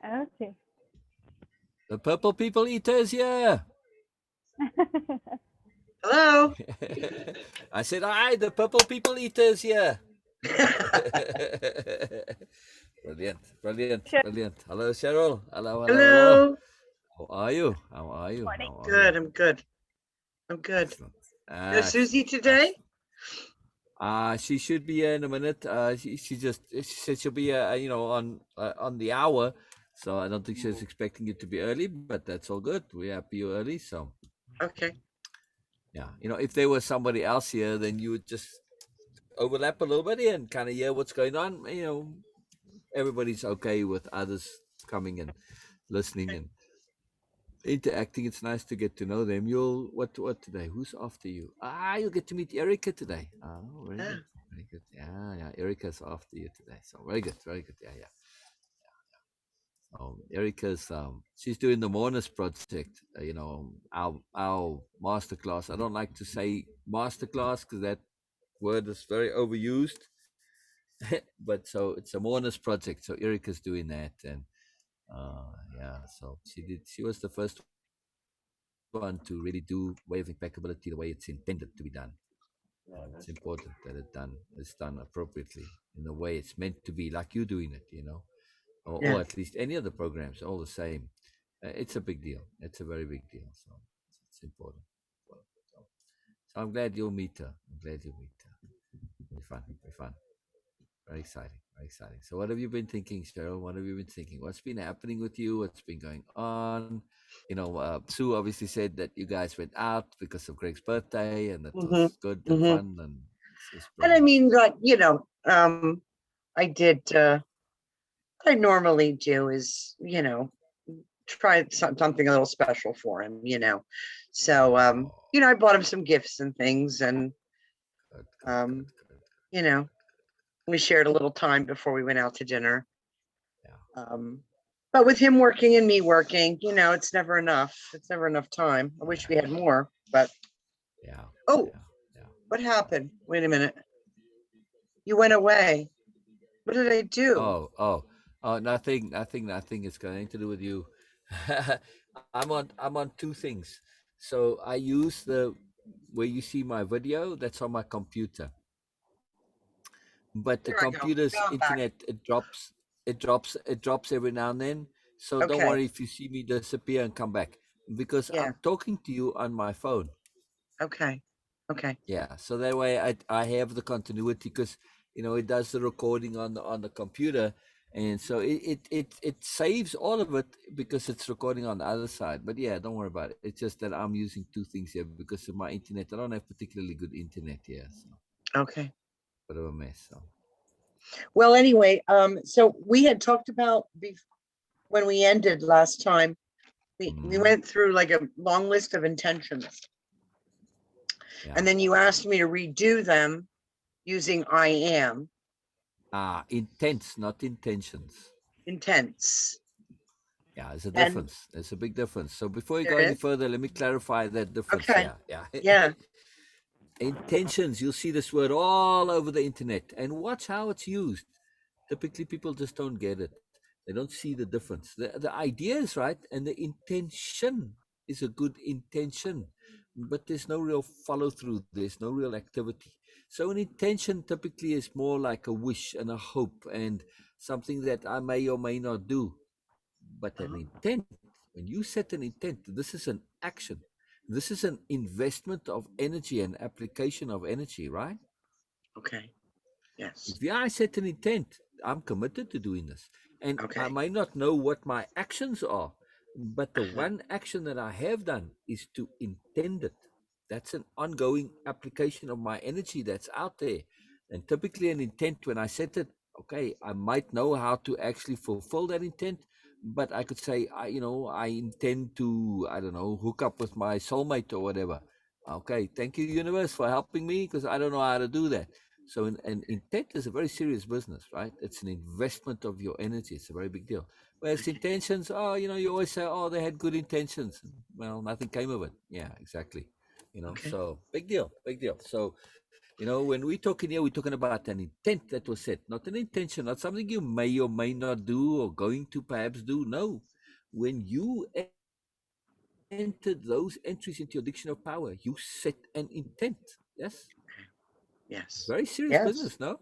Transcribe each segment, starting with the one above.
Okay. The purple people eaters here. Hello. I said, "Hi, the purple people eaters here." Brilliant, brilliant, Good brilliant. Hello, Cheryl. Hello, hello, hello. Hello. How are you? How are you? morning. How are you? Good. I'm good. I'm good. Excellent. No Susie Excellent. today? Excellent. She should be here in a minute. She said she'll be on the hour. So I don't think she's expecting you to be early, but that's all good. We're happy you're early. So Okay. yeah, if there was somebody else here, then you would just overlap a little bit and kind of hear what's going on. Everybody's okay with others coming and listening Okay. and interacting. It's nice to get to know them. You'll what today? Who's after you? You'll get to meet Erica today. Oh, very Yeah. good, very good. Yeah, yeah. Erica's after you today, so very good, very good. Yeah, yeah. Erica's she's doing the Mourners project. Our masterclass. I don't like to say masterclass because that word is very overused. But so it's a Mourners project. So Erica's doing that, and yeah. So she was the first one to really do Way of Impeccability the way it's intended to be done. It's important that it's done appropriately in the way it's meant to be, like you doing it. Or Yeah. at least any of the programs, all the same. It's a big deal. It's a very big deal. So it's important. So, so I'm glad you'll meet her. I'm glad you'll meet her. Very fun. Very fun. Very exciting. Very exciting. So what have you been thinking, Cheryl? What have you been thinking? What's been happening with you? What's been going on? Sue obviously said that you guys went out because of Greg's birthday, and that hmm was good and hmm fun, and it's And I brilliant. mean, like, I did, what I normally do is, try something a little. For him. So, Oh, I bought him some gifts and things, and, good, good, good, um, good. you know, we shared a little time before we went out to dinner. Yeah, Um, but with him working and me working, it's never enough. It's never enough time. I wish yeah, we had more, but yeah, oh, yeah, yeah. what happened? Wait a minute. You went away. What did I do? Oh, nothing, nothing, nothing. It's got nothing to do with you. I'm on two things. So I use the where you see my video. That's on my computer, but the There I go. computer's Now I'm back. internet it drops every now and then. So don't Okay. worry if you see me disappear and come back because Yeah. I'm talking to you on my phone. Okay. Okay. Yeah, so that way I have the continuity because it does the recording on the computer, and so it saves all of it because it's recording on the other side. But yeah, don't worry about it. It's just that I'm using two things here because of my internet. I don't have particularly good internet here, so Okay. bit of a mess. So Well, anyway, so we had talked about when we ended last time. We mhm, went through like a long list of intentions, yeah, and then you asked me to redo them using I am intents, not intentions. intents, Yeah, there's a and difference. There's a big difference. So before you go there any is. further, let me clarify that difference. Okay. Yeah, yeah. Yeah. Intentions, you'll see this word all over the internet, and watch how it's used. Typically people just don't get it. They don't see the difference. The idea is right, and the intention is a good intention, but there's no real follow through, there's no real activity. So an intention typically is more like a wish and a hope and something that I may or may not do. But an Uh-huh. intent, when you set an intent, this is an action. This is an investment of energy and application of energy, right? Okay. Yes. If I set an intent, I'm committed to doing this. And I Okay. may not know what my actions are, but the Uh-huh. one action that I have done is to intend it. That's an ongoing application of my energy that's out there. And typically, an intent, when I set it, okay, I might know how to actually fulfill that intent, but I could say, I intend to, I don't know, hook up with my soulmate or whatever. Okay, thank you, universe, for helping me because I don't know how to do that. So an intent is a very serious business, right? It's an investment of your energy. It's a very big deal. Whereas Okay. intentions, you always say, oh, they had good intentions. Well, nothing came of it. Yeah, exactly. Okay. So big deal, big deal. So When we're talking here, we're talking about an intent that was set, not an intention, not something you may or may not do or going to perhaps do. No. When you entered those entries into your dictionary of power, you set an intent. Yes. It's very Yes. serious business, Yes. no?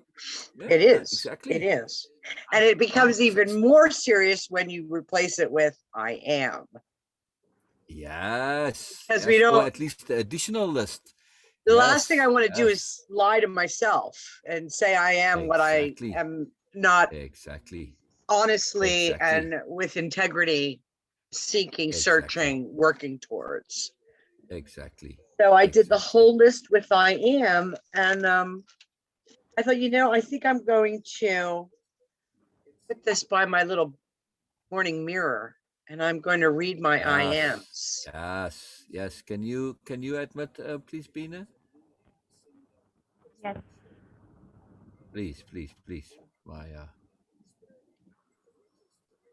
Yeah, It is. exactly. It is. And it Ah, becomes even more serious when you replace it with I am. yes, Because we yes, or don't, at least the additional list. the last thing I Yes, want to do yes, is lie to myself and say I am what I exactly, am not exactly, honestly exactly, and with integrity seeking, exactly, searching, working towards. exactly, So I did the exactly. whole list with I am. And I thought, I think I'm going to put this by my little morning mirror and I'm going to read my I Yes, ams. yes, yes. Can you admit, please, Bina? Yes. Please, please, please. My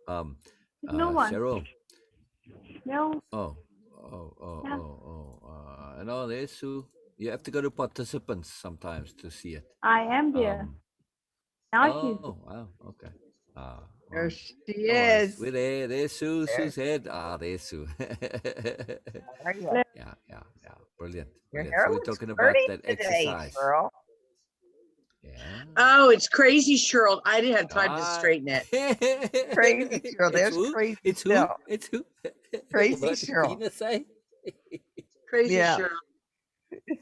um No one. Cheryl. No. Oh, oh, oh, Yeah. oh, oh. No, there's Sue. You have to go to participants sometimes to see it. I am there. Um. Now she's Oh, there. wow. Okay. All There right. she No worries. We're is. there. There's Sue. There, Sue's head. There's Sue. there you are. Yeah, yeah, yeah. Brilliant, Your brilliant. hair So we're looks talking about pretty that today, exercise. Cheryl. Yeah. Oh, it's crazy, Cheryl. I didn't have time to Ah. straighten it. Crazy Cheryl. It's There's who? crazy It's who? still. It's who? Crazy What did Cheryl. Pina say? Crazy, Yeah. Cheryl.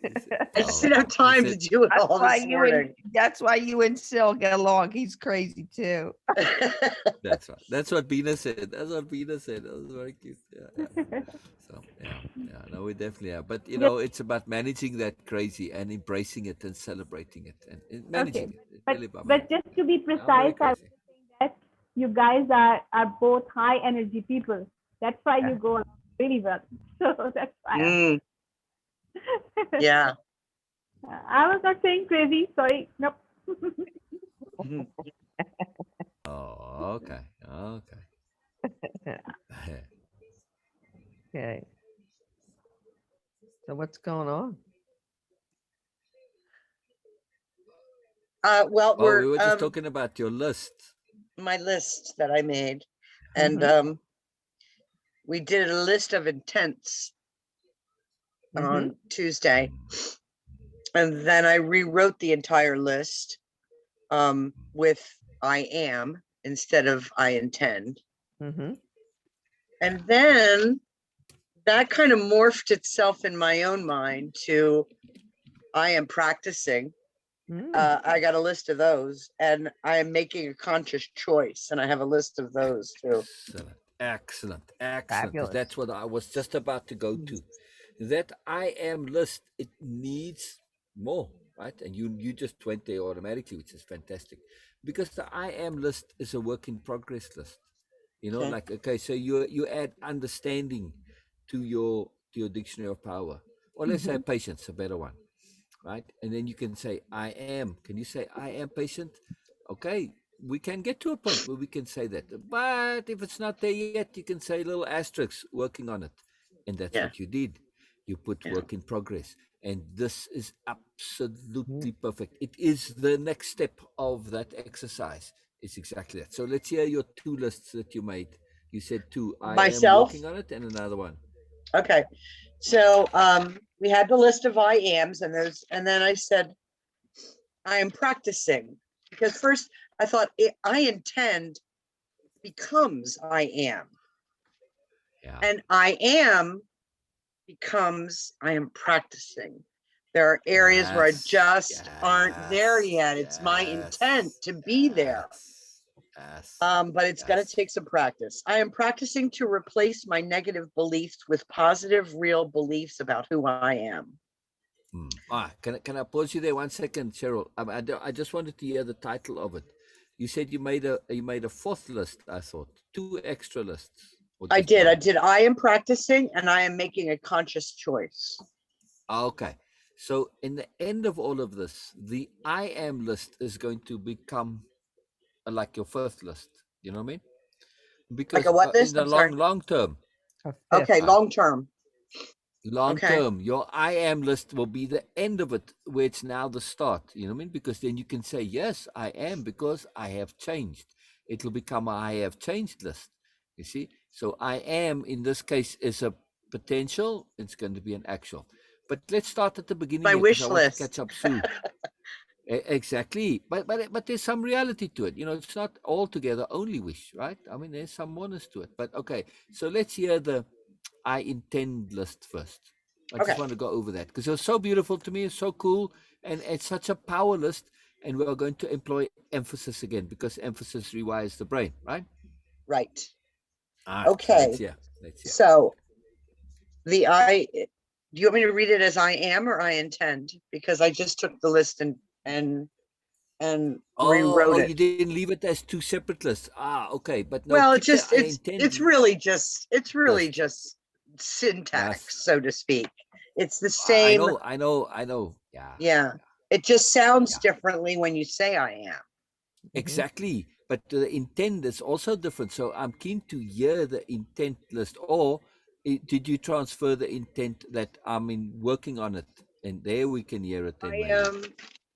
He said, I just didn't have he time to said, do it all this morning. That's why you and Sil get along. He's crazy too. that's right. That's what Bina said. That's what Bina said. That was very cute. Yeah, yeah. So yeah. No, we definitely are. But Yes. it's about managing that crazy and embracing it and celebrating it and Okay. managing it. It's But really about but managing just it. to be Yeah, I'm very precise, I was crazy. saying that you guys are both high energy people. That's why Yeah. you go along really well. So that's why. Yeah. Mm, yeah. I was not saying crazy. Sorry. Nope. Mhm. Oh, okay. Okay. Okay. So what's going on? Well, Oh, we we're were just talking about your list. my list that I made, and Mm-hmm. we did a list of intents Mm-hmm. on Tuesday, Mm, and then I rewrote the entire list with I am instead of I intend. Mm-hmm. And then that kind of morphed itself in my own mind to I am practicing. I got a list of those, and I am making a conscious choice, and I have a list of those too. excellent. Excellent. Excellent. Because Fabulous. that's what I was just about to go to. That I am list, it needs more, right? And you just went there automatically, which is fantastic. Because the I am list is a work in progress list. Okay. Like, okay, so you add understanding to your dictionary of power. Or let's say Mm-hmm. patience, a better one, right? And then you can say I am. Can you say I am patient? Okay, we can get to a point where we can say that. But if it's not there yet, you can say little asterisks working on it. And that's Yeah. what you did. You put Yeah. work in progress. And this is absolutely perfect. It is the next step of that exercise. It's exactly that. So let's hear your two lists that you made. You said two. I am Myself. working on it, and another one. Okay. So we had the list of I ams, and then I said I am practicing, because first I thought I intend becomes I am, Yeah. and I am becomes I am practicing. There are areas where I Yes. just aren't there Yes. yet. It's my intent Yes. to be there. Yes. Yes. But it's going to Yes. take some practice. I am practicing to replace my negative beliefs with positive, real beliefs about who I am. Can I pause you there 1 second, Cheryl? I just wanted to hear the title of it. You said you made a fourth list. I thought two extra lists or I just did. one. I did. I am practicing and I am making a conscious choice. Okay. So in the end of all of this, the I am list is going to become like your first list. You know what I mean? Like Because a what in list? the I'm sorry. long term, A fifth. Okay, uh, long term. Long Okay. term, your I am list will be the end of it, where it's now the start. You know what I mean? Because then you can say, yes, I am, because I have changed. It'll become a I have changed list. You see? So I am in this case is a potential, it's going to be an actual. But let's start at the beginning My here because I wish want to list. catch up Sue. Exactly. But there's some reality to it. You know, it's not altogether only wish, right? I mean, there's some oneness to it. But okay, so let's hear the I intend list first. I Okay. just want to go over that because it was so beautiful to me. It's so cool. And it's such a power list. And we are going to employ emphasis again because emphasis rewires the brain, right? Right. All right. So let's Okay. hear. Let's hear. So the I, do you want me to read it as I am or I intend? Because I just took the list and rewrote You it. didn't leave it as two separate lists. Okay. But no, Well, keep the I intend it's really just list. Yes. syntax, so to speak. It's the I same. know. I know. I know. Yeah. Yeah. It just sounds Yeah. differently when you say I am. Exactly. But the intent is also different. So I'm keen to hear the intent list. Or did you transfer the intent that I'm working on it? And there we can hear it then I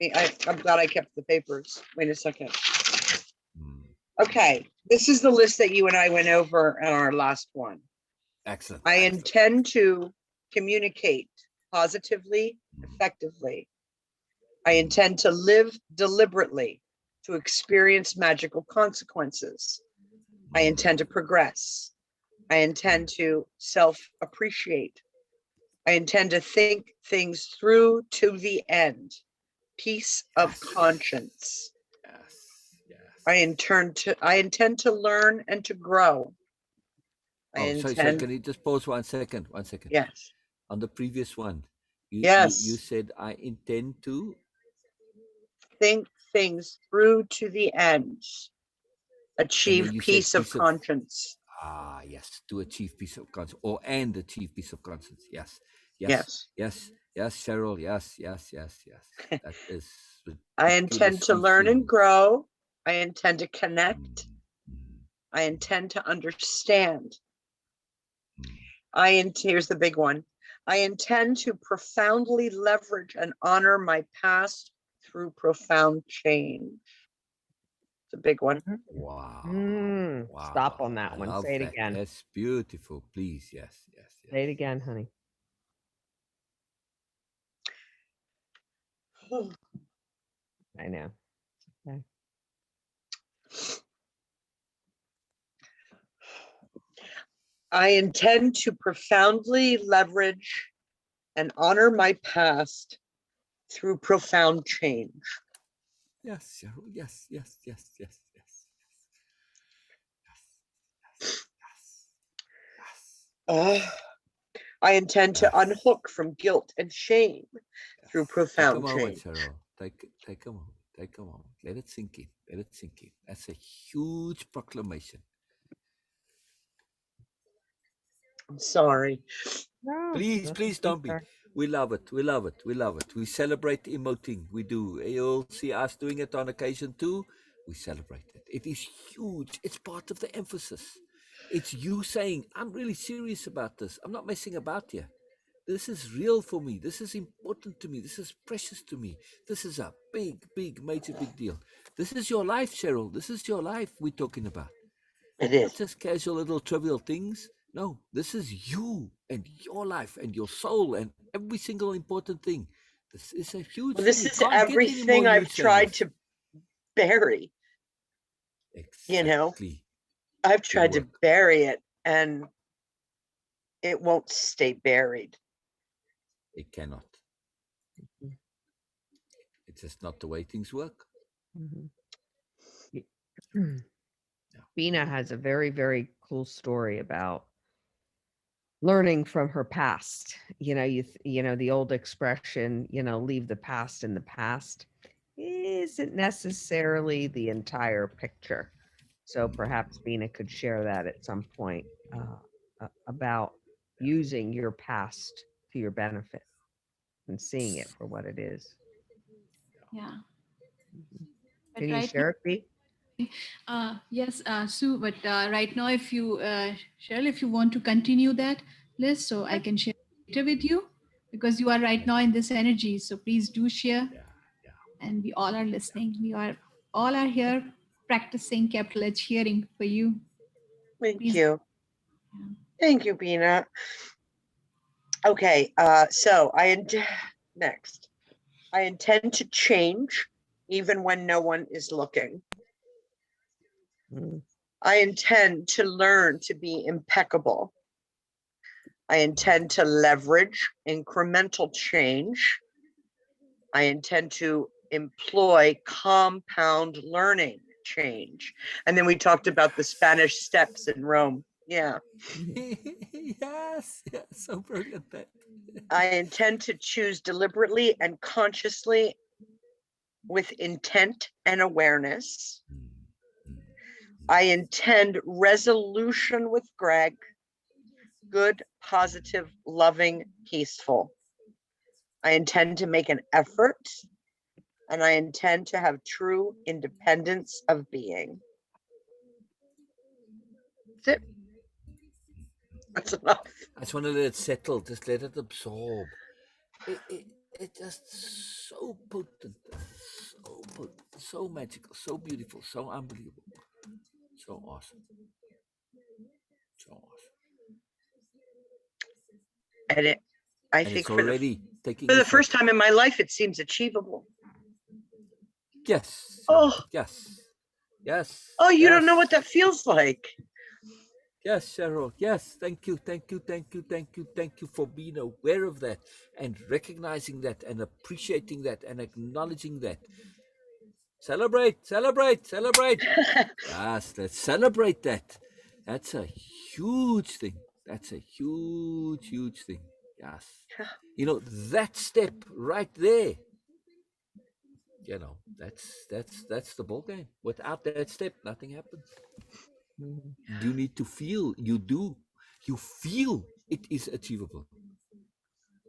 maybe. I'm glad I kept the papers. Wait a second. Hmm. Okay. This is the list that you and I went over in our last one. Excellent. I Excellent. intend to communicate positively, effectively. I intend to live deliberately, to experience magical consequences. I intend to progress. I intend to self-appreciate. I intend to think things through to the end. Peace of Yes. conscience. Yes. Yes. I intend to learn and to grow. I Sorry. intend, Can you just pause 1 second? 1 second. yes, On the previous one, you yes, said I intend to, think things through to the end. and then Achieve you said peace of piece of conscience. yes, to achieve peace of conscience, or and achieve peace of conscience. Yes, yes, Yes. yes, yes, Cheryl. Yes, yes, yes, yes. That is I intend to ridiculously learn and true. grow. I intend to connect. Mm, mm, I intend to understand. mm. Here's the big one. I intend to profoundly leverage and honor my past through profound change. It's a big one. Wow, Stop wow. on I that one. love Say it that. again. That's beautiful. Please, yes, yes, yes. Say it again, honey. I know. Okay. I intend to profoundly leverage and honor my past through profound change. Yes, Cheryl. Yes, yes, yes, yes, yes, yes, yes, yes, Uh, I intend to yes, unhook from guilt and shame through yes. Take a profound moment, change. Cheryl. Take a moment. Take a moment. Let it sink in. Let it sink in. That's a huge proclamation. I'm sorry. No, Please, nothing please to be don't be. sorry. We love it. We love it. We love it. We celebrate emoting. We do. You'll see us doing it on occasion too. We celebrate it. It is huge. It's part of the emphasis. It's you saying, I'm really serious about this. I'm not messing about here. This is real for me. This is important to me. This is precious to me. This is a major, big deal. This is your life, Cheryl. This is your life we're talking about. It Not is. just casual little trivial things. No, this is you and your life and your soul and every single important thing. This is a huge Well, thing. this It is can't get any more everything I've huge than tried this. to bury. You know, Exactly. I've Good tried to work. bury it and it won't stay buried. It cannot. Mhm. It's just not the way things work. Mhm. Yeah. Bina has a very, very cool story about learning from her past. You know the old expression, leave the past in the past isn't necessarily the entire picture. So perhaps Bina could share that at some point about using your past to your benefit and seeing it for what it is. Yeah. Mhm. But Can you right now, share it, B? yes, Sue, but right now, if you, Cheryl, if you want to continue that list, so I can share. with you because you are right now in this energy. So please do share. Yeah, yeah. And we all are listening. We are all are here practicing capital H hearing for you. Thank Please. you. Yeah. Thank you, Bina. Okay, so next. I intend to change even when no one is looking. Mm. I intend to learn to be impeccable. I intend to leverage incremental change. I intend to employ compound learning change. And then we talked about the Spanish steps in Rome. Yeah. Yes, yes, so brilliant that. I intend to choose deliberately and consciously with intent and awareness. I intend resolution with Greg, good, positive, loving, peaceful. I intend to make an effort, and I intend to have true independence of being. That's it. That's enough. I just want to let it settle, just let it absorb. It just so potent, so magical, so beautiful, so unbelievable, so awesome, so awesome. And I And think it's already taking for the effect. first time in my life, it seems achievable. Yes. Oh. Yes. Yes. Oh, you don't know yes. what that feels like. Yes, Cheryl. Yes. Thank you. Thank you. Thank you. Thank you. Thank you for being aware of that and recognizing that and appreciating that and acknowledging that. Celebrate, celebrate, celebrate. Yes, let's celebrate that. That's a huge thing. That's a huge, huge thing. Yes. You know, that step right there, you know, that's the ball game. Without that step, nothing happens. You need to feel, you feel it is achievable.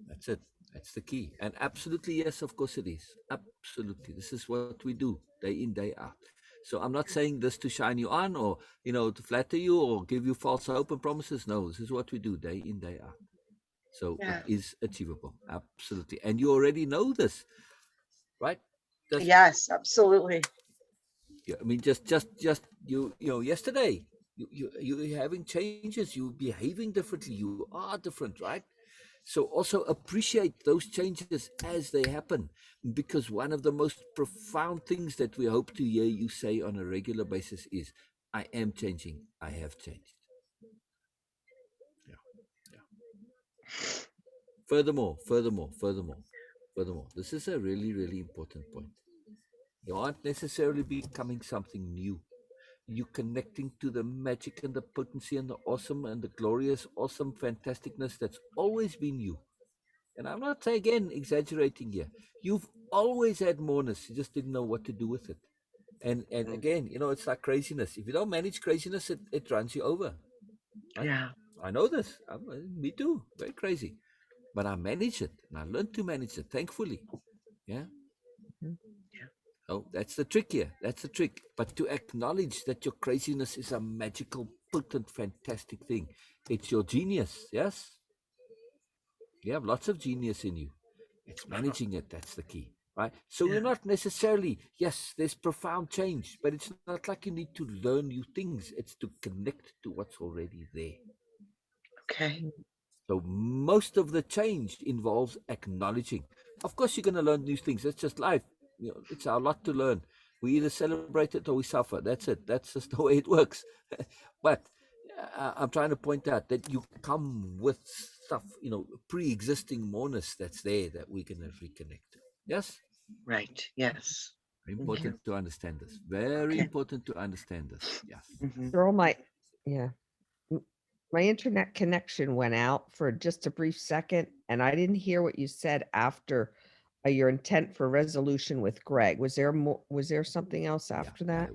That's it. That's the key. And absolutely, yes, of course it is. Absolutely. This is what we do day in, day out. So I'm not saying this to shine you on or, you know, to flatter you or give you false hope and promises. No, this is what we do day in, day out. So Yeah. it is achievable. Absolutely. And you already know this, right? Yes, absolutely. I mean, just you know, yesterday, you're having changes, you're behaving differently, you are different, right? So also appreciate those changes as they happen, because one of the most profound things that we hope to hear you say on a regular basis is, I am changing, I have changed. Yeah, yeah. Furthermore, this is a really, really important point. You aren't necessarily becoming something new. You connecting to the magic and the potency and the awesome and the glorious, awesome fantasticness that's always been you. And I'm not again exaggerating here. You've always had moreness. You just didn't know what to do with it. And again, you know, it's like craziness. If you don't manage craziness, it runs you over. Right? Yeah. I know this. Me too. Very crazy. But I manage it and I learned to manage it, thankfully. Yeah. Oh, that's the trick here. That's the trick. But to acknowledge that your craziness is a magical, potent, fantastic thing. It's your genius. Yes. You have lots of genius in you. It's managing it. That's the key. Right. So you're not necessarily, yes, there's profound change, but it's not like you need to learn new things. It's to connect to what's already there. Okay. So most of the change involves acknowledging. Of course, you're going to learn new things. That's just life. You know, it's our lot to learn. We either celebrate it or we suffer. That's it. That's just the way it works. But I'm trying to point out that you come with stuff, you know, pre-existing moreness that's there that we're going to reconnect to. Yes? Right. Yes. Very important to understand this. Very important to understand this. Yes. Cheryl, my internet connection went out for just a brief second, and I didn't hear what you said after your intent for resolution with Greg. Was there more? Was there something else after that?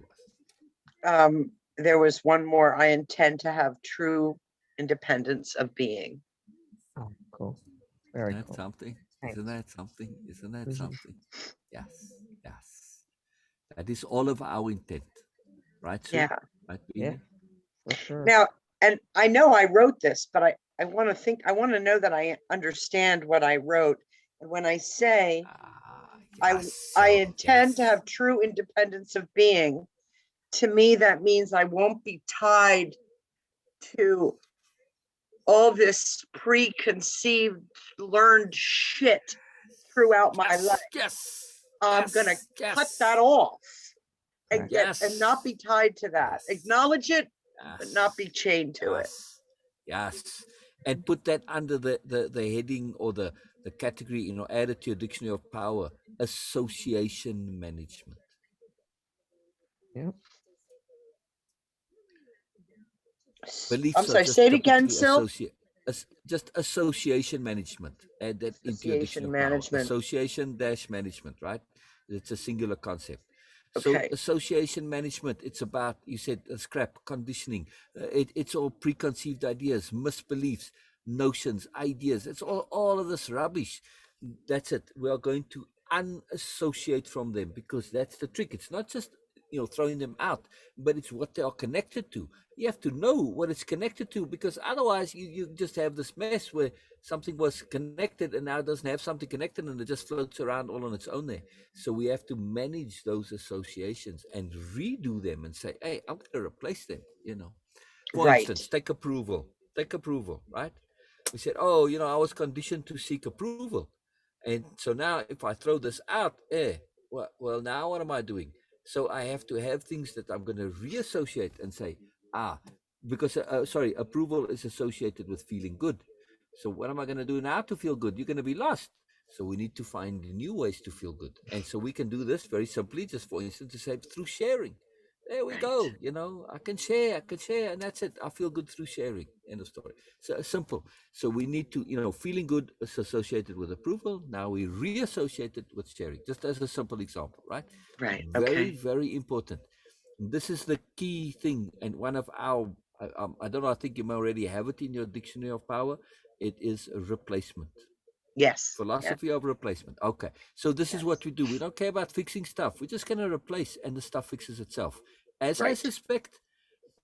There was one more. I intend to have true independence of being. Oh, cool. Very Isn't that cool. something? Thanks. Isn't that something? Isn't that something? Yes. Yes. That is all of our intent. Right, Sue? Yeah. Right, Yeah, Beanie? for sure. Now, and I know I wrote this, but I I want to think, I want to know that I understand what I wrote. And when I say Yes, I Cheryl, intend to yes. have true independence of being, to me, that means I won't be tied to all this preconceived, learned shit throughout my life. Yes, I'm yes, gonna yes, cut that off and Correct. get yes, and not be tied to that. yes, Acknowledge it, but yes, not be chained to it. yes. And put that under the heading or the category, add it to your dictionary of power, association management. Yep. I'm Beliefs are sorry, say just it again, typically Sil. just association management. Add that into your dictionary Association of power. management. Association dash management, right? It's a singular concept. So Okay. association management, it's about, you said, scrap conditioning. It's all preconceived ideas, misbeliefs, notions, ideas. It's all of this rubbish. That's it. We are going to unassociate from them, because that's the trick. It's not just throwing them out, but it's what they are connected to. You have to know what it's connected to, because otherwise you just have this mess where something was connected and now it doesn't have something connected and it just floats around all on its own there. So we have to manage those associations and redo them and say, hey, I'm going to replace them. For Right. instance, take approval, right? We said, oh, I was conditioned to seek approval, and so now if I throw this out, well, now what am I doing? So I have to have things that I'm going to reassociate and say, because sorry, approval is associated with feeling good. So what am I going to do now to feel good? You're going to be lost. So we need to find new ways to feel good. And so we can do this very simply, just for instance, to say through sharing. There we Right. go. I can share, and that's it. I feel good through sharing. End of story. So simple. So we need to, feeling good is associated with approval. Now we reassociate it with sharing, just as a simple example, right? Right. Very, Okay. very important. This is the key thing. And one of our, I don't know, I think you may already have it in your dictionary of power. It is a replacement. Yes. Philosophy of replacement. Okay. So this is Yes. what we do. We don't care about fixing stuff. We're just going to replace, and the stuff fixes itself. As I Right. suspect,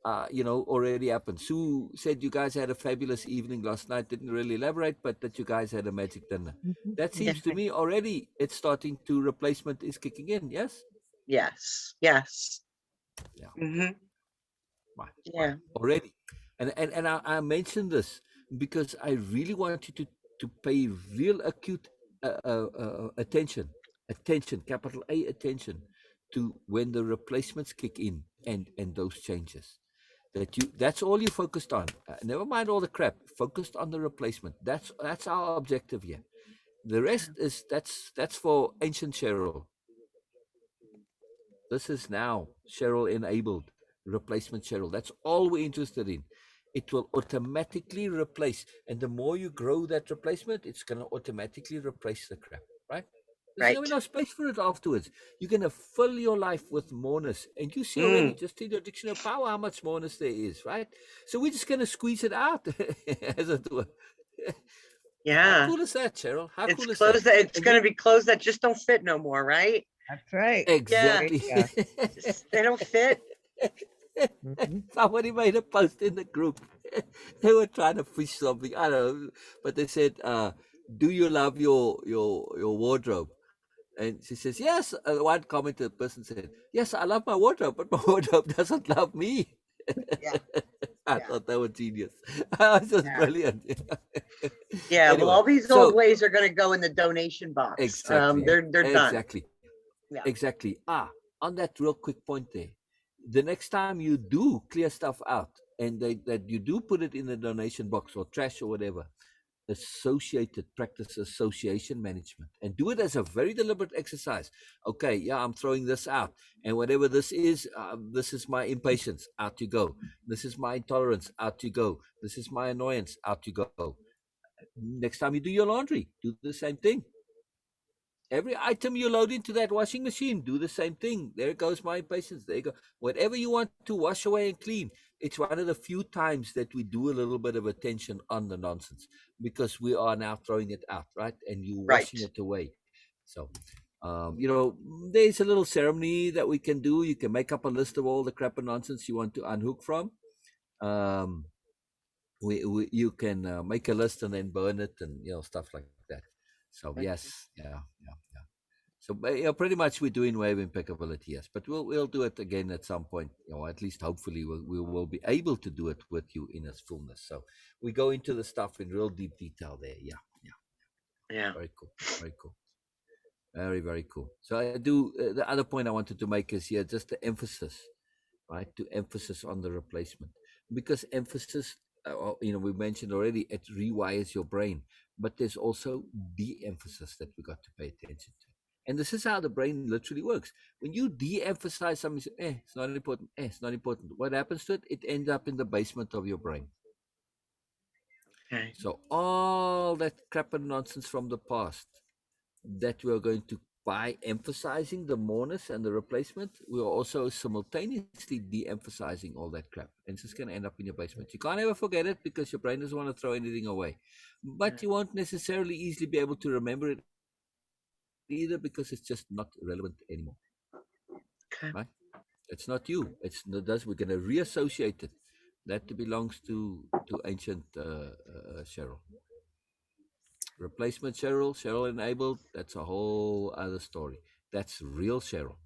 already happened. Sue said you guys had a fabulous evening last night. Didn't really elaborate, but that you guys had a magic dinner. That seems to me already it's starting to, replacement is kicking in. Yes. Yes. Yes. Yeah. Mm-hmm. Yeah. Already. And I mentioned this because I really want you to pay real acute attention, capital A attention, to when the replacements kick in, and those changes. That's all you focused on. Never mind all the crap. Focused on the replacement. That's our objective here. The rest is that's for ancient Cheryl. This is now Cheryl enabled, replacement Cheryl. That's all we're interested in. It will automatically replace. And the more you grow that replacement, it's going to automatically replace the crap, right? There's going to be no space for it afterwards. You're going to fill your life with moreness. And you see already, just in your dictionary of power, how much moreness there is, right? So we're just going to squeeze it out, as it were. Yeah. How cool is that, Cheryl? How It's cool is clothes that? that it's going to be clothes that just don't fit no more, right? That's right. Exactly. Yeah. They don't fit. Somebody made a post in the group. They were trying to fish something. I don't know, but they said, "Do you love your wardrobe?" And she says, "Yes." One commented person said, "Yes, I love my wardrobe, but my wardrobe doesn't love me." Yeah. I thought that was genius. That was just brilliant. Yeah. Well, Anyway, all these old so ways are going to go in the donation box. exactly, They're done. Yeah. exactly. On that real quick point there, the next time you do clear stuff out, and that you do put it in the donation box or trash or whatever, practice association management, and do it as a very deliberate exercise. Okay, yeah, I'm throwing this out, and whatever this is my impatience, out you go. This is my intolerance, out you go. This is my annoyance, out you go. Next time you do your laundry, do the same thing. Every item you load into that washing machine, do the same thing. There goes my impatience. There you go. Whatever you want to wash away and clean, it's one of the few times that we do a little bit of attention on the nonsense, because we are now throwing it out, right? And you washing it away. So, there's a little ceremony that we can do. You can make up a list of all the crap and nonsense you want to unhook from. you can make a list and then burn it and stuff like that. So Okay. yes, yeah. So pretty much we're doing wave impeccability, yes. But we'll do it again at some point. At least hopefully we will be able to do it with you in its fullness. So we go into the stuff in real deep detail there. Yeah. Yeah. Very cool. Very cool. Very, very cool. So I do. The other point I wanted to make is just the emphasis, right? To emphasis on the replacement, because emphasis, we mentioned already, it rewires your brain. But there's also de-emphasis that we got to pay attention to. And this is how the brain literally works. When you de-emphasize something, you say, it's not important. It's not important. What happens to it? It ends up in the basement of your brain. Okay. So all that crap and nonsense from the past that we are going to, by emphasizing the moreness and the replacement, we are also simultaneously de-emphasizing all that crap, and it's just going to end up in your basement. You can't ever forget it because your brain doesn't want to throw anything away, but you won't necessarily easily be able to remember it either because it's just not relevant anymore. Okay. Right? It's not you. We're going to reassociate it. That belongs to ancient Cheryl. Replacement Cheryl enabled, that's a whole other story. That's real Cheryl,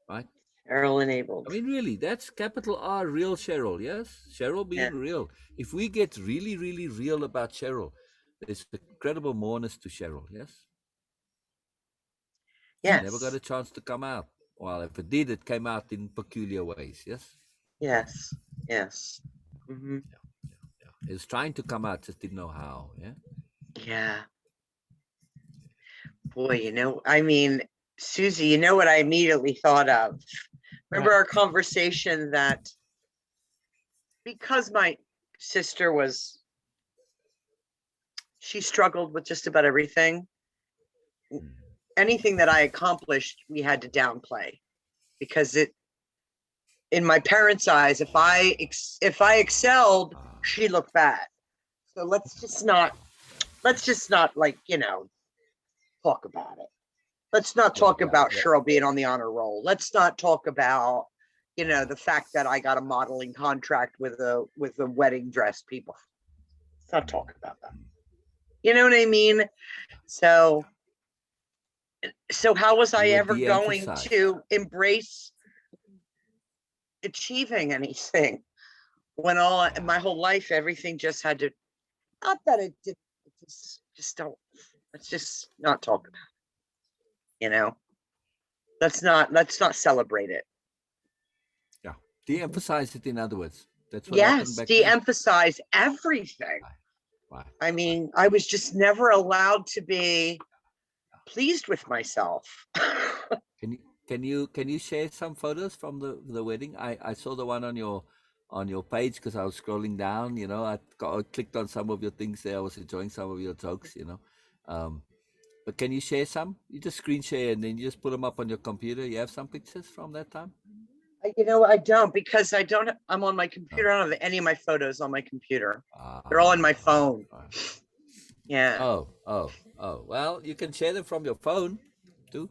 right? Cheryl enabled. I mean, really, that's capital R, real Cheryl, yes? Cheryl being real. If we get really, really real about Cheryl, there's incredible moreness to Cheryl, yes? Yes. Never got a chance to come out. Well, if it did, it came out in peculiar ways, yes? Yes. Yes. Mm-hmm. It was trying to come out, just didn't know how, yeah? Yeah. Boy, I mean, Susie, you know what I immediately thought of? Remember our conversation that because my sister she struggled with just about everything. Anything that I accomplished, we had to downplay because in my parents' eyes, if I excelled, she looked bad. So let's just not like, talk about it. Let's not talk about Cheryl being on the honor roll. Let's not talk about, the fact that I got a modeling contract with the wedding dress people. Let's not talk about that. You know what I mean? So how was I ever going to embrace achieving anything when my whole life, everything just had to, not that it did, just don't, let's just not talk about it, let's not celebrate it. Yeah, de-emphasize it, in other words. That's what yes, de-emphasize everything. Right. I mean, I was just never allowed to be pleased with myself. Can you share some photos from the wedding? I saw the one on your page because I was scrolling down. I clicked on some of your things there. I was enjoying some of your jokes. But can you share some? You just screen share and then you just put them up on your computer. You have some pictures from that time? I don't, because I'm on my computer. I don't have any of my photos on my computer. They're all on my phone. Yeah. Oh. Well, you can share them from your phone too.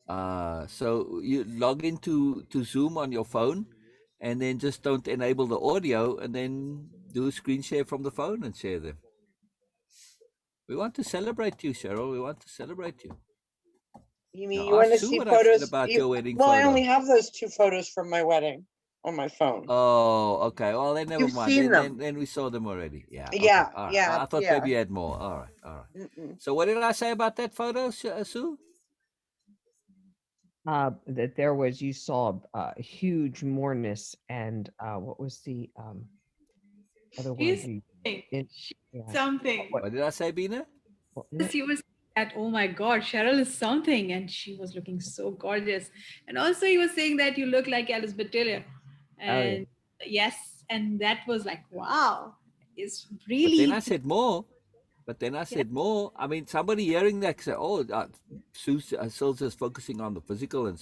So you log into Zoom on your phone, and then just don't enable the audio, and then do a screen share from the phone and share them. We want to celebrate you, Cheryl. We want to celebrate you. You mean you want to see photos about your wedding well, photo. I only have those 2 photos from my wedding on my phone. Oh, okay. Well, then never You've mind. seen them. Then we saw them already. Yeah. Okay. Yeah. All right. Yeah. I thought maybe you had more. All right. Mm-mm. So what did I say about that photo, Sue? That there was, you saw huge moreness, and what was the other word? Something. What did I say, Bina? She was that, oh my God, Cheryl is something, and she was looking so gorgeous. And also, he was saying that you look like Elizabeth Taylor, and yes, and that was like, wow, it's really. But then I said more. I mean, somebody hearing that said, "Oh, Sil's focusing on the physical and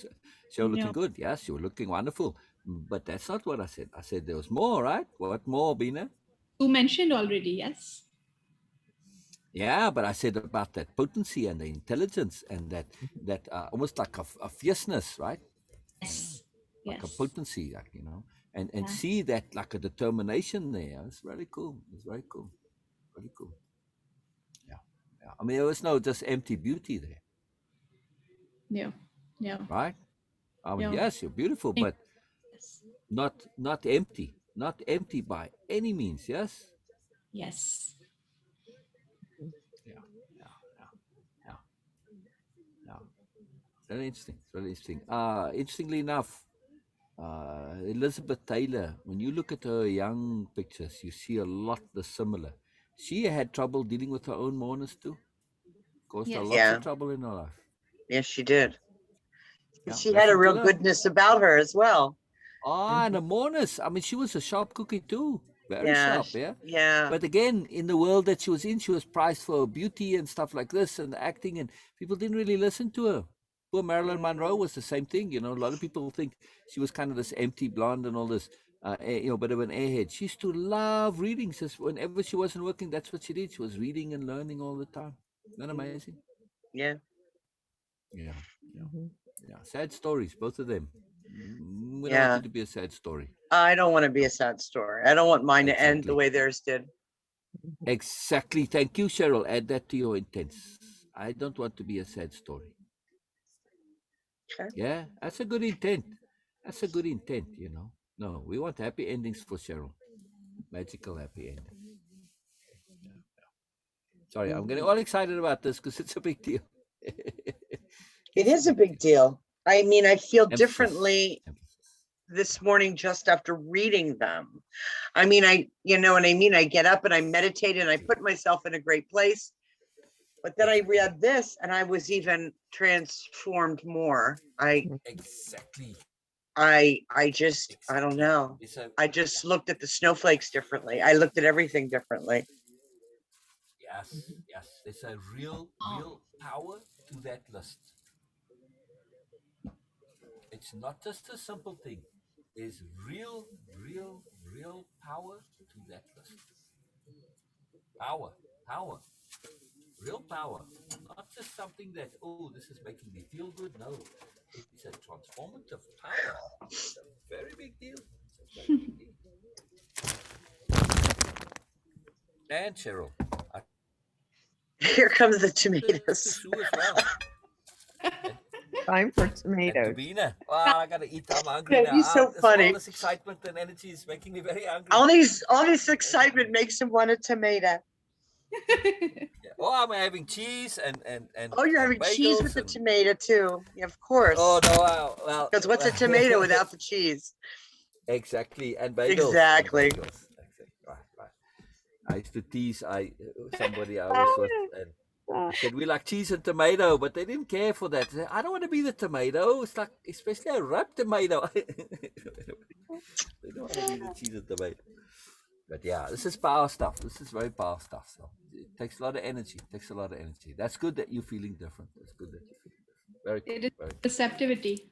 she was looking good." Yes, you were looking wonderful. But that's not what I said. I said there was more, right? What more, Bina? You mentioned already, yes. Yeah, but I said about that potency and the intelligence and that almost like a fierceness, right? Yes. Like a potency, and Yeah. see that like a determination there. It's really cool. It's very cool. Really cool. Yeah. Yeah. I mean, there was no just empty beauty there, Yeah. Yeah. right? I mean, Yeah. yes, you're beautiful, but Yes. not empty. Not empty by any means, yes? Yes. Yeah. Yeah. Yeah. Yeah. Yeah. Very interesting. Very interesting. Interestingly enough, Elizabeth Taylor, when you look at her young pictures, you see a lot the similar. She had trouble dealing with her own mourners too. Caused her Yes. lots Yeah. of trouble in her life. Yes, she did. Yeah, She had a lesson to real learn. goodness about her as well. Ah, and the mourners. I mean, she was a sharp cookie too. Very Yeah. sharp, yeah. Yeah. But again, in the world that she was in, she was prized for her beauty and stuff like this and acting, and people didn't really listen to her. Poor Marilyn Monroe was the same thing. You know, a lot of people think she was kind of this empty blonde and all this, bit of an airhead. She used to love reading. Just whenever she wasn't working, that's what she did. She was reading and learning all the time. Isn't that amazing? Yeah. Yeah, yeah, Mhm. yeah. Sad stories, both of them. We don't want Yeah. it to be a sad story. I don't want to be a sad story. I don't want mine to end the Exactly. way theirs did. Exactly. Thank you, Cheryl. Add that to your intents. I don't want to be a sad story. Okay. Yeah, that's a good intent. That's a good intent, you know. No, we want happy endings for Cheryl. Magical happy ending. Sorry, I'm getting all excited about this because it's a big deal. It is a big deal. I mean, I feel Emphasis. differently this morning just after reading them. I mean, you know what I mean? I get up and I meditate and I put myself in a great place. But then I read this and I was even transformed more. Exactly. I don't know. It's a, I just looked at the snowflakes differently. I looked at everything differently. yes, yes. There's a real power to that list. It's not just a simple thing. There's real power to that list. Power, real power. Not just something that, oh, this is making me feel good. No, it's a transformative power. It's a very big deal. It's a very big deal. And Cheryl, I Here comes the to tomatoes. Sue as well. Time for And to tomatoes. Bina. Well, I gotta eat. I'm hungry Yeah, now. he's so funny. All this excitement and energy is making me very hungry. All this excitement makes him want a tomato. Yeah. Oh, I'm having cheese and Oh, you're having cheese with the tomato too. Yeah, of course. Oh no! Well, Because what's a tomato without the cheese? Exactly, and bagels. Exactly. And bagels. Right. I used to tease somebody I was with, and I said we like cheese and tomato, but they didn't care for that. They said, I don't want to be the tomato. It's like, especially a ripe tomato. They don't want to be the cheese and tomato. But yeah, this is power stuff. This is very power stuff. So it takes a lot of energy. That's good that you're feeling different. It's good that you're feeling different. Very cool. It is Very cool. receptivity.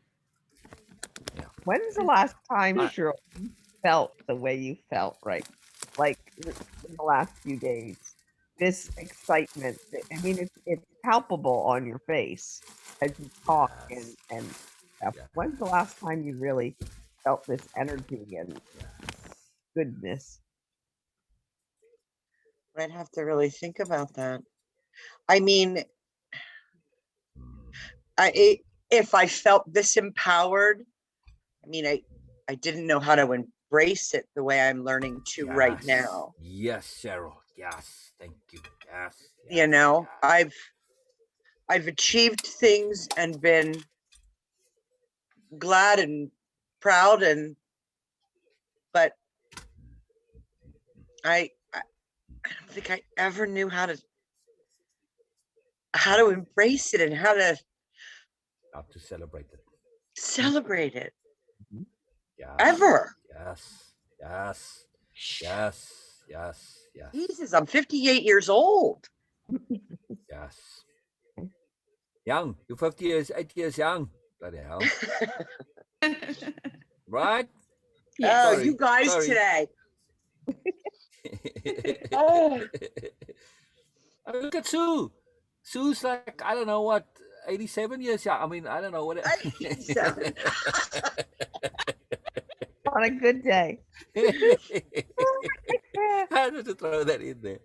Yeah. When's the last time, Cheryl, you felt the way you felt, right? Like in the last few days, this excitement. I mean, it's palpable on your face as you talk Yes. and stuff. Yes. When's the last time you really felt this energy and goodness? I'd have to really think about that. I mean, if I felt this empowered, I mean, I didn't know how to embrace it the way I'm learning to right now. Yes, Cheryl. Yes, thank you. Yes. You know, I've achieved things and been glad and proud, but I don't think I ever knew how to embrace it and how to celebrate it. Celebrate it. Yes. Ever. Yes. Jesus, I'm 58 years old. Yes. Young. You're 8 years young. Bloody hell. Right? Yeah. Oh, Sorry, you guys sorry. today. Look at Sue. Sue's like, I don't know what, 87 years young. I mean, I don't know what. 87. on a good day. I had to throw that in there.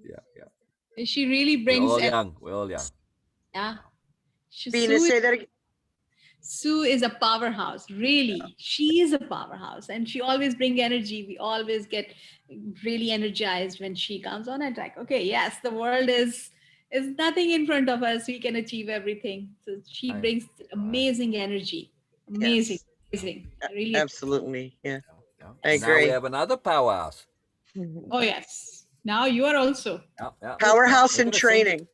Yeah. She really We're brings. all young. We're all young. Yeah. Bina, say that again. Sue is a powerhouse, really. She is a powerhouse, and she always brings energy. We always get really energized when she comes on. And like, okay, yes, the world is nothing in front of us. We can achieve everything. So she I- brings amazing energy, amazing, Yes, amazing. I really. absolutely. Yeah, Yeah. I And now we agree. have another powerhouse. Oh yes, now you are also. Yeah. Powerhouse We're in gonna send you. training.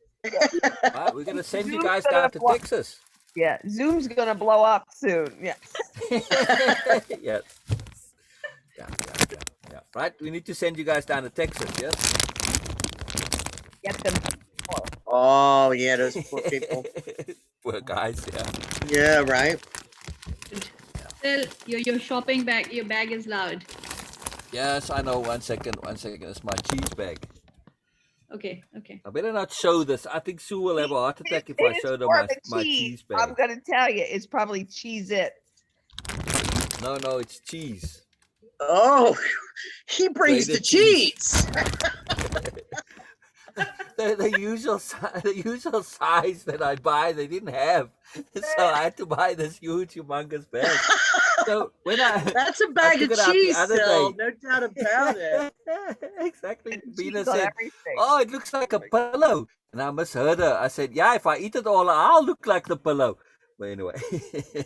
We're gonna send you Zoom's guys gonna down to blow- Texas. Yeah, Zoom's gonna blow up soon. Yes. Yes. Yeah. Right. We need to send you guys down to Texas. Yes. Get them. Oh, yeah, those poor people. Poor guys. Yeah. Yeah, right. Still, your shopping bag, your bag is loud. Yes, I know. 1 second. It's my cheese bag. Okay. I better not show this. I think Sue will have a heart attack if I It's show her more my the cheese I'm bag. gonna tell you, it's probably Cheese It. No, it's cheese. Oh, he brings the Grated cheese. cheese. The usual size that I buy, they didn't have, so I had to buy this huge, humongous bag. So when That's a I bag took of it out the cheese, other Phil. day, No doubt about it. exactly, And Bina cheese on said, everything. "Oh, it looks like a pillow," and I misheard her. I said, "Yeah, if I eat it all, I'll look like the pillow." But anyway,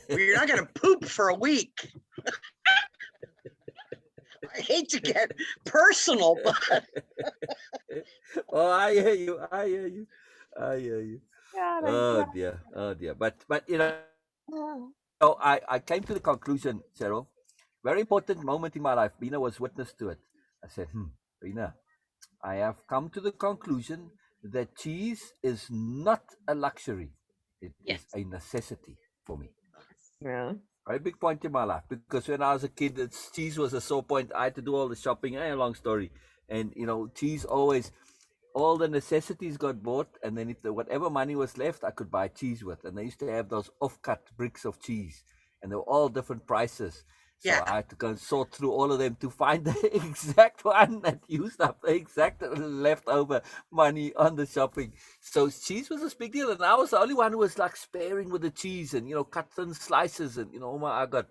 Well, you're not going to poop for a week. I hate to get personal, but oh, I hear you. God, Oh dear. But I came to the conclusion, Cheryl, very important moment in my life. Bina was witness to it. I said, Bina, I have come to the conclusion that cheese is not a luxury. It Yes. is a necessity for me. yeah. Very big point in my life, because when I was a kid, cheese was a sore point. I had to do all the shopping. Long story. And, cheese always, all the necessities got bought. And then if whatever money was left, I could buy cheese with. And they used to have those off-cut bricks of cheese. And they were all different prices. So Yeah. I had to go and sort through all of them to find the exact one that used up the exact leftover money on the shopping. So cheese was a big deal, and I was the only one who was like sparing with the cheese and cut thin slices. And I got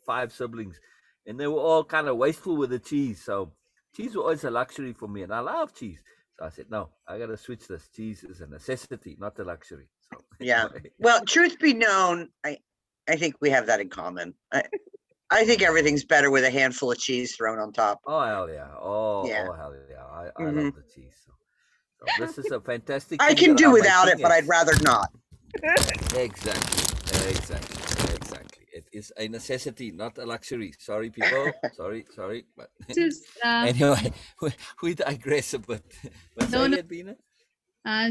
5 siblings, and they were all kind of wasteful with the cheese. So cheese was always a luxury for me, and I love cheese. So I said, no, I got to switch this. Cheese is a necessity, not a luxury. So yeah. Well, truth be known, I think we have that in common. I think everything's better with a handful of cheese thrown on top. Oh hell yeah! Yeah. Oh hell yeah! I love the cheese. So this is a fantastic. I thing can that do I'm without it, making. but I'd rather not. Exactly. It is a necessity, not a luxury. Sorry, people. Sorry. But This is anyway, we digress a bit. But No, say no. it, Bina.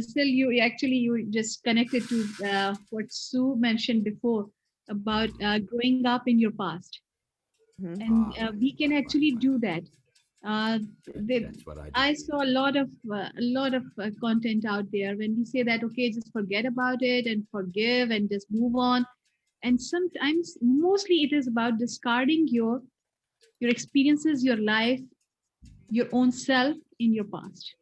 Still, you just connected to what Sue mentioned before about growing up in your past, Mhm. and we can actually do that. That's what I do. I saw a lot of content out there when we say that, okay, just forget about it and forgive and just move on. And sometimes, mostly, it is about discarding your experiences, your life, your own self in your past,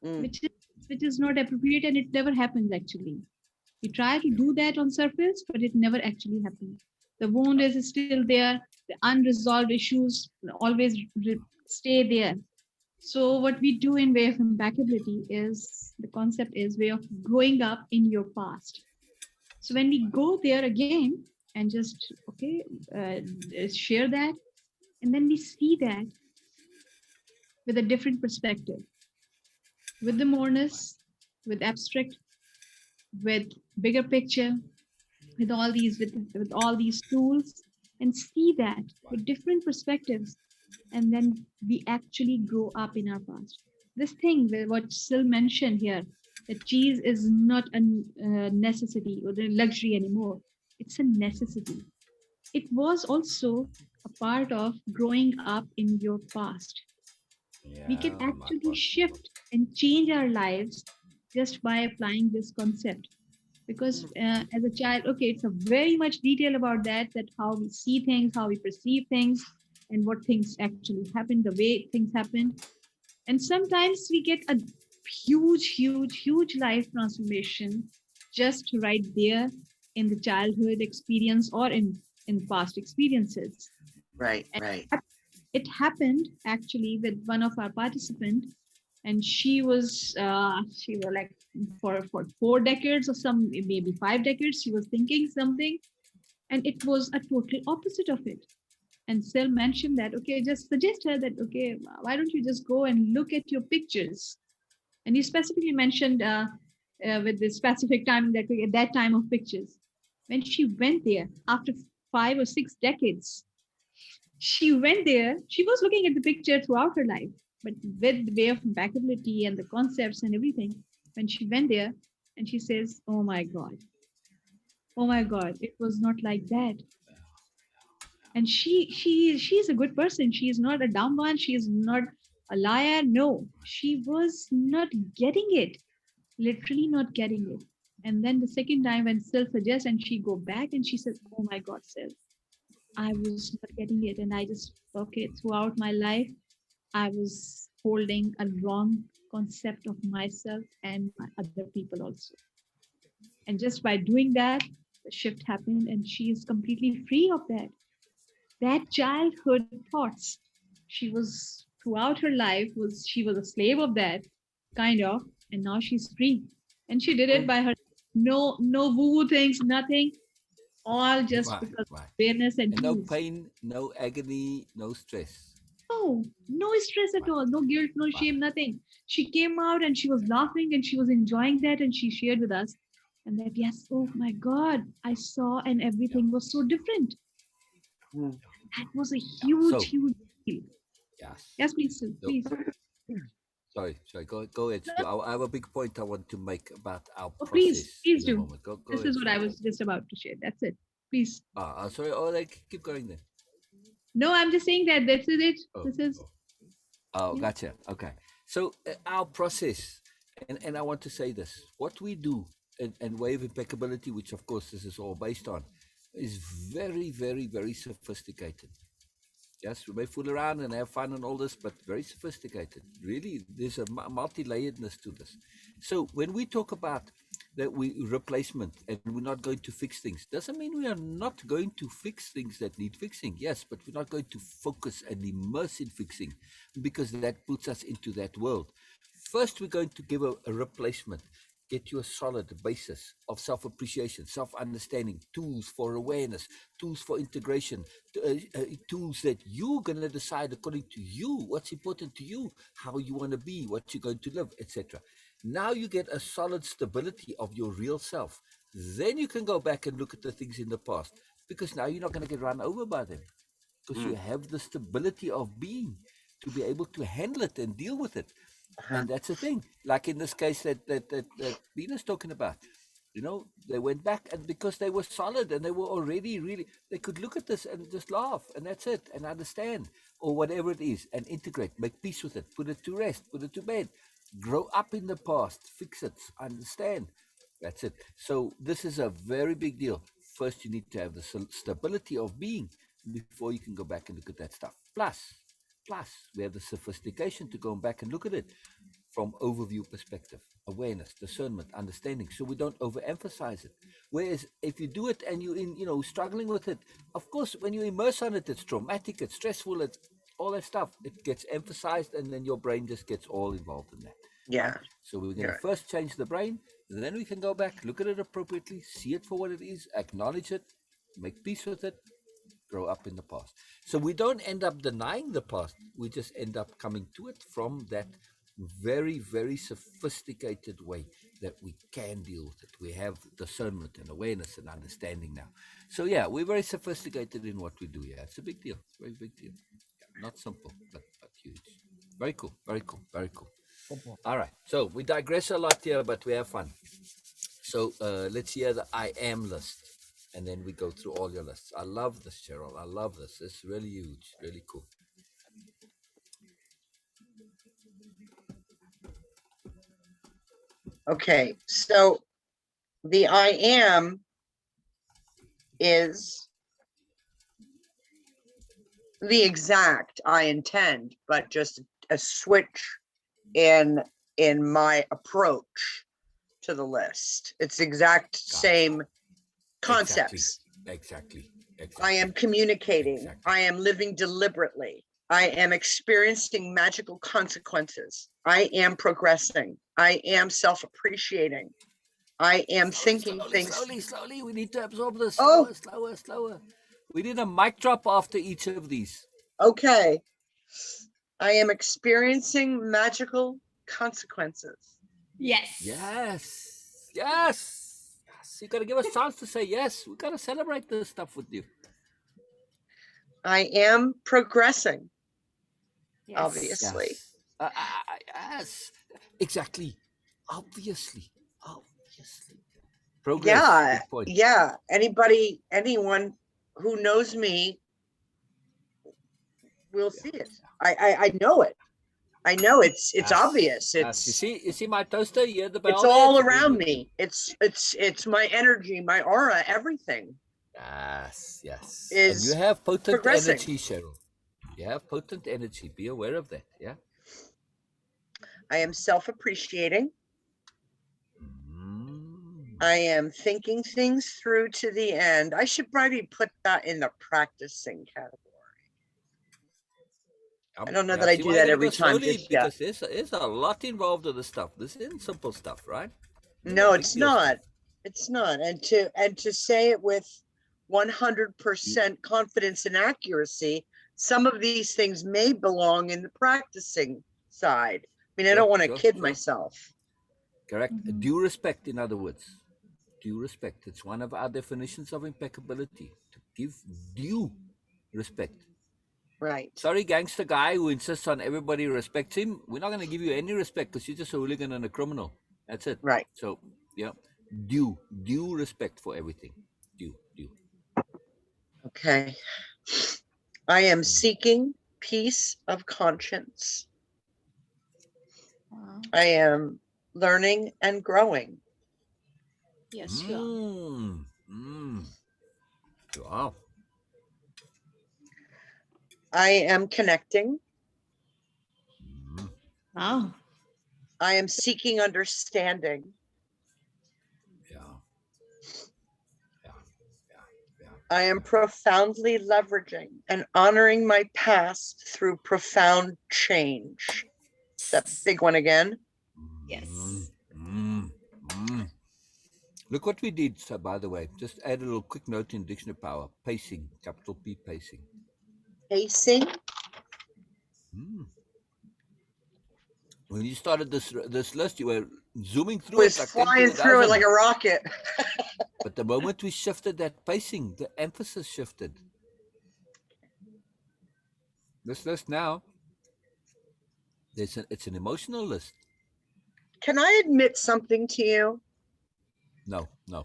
Mm. which is not appropriate, and it never happens actually. We try to do that on surface, but it never actually happens. The wound is still there. The unresolved issues always stay there. So what we do in way of impeccability is, the concept is way of growing up in your past. So when we go there again and just share that, and then we see that with a different perspective, with the moreness, with abstract, with bigger picture, with all these tools, and see that with different perspectives, and then we actually grow up in our past. This thing what Sil mentioned here, that cheese is not a necessity or the luxury anymore. It's a necessity. It was also a part of growing up in your past. We can actually shift and change our lives just by applying this concept, because as a child, okay, it's a very much detail about that how we see things, how we perceive things, and what things actually happen, the way things happen. And sometimes we get a huge life transformation just right there in the childhood experience or in past experiences. Right, And right. it happened actually with one of our participants, and she was like for 4 decades or some maybe 5 decades she was thinking something, and it was a total opposite of it. And Sil mentioned that, okay, just suggest her that, okay, why don't you just go and look at your pictures? And you specifically mentioned with the specific time that at that time of pictures. When she went there after 5 or 6 decades, she went there. She was looking at the picture throughout her life, but with the way of impeccability and the concepts and everything. When she went there, and she says, oh my God, it was not like that." And she's a good person. She is not a dumb one. She is not a liar. No, she was not getting it, literally not getting it. And then the second time when Sil suggests and she go back and she says, "Oh my God, Sil, I was not getting it." And I just, okay, throughout my life, I was holding a wrong concept of myself and my other people also. And just by doing that, the shift happened and she is completely free of that childhood thoughts. She was throughout her life was she was a slave of that kind of, and now she's free. And she did it Mm. by her, no woo woo things, nothing, all just Right, because of right. awareness and And no tools. pain, no agony, no stress. No stress at Right, all, no guilt, no right. shame, nothing. She came out and she was laughing and she was enjoying that, and she shared with us. And that, yes, oh my God, I saw, and Yeah, everything was so different. Mm. That was a yeah. So, huge deal. yes. Yes, please, Sue, So, please. sorry. Go ahead. No, Stu. I have a big point I want to make about our oh, please, process please in a do. moment. Go This ahead, is what I Cheryl. was just about to share. That's it. Please. Sorry. Oh, like, keep going then. No, I'm just saying that this is it. Oh, This is, oh. Oh, yeah. gotcha. Okay. So our process, and I want to say this: what we do and way of impeccability, which of course this is all based on, is very sophisticated. Yes, we may fool around and have fun and all this, but very sophisticated. Really, there's a multi-layeredness to this. So when we talk about that we replacement and we're not going to fix things, doesn't mean we are not going to fix things that need fixing. Yes, but we're not going to focus and immerse in fixing because that puts us into that world. First, we're going to give a replacement, get you a solid basis of self appreciation, self understanding, tools for awareness, tools for integration, tools that you're going to decide according to you what's important to you, how you want to be, what you're going to live, etc. Now you get a solid stability of your real self. Then you can go back and look at the things in the past because now you're not going to get run over by them because you Mm. have the stability of being to be able to handle it and deal with it. Uh-huh. And that's the thing. Like in this case that Venus talking about, they went back and because they were solid and they were already really, they could look at this and just laugh and that's it and understand or whatever it is and integrate, make peace with it, put it to rest, put it to bed, grow up in the past, fix it, understand. That's it. So this is a very big deal. First, you need to have the stability of being before you can go back and look at that stuff. Plus, we have the sophistication to go back and look at it from overview perspective, awareness, discernment, understanding, so we don't overemphasize it. Whereas if you do it and you're struggling with it, of course, when you immerse on it, it's traumatic, it's stressful, it's all that stuff. It gets emphasized, and then your brain just gets all involved in that. Yeah. Right? So we're going to Yeah. first change the brain, and then we can go back, look at it appropriately, see it for what it is, acknowledge it, make peace with it, grow up in the past. So we don't end up denying the past. We just end up coming to it from that very sophisticated way that we can deal with it. We have discernment and awareness and understanding now. So yeah, we're very sophisticated in what we do. Yeah, it's a big deal. It's a very big deal. Yeah, not simple, but huge. Very cool. Very cool. Very cool. All right. So we digress a lot here, but we have fun. So let's hear the I am list. And then we go through all your lists. I love this, Cheryl. I love this. It's really huge, really cool. Okay. So the I am is the exact I intend, but just a switch in my approach to the list. It's exact same concepts. Exactly. I am communicating. Exactly. I am living deliberately. I am experiencing magical consequences. I am progressing. I am self-appreciating. I am thinking things. Slowly. We need to absorb this. Oh. Slower. We need a mic drop after each of these. Okay. I am experiencing magical consequences. Yes. Yes. You gotta give us a chance to say yes. We gotta celebrate this stuff with you. I am progressing, Yes. obviously. Yes. Exactly. Obviously. Progress. Yeah. Good point. Yeah. Anyone who knows me will see it. I know it. I know it's obvious. It's you see my toaster. You hear the bell. it's all around me. It's my energy, my aura, everything. Yes. Is And you have potent progressing. energy, Cheryl. You have potent energy. Be aware of that. Yeah. I am self-appreciating. I am thinking things through to the end. I should probably put that in the practicing category. I don't know that I do that every time just yet. Because there's a lot involved in this stuff. This isn't simple stuff, right? No, it's not. It's not. And to say it with 100% confidence and accuracy, some of these things may belong in the practicing side. I mean, I don't want to kid myself. Correct. Due respect, in other words. Due respect. It's one of our definitions of impeccability. To give due respect. Right. Sorry, gangster guy who insists on everybody respects him. We're not going to give you any respect because you're just a hooligan and a criminal. That's it. Right. So, yeah, due respect for everything. Due. Okay. I am seeking peace of conscience. Wow. I am learning and growing. Yes, you are. Wow. I am connecting. Wow. I am seeking understanding. Yeah. I am profoundly leveraging and honoring my past through profound change. That big one again. Yes. Look what we did, so by the way, just add a little quick note in Dictionary Power. Pacing, capital P, pacing. Pacing. When you started this list, you were zooming through Was it like flying through it like a rocket. But the moment we shifted that pacing, the emphasis shifted. This list now, it's an emotional list. Can I admit something to you? No. Yeah.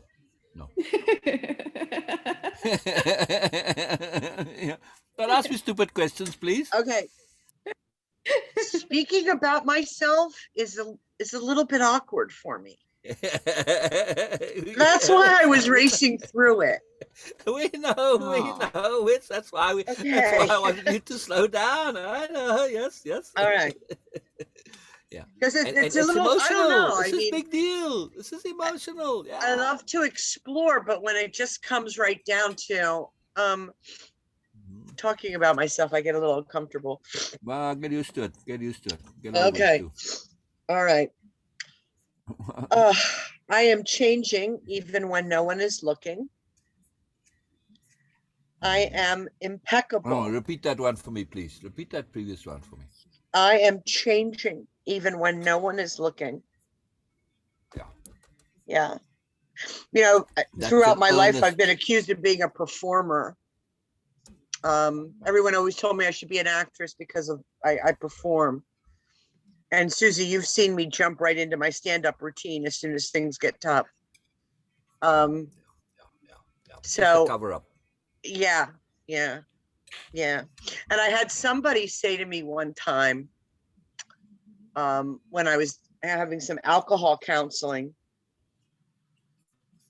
Don't ask me stupid questions, please. Okay. Speaking about myself is a little bit awkward for me. That's why I was racing through it. We know. That's why I wanted you to slow down. I know. Yes. All right. Yeah. Because it's a little emotional. I don't know. This is big deal. This is emotional. Yeah. I love to explore, but when it just comes right down to talking about myself, I get a little uncomfortable. Well, get used to it. Okay. All right. I am changing even when no one is looking. I am impeccable. Oh, repeat that one for me, please. Repeat that previous one for me. I am changing even when no one is looking. Yeah. You know, throughout my life, I've been accused of being a performer. Everyone always told me I should be an actress because of I perform. And Susie, you've seen me jump right into my stand-up routine as soon as things get tough. So cover up. Yeah. And I had somebody say to me one time, when I was having some alcohol counseling,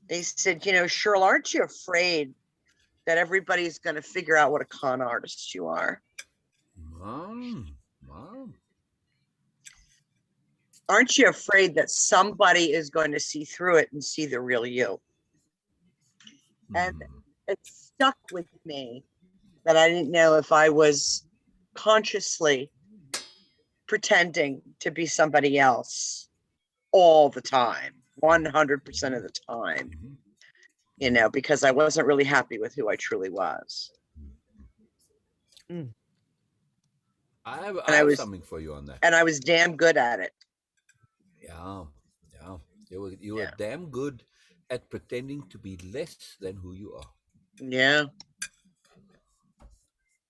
They said, Cheryl, aren't you afraid that everybody's going to figure out what a con artist you are? Wow. Aren't you afraid that somebody is going to see through it and see the real you? And it stuck with me that I didn't know if I was consciously pretending to be somebody else all the time, 100% of the time, because I wasn't really happy with who I truly was. I have something for you on that. And I was damn good at it. Yeah. You were damn good at pretending to be less than who you are. Yeah.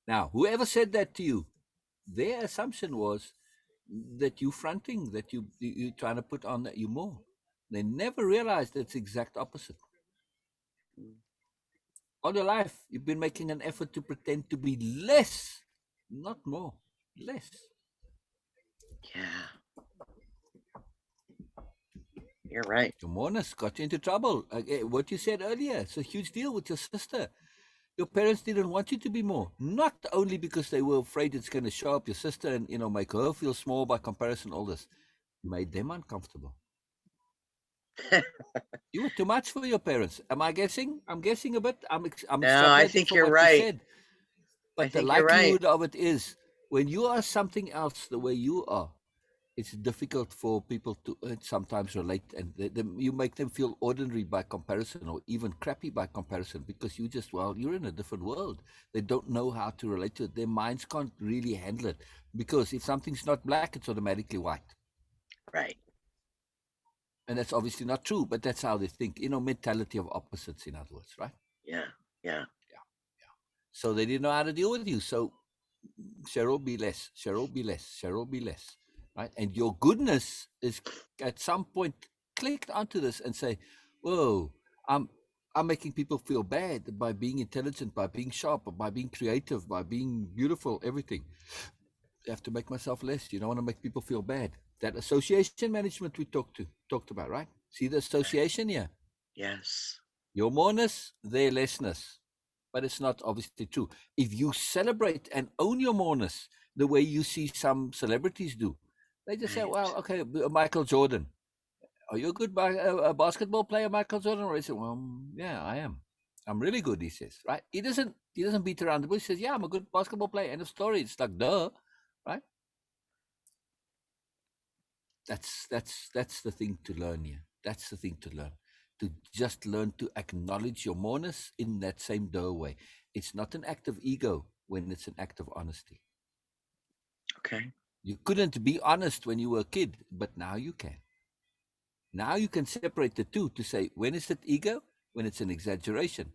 Now, whoever said that to you, their assumption was that you fronting, that you trying to put on that you more. They never realized it's exact opposite. All your life, you've been making an effort to pretend to be less, not more, less. Yeah. You're right. Your mourners got you into trouble. What you said earlier, it's a huge deal with your sister. Your parents didn't want you to be more, not only because they were afraid it's going to show up your sister and make her feel small by comparison. All this made them uncomfortable. You were too much for your parents. Am I guessing? I'm guessing a bit. I'm No, I extrapolating think from you're what right. you said. But the think you're right. likelihood of it is, when you are something else the way you are, it's difficult for people to sometimes relate, and you make them feel ordinary by comparison, or even crappy by comparison, because you're in a different world. They don't know how to relate to it. Their minds can't really handle it, because if something's not black, it's automatically white. Right. And that's obviously not true, but that's how they think. Mentality of opposites, in other words, right? Yeah. So they didn't know how to deal with you. So Cheryl, be less. Cheryl, be less. Cheryl, be less. Right? And your goodness is at some point clicked onto this and say, "Whoa, I'm making people feel bad by being intelligent, by being sharp, by being creative, by being beautiful, everything. I have to make myself less. You don't want to make people feel bad." That association management we talked about, right? See the association here? Yes. Your moreness, their lessness. But it's not obviously true. If you celebrate and own your moreness the way you see some celebrities do, they just say, "Well, okay, Michael Jordan. Are you a good basketball player, Michael Jordan?" Or he said, "Well, yeah, I am. I'm really good," he says, right? He doesn't beat around the bush. He says, "Yeah, I'm a good basketball player." End of story. It's like, duh, right? That's the thing to learn here. That's the thing to learn. To just learn to acknowledge your moreness in that same doorway. It's not an act of ego when it's an act of honesty. Okay. You couldn't be honest when you were a kid, but now you can. Now you can separate the two to say, when is it ego? When it's an exaggeration,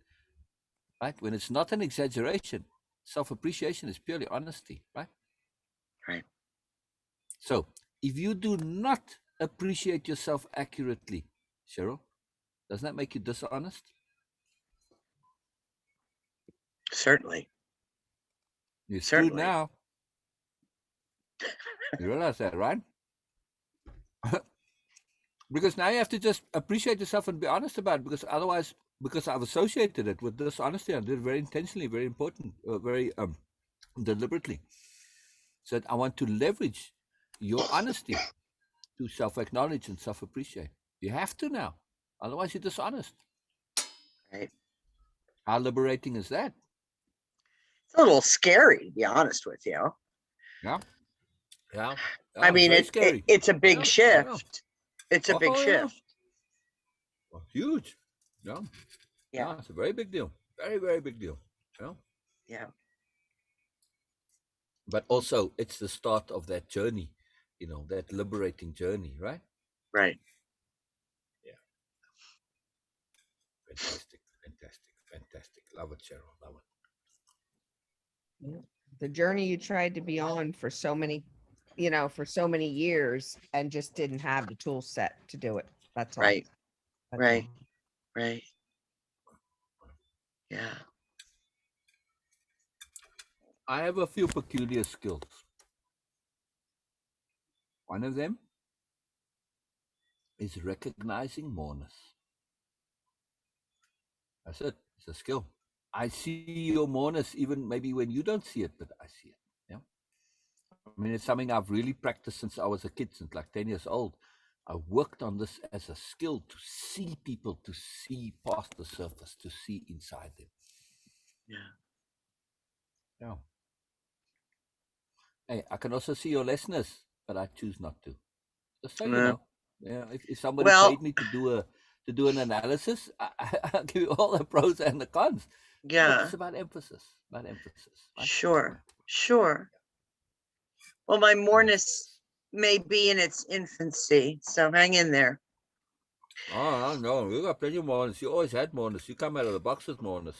right? When it's not an exaggeration, self-appreciation is purely honesty, right? Right. So if you do not appreciate yourself accurately, Cheryl, doesn't that make you dishonest? Certainly. You're screwed now. You realize that, right? Because now you have to just appreciate yourself and be honest about it, because otherwise, because I've associated it with dishonesty, I did it very intentionally, very important, very deliberately. So I want to leverage your honesty to self-acknowledge and self-appreciate. You have to now. Otherwise, you're dishonest. Right. How liberating is that? It's a little scary, to be honest with you. Yeah. I mean, it's a big shift. It's a big shift. Well, huge. Yeah. It's a very big deal. Very, very big deal. Yeah. But also, it's the start of that journey, that liberating journey, right? Right. Yeah. Fantastic. Love it, Cheryl. Love it. The journey you tried to be on for so many years and just didn't have the tool set to do it. That's all. Right. That's right. all. Right. Yeah. I have a few peculiar skills. One of them is recognizing moreness. That's it. It's a skill. I see your mourners even maybe when you don't see it, but I see it. Yeah. I mean, it's something I've really practiced since I was a kid, since like 10 years old. I worked on this as a skill to see people, to see past the surface, to see inside them. Yeah. Yeah. Hey, I can also see your listeners, but I choose not to. Just so you know. Yeah. If somebody Well, paid me to do an analysis, I'll give you all the pros and the cons. But yeah, it's about emphasis. About emphasis. Right? sure, sure. Well, my About moreness emphasis. may be in its infancy, so hang in there. Oh no, you got plenty of mourners. You always had mourners. You come out of the box with mourners.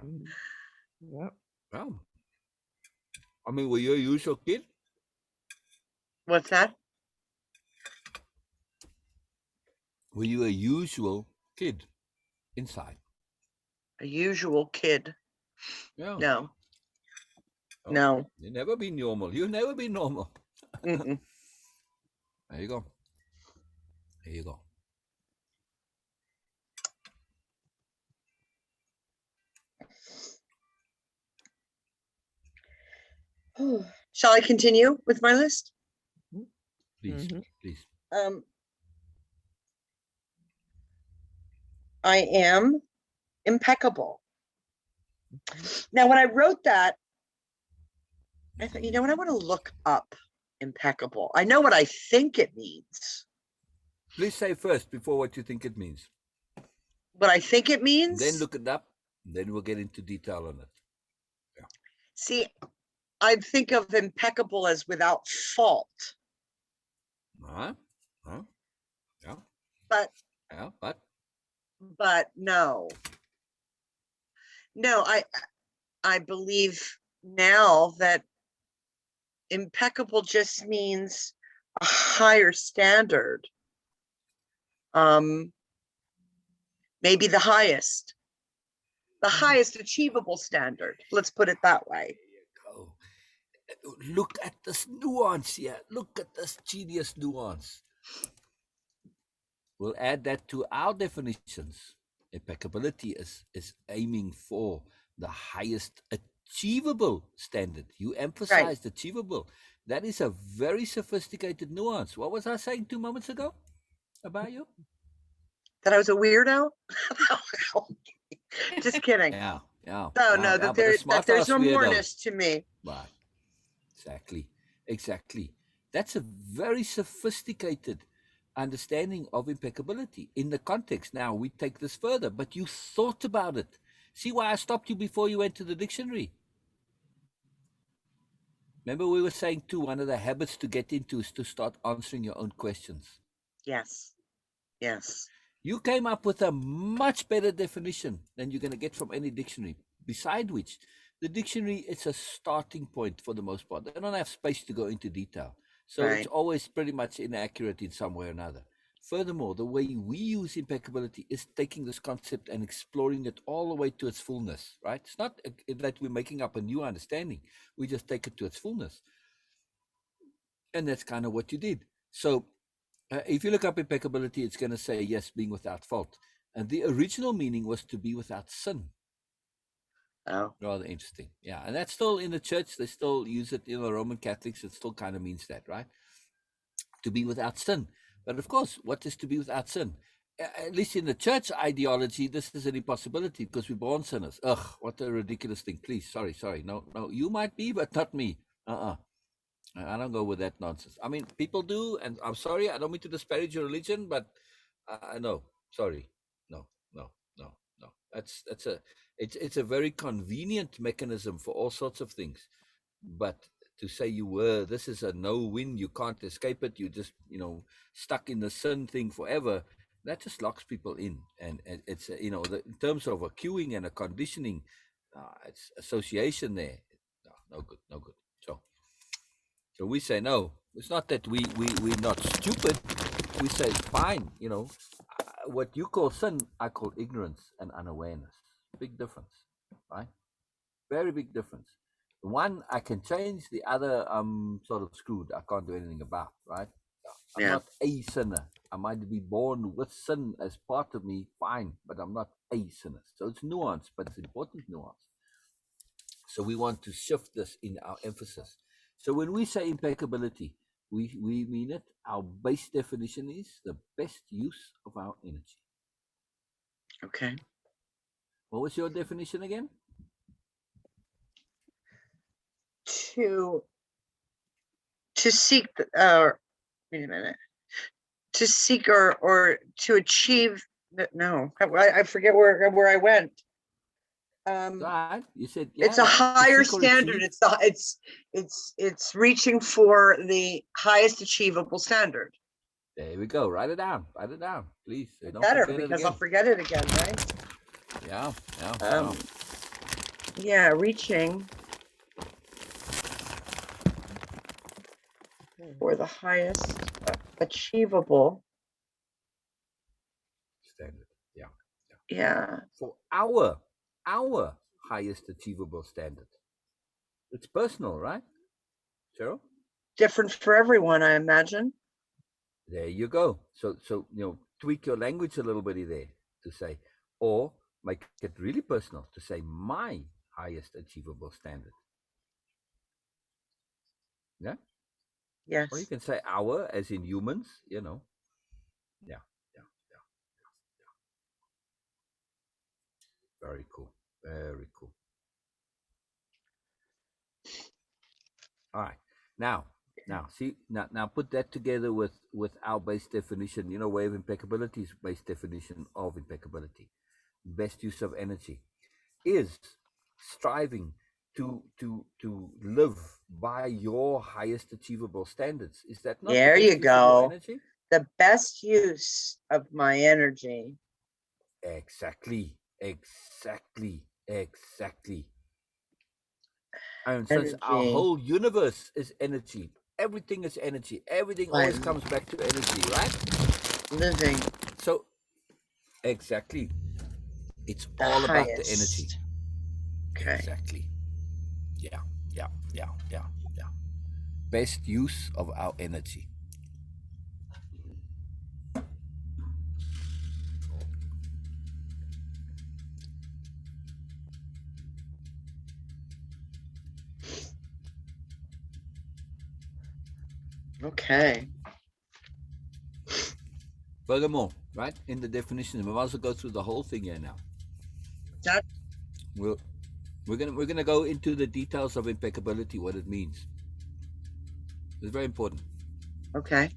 Mhm. Yep. Yeah. I mean, were you a usual kid? What's that? Were you a usual kid inside? A usual kid. Yeah. No, Oh, no. you never been normal. You've never been normal. Mm-mm. There you go. There you go. Shall I continue with my list? Please, Mhm. please. I am impeccable. Mhm. Now, when I wrote that, I thought, you know what? I want to look up impeccable. I know what I think it means. Please say first before what you think it means. What I think it And means? then look it up. And then we'll get into detail on it. Yeah. See, I'd think of impeccable as without fault. Huh? Huh? Yeah. But Yeah. but no. No, I believe now that impeccable just means a higher standard. Maybe the highest achievable standard. Let's put it that way. Go. Look at this nuance here. Look at this genius nuance. We'll add that to our definitions. Impeccability is aiming for the highest achievable standard. You emphasized achievable. That is a very sophisticated nuance. What was I saying 2 moments ago about you? That I was a weirdo? Just kidding. Yeah, yeah. No, But the that smart there's ass no weirdo. moreness to me. Right. Exactly. That's a very sophisticated understanding of impeccability in the context. Now we take this further, but you thought about it. See why I stopped you before you went to the dictionary? Remember, we were saying too, one of the habits to get into is to start answering your own questions. Yes. You came up with a much better definition than you're going to get from any dictionary. Beside which, the dictionary is a starting point for the most part. They don't have space to go into detail. So Right. it's always pretty much inaccurate in some way or another. Furthermore, the way we use impeccability is taking this concept and exploring it all the way to its fullness, right? It's not that we're making up a new understanding. We just take it to its fullness. And that's kind of what you did. So if you look up impeccability, it's going to say, yes, being without fault. And the original meaning was to be without sin. Oh. Rather interesting. Yeah. And that's still in the church. They still use it in the Roman Catholics. It still kind of means that, right? To be without sin. But of course, what is to be without sin? At least in the church ideology, this is an impossibility because we're born sinners. Ugh, what a ridiculous thing. Please, sorry. No, you might be, but not me. I don't go with that nonsense. I mean, people do, and I'm sorry. I don't mean to disparage your religion, but no, sorry, no. It's a very convenient mechanism for all sorts of things. But to say this is a no-win, you can't escape it. You just stuck in the sin thing forever. That just locks people in, and it's in terms of a queuing and a conditioning, it's association there. No good, no good. So we say no. It's not that we're not stupid. We say fine. What you call sin, I call ignorance and unawareness. Big difference, right? Very big difference. The one I can change, the other I'm sort of screwed. I can't do anything about, right? I'm Yeah. not a sinner. I might be born with sin as part of me, fine, but I'm not a sinner. So it's nuance, but it's important nuance. So we want to shift this in our emphasis. So when we say impeccability, we mean it. Our base definition is the best use of our energy. Okay. What was your definition again? To seek, wait a minute. To seek or to achieve. No, I forget where I went. Right. You said It's a higher standard. It's reaching for the highest achievable standard. There we go. Write it down. Write it down, please. Don't Better, forget it because again. I'll forget it again, right? Yeah. Yeah, reaching for the highest achievable Standard. Yeah. Yeah. For our highest achievable standard. It's personal, right, Cheryl? Different for everyone, I imagine. There you go. So tweak your language a little bit there to say, or make it really personal to say my highest achievable standard. Yeah. Yes. Or you can say our, as in humans. Yeah. Very cool. Very cool. All right. Now put that together with our base definition. Way of impeccability is base definition of impeccability. Best use of energy is striving to live by your highest achievable standards. Is that not there the best you use of your go? Energy? The best use of my energy. Exactly. And since our Energy. whole universe is energy, everything is energy. Everything always comes back to energy, right? Living. So, exactly. It's all about the energy. Okay. Exactly. Yeah. Best use of our energy. Okay. Furthermore, right, in the definition, we might also go through the whole thing here now. That We're gonna go into the details of impeccability, what it means. It's very important. okay.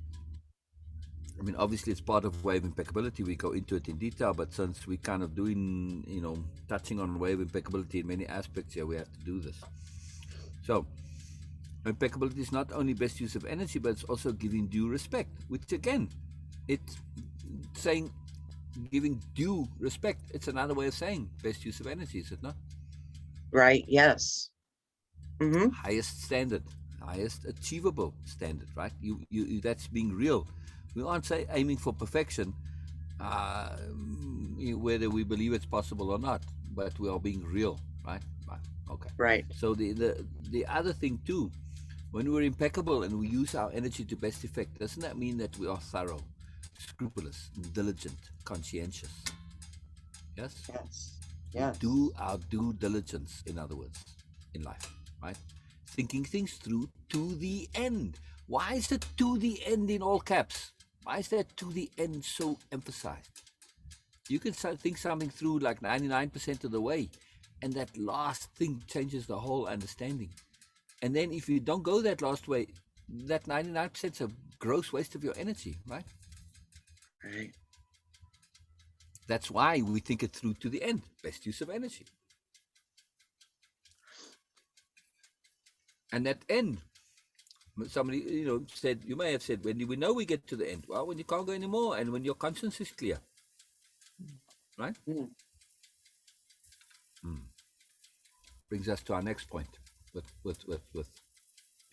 I mean, obviously, it's part of way of impeccability. We go into it in detail, but since we're kind of doing, touching on way of impeccability in many aspects here, we have to do this. So, impeccability is not only best use of energy, but it's also giving due respect, which again, it's saying giving due respect. It's another way of saying best use of energy, is it not? Right. Yes. Mm-hmm. Highest standard, highest achievable standard, right? You that's being real. We aren't aiming for perfection, whether we believe it's possible or not, but we are being real, right? Okay. Right. So the other thing too, when we're impeccable and we use our energy to best effect, doesn't that mean that we are thorough, scrupulous, diligent, conscientious? Yes. Yes. We do our due diligence, in other words, in life, right? Thinking things through to the end. Why is it to the end in all caps? Why is that to the end so emphasized? You can think something through like 99% of the way, and that last thing changes the whole understanding. And then if you don't go that last way, that 99% is a gross waste of your energy, right? Right. That's why we think it through to the end. Best use of energy. And that end, somebody said, you may have said, when we know we get to the end, well, when you can't go anymore and when your conscience is clear, right? Brings us to our next point with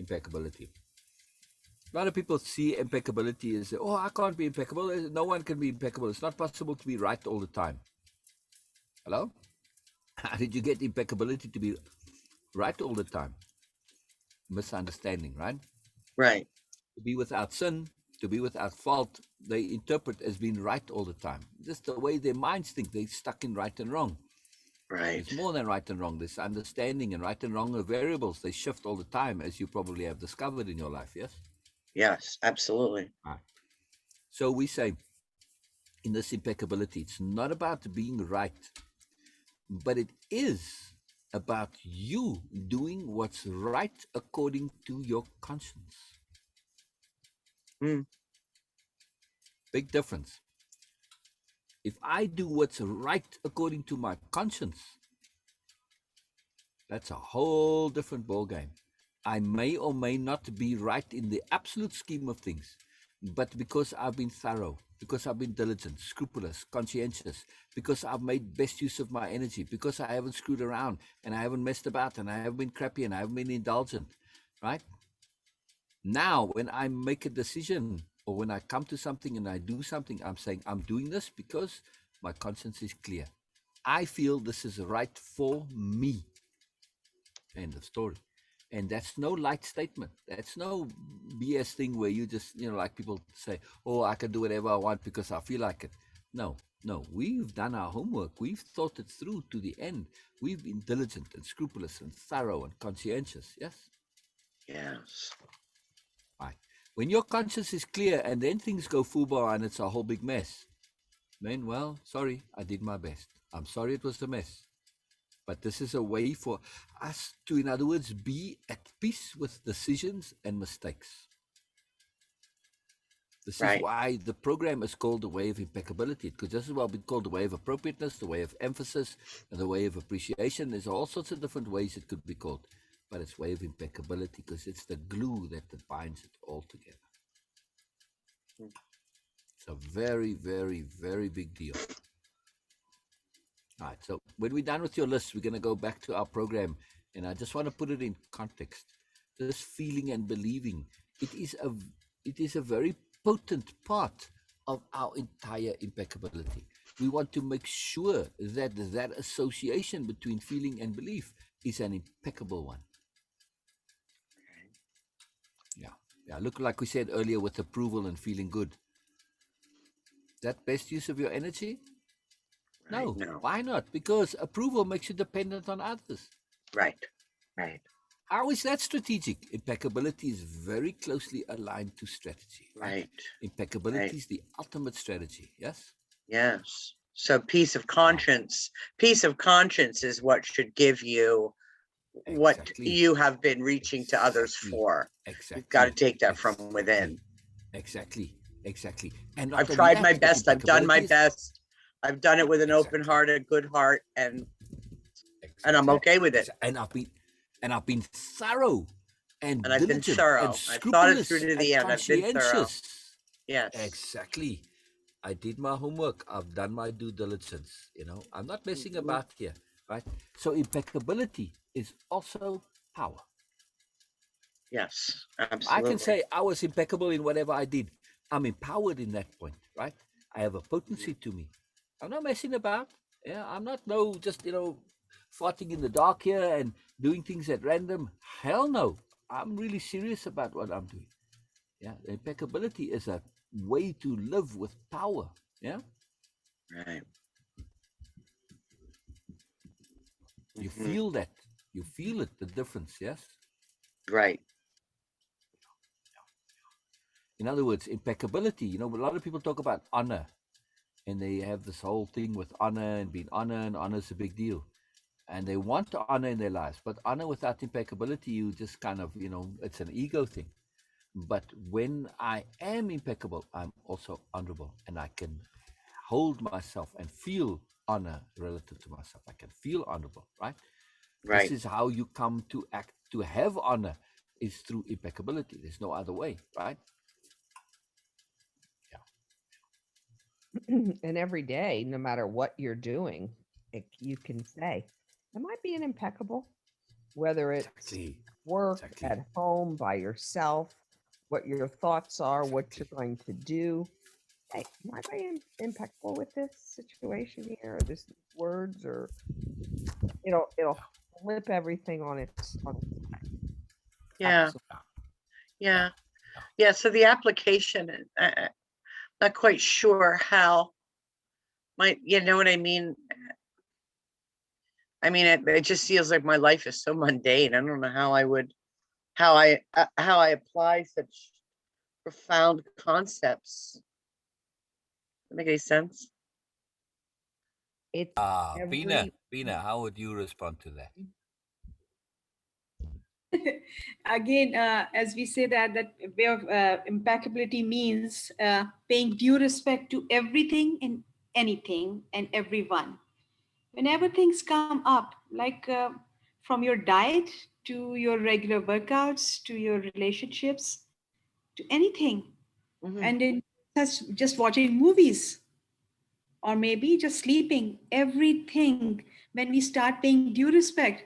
impeccability. A lot of people see impeccability as, oh, I can't be impeccable. No one can be impeccable. It's not possible to be right all the time. Hello? How did you get impeccability to be right all the time? Misunderstanding, right? Right. To be without sin, to be without fault, they interpret as being right all the time. Just the way their minds think, they're stuck in right and wrong. Right. It's more than right and wrong. There's understanding, and right and wrong are variables. They shift all the time, as you probably have discovered in your life, yes? Yes, absolutely. Right. So we say, in this impeccability, it's not about being right, but it is about you doing what's right according to your conscience. Mm. Big difference. If I do what's right according to my conscience, that's a whole different ballgame. I may or may not be right in the absolute scheme of things, but because I've been thorough, because I've been diligent, scrupulous, conscientious, because I've made best use of my energy, because I haven't screwed around and I haven't messed about and I haven't been crappy and I haven't been indulgent, right? Now, when I make a decision or when I come to something and I do something, I'm saying I'm doing this because my conscience is clear. I feel this is right for me. End of story. And that's no light statement. That's no BS thing where you just, like people say, oh, I can do whatever I want because I feel like it. No, we've done our homework. We've thought it through to the end. We've been diligent and scrupulous and thorough and conscientious. Yes? Yes. Right. When your conscience is clear and then things go fubar and it's a whole big mess, then, well, sorry, I did my best. I'm sorry it was a mess. But this is a way for us to, in other words, be at peace with decisions and mistakes. This is why the program is called the way of impeccability. It could just as well be called the way of appropriateness, the way of emphasis, and the way of appreciation. There's all sorts of different ways it could be called. But it's way of impeccability because it's the glue that binds it all together. It's a very, very, very big deal. All right, so when we're done with your list, we're going to go back to our program, and I just want to put it in context. This feeling and believing, it is a very potent part of our entire impeccability. We want to make sure that that association between feeling and belief is an impeccable one. Yeah. Look, like we said earlier, with approval and feeling good. That best use of your energy? No. Why not? Because approval makes you dependent on others. Right. How is that strategic? Impeccability is very closely aligned to strategy. Right. Impeccability is the ultimate strategy. Yes? Yes. So peace of conscience. Peace of conscience is what should give you what you have been reaching to others for. You've got to take that from within. Exactly. And I've tried my best. I've done my best. I've done it with an open heart, a good heart, and I'm okay with it. And I've been thorough and I've been thorough. I've thought it through to the end. I've been thorough. Yes. Exactly. I did my homework. I've done my due diligence. I'm not messing about here, right? So impeccability is also power. Yes, absolutely. I can say I was impeccable in whatever I did. I'm empowered in that point, right? I have a potency to me. I'm not messing about. Yeah, I'm not just farting in the dark here and doing things at random. Hell no. I'm really serious about what I'm doing. Yeah, impeccability is a way to live with power. Yeah. Right. You feel that. You feel it, the difference, yes? Right. In other words, impeccability, a lot of people talk about honor, and they have this whole thing with honor and being and honor is a big deal. And they want to honor in their lives, but honor without impeccability, you just kind of, it's an ego thing. But when I am impeccable, I'm also honorable, and I can hold myself and feel honor relative to myself. I can feel honorable, right? This is how you come to act, to have honor is through impeccability. There's no other way, right? And every day, no matter what you're doing, you can say, am I being impeccable? Whether it's work, at home, by yourself, what your thoughts are, what you're going to do. Hey, am I being impeccable with this situation here, or this words, or it'll flip everything on its Yeah. So the application, not quite sure how you know what I mean? I mean, it just feels like my life is so mundane. I don't know how I apply such profound concepts. Does that make any sense? It's Bina, every how would you respond to that? Again, as we say that way of impeccability means paying due respect to everything and anything and everyone. Whenever things come up, like from your diet to your regular workouts to your relationships to anything, Mhm. and then just watching movies or maybe just sleeping, everything, when we start paying due respect,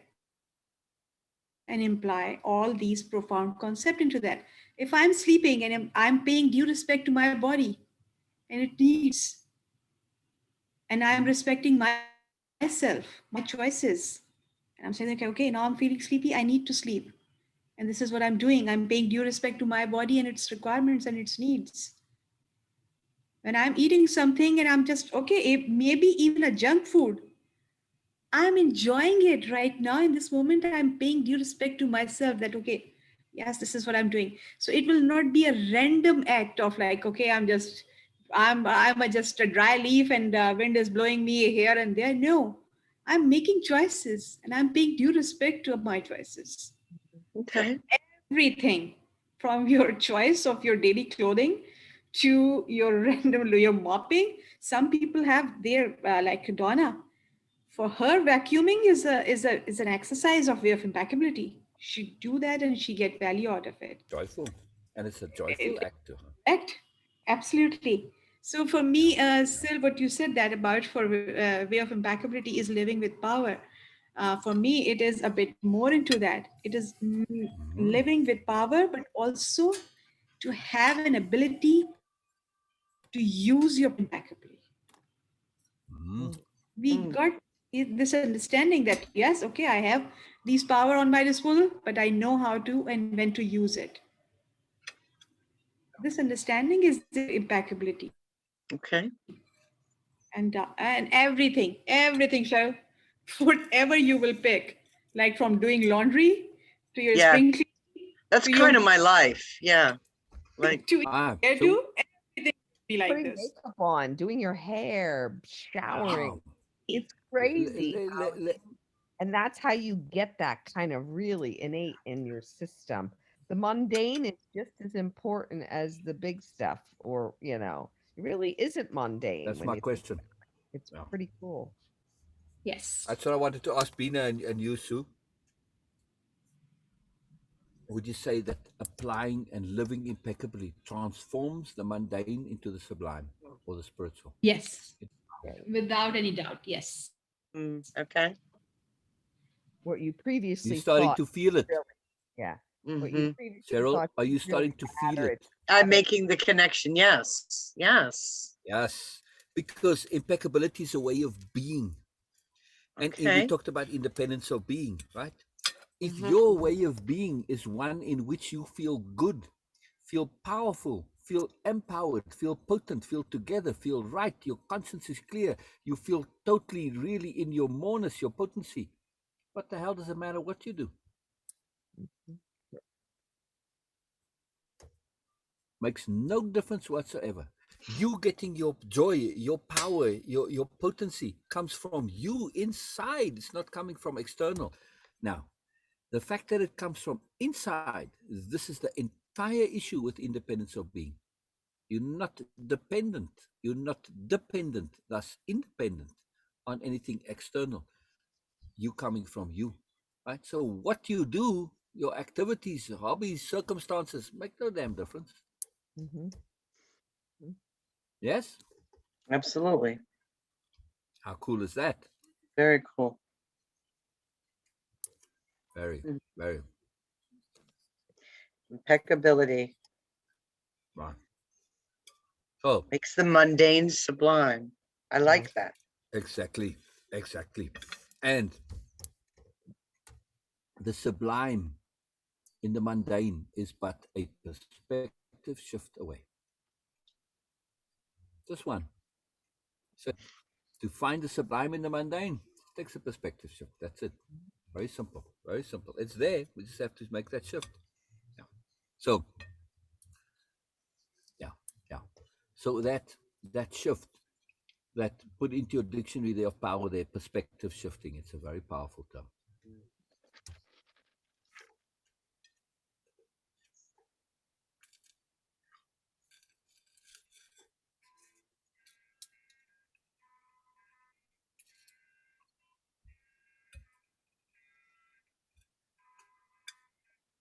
and imply all these profound concepts into that. If I'm sleeping and I'm paying due respect to my body and it needs, and I'm respecting myself, my choices, and I'm saying, okay, now I'm feeling sleepy, I need to sleep. And this is what I'm doing. I'm paying due respect to my body and its requirements and its needs. When I'm eating something and I'm just, okay, maybe even a junk food, I'm enjoying it right now in this moment. I'm paying due respect to myself that, okay, yes, this is what I'm doing. So it will not be a random act of like, okay, just a dry leaf and wind is blowing me here and there. No, I'm making choices and I'm paying due respect to my choices. So Okay. everything from your choice of your daily clothing to your your mopping. Some people have their like Donna. For her, vacuuming is an exercise of way of impeccability. She do that and she get value out of it. Joyful. And it's a joyful act to her. Correct? Absolutely. So for me, still what you said that about for way of impeccability is living with power. For me, it is a bit more into that. It is living with power, but also to have an ability to use your impeccably. Mm. We Mm. got this understanding that yes, okay, I have these power on my disposal, but I know how to and when to use it. This understanding is the impeccability. Okay. And everything shall whatever you will pick, like from doing laundry to your Yeah, sprinkling that's to your kind of my life. Yeah. Like, to hair So, do, everything will be like putting this. makeup on, doing your hair, showering. wow. It's Le- crazy le- how le- le- and that's how you get that kind of really innate in your system. The mundane is just as important as the big stuff, or it really isn't mundane That's when my you think question. it's Yeah. pretty cool. Yes. That's what I wanted to ask Bina and you, Sue. Would you say that applying and living impeccably transforms the mundane into the sublime or the spiritual? Yes. Okay. Without any doubt. Yes. okay. What you You're previously starting thought to feel it. really, yeah, what you Hmm. previously Cheryl, thought are you didn't really starting to feel matter, it? it's I'm automatic. making the connection. Yes. Yes. Yes. Because impeccability is a way of being. And we Okay. talked about independence of being, right? If Hmm. your way of being is one in which you feel good, feel powerful, feel empowered, feel potent, feel together, feel right, your conscience is clear, you feel totally, really in your moreness, your potency, what the hell does it matter what you do? Makes no difference whatsoever. You getting your joy, your power, your potency comes from you inside. It's not coming from external. Now, the fact that it comes from inside, this is the entire issue with independence of being. You're not dependent. You're not dependent, thus independent on anything external. You coming from you, right? So what you do, your activities, hobbies, circumstances make no damn difference. Mm-hmm. Yes? Absolutely. How cool is that? Very cool. Very, Mm. very Impeccability right. Oh, makes the mundane sublime. I Right. like that. exactly, exactly. And the sublime in the mundane is but a perspective shift away. Just one. So to find the sublime in the mundane takes a perspective shift. That's it. Very simple. Very simple. It's there. We just have to make that shift. Yeah. So yeah, yeah. So that shift, that put into your dictionary there of power there, perspective shifting. It's a very powerful term.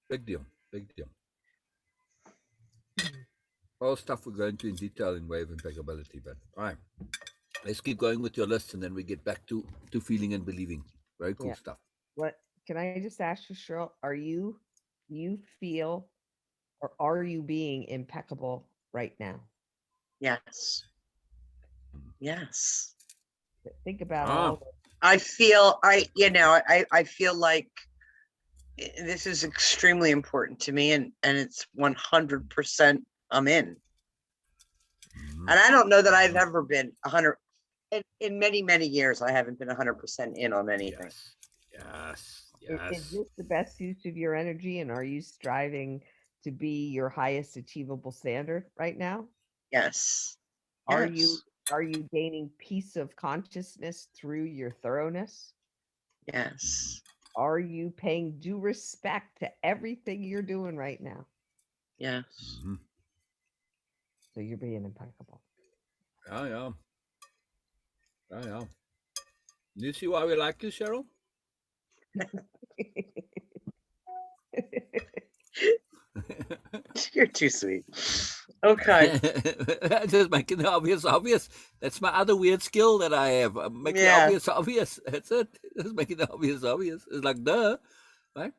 Big deal. Big deal. All stuff we're going to in detail in wave impeccability, but all right. Let's keep going with your list and then we get back to feeling and believing. Very cool Yeah. stuff. What can I just ask you, Cheryl? You feel, or are you being impeccable right now? Yes. Yes. Think about Ah. all I feel I feel like this is extremely important to me, and it's 100% I'm in. Mhm. And I don't know that I've ever been 100 in many, many years. I haven't been 100% in on anything. Yes. Yes. Is Yes. this the best use of your energy, and are you striving to be your highest achievable standard right now? Yes. Are Yes. you gaining peace of consciousness through your thoroughness? Yes. Are you paying due respect to everything you're doing right now? Yes. Mhm. So you're being impeccable. Yeah, yeah. Yeah, yeah. Do you see why we like you, Cheryl? You're too sweet. Okay. Just making the obvious obvious. That's my other weird skill that I have. Make the Yeah. obvious obvious. That's it. Just making the obvious obvious. It's like duh, right?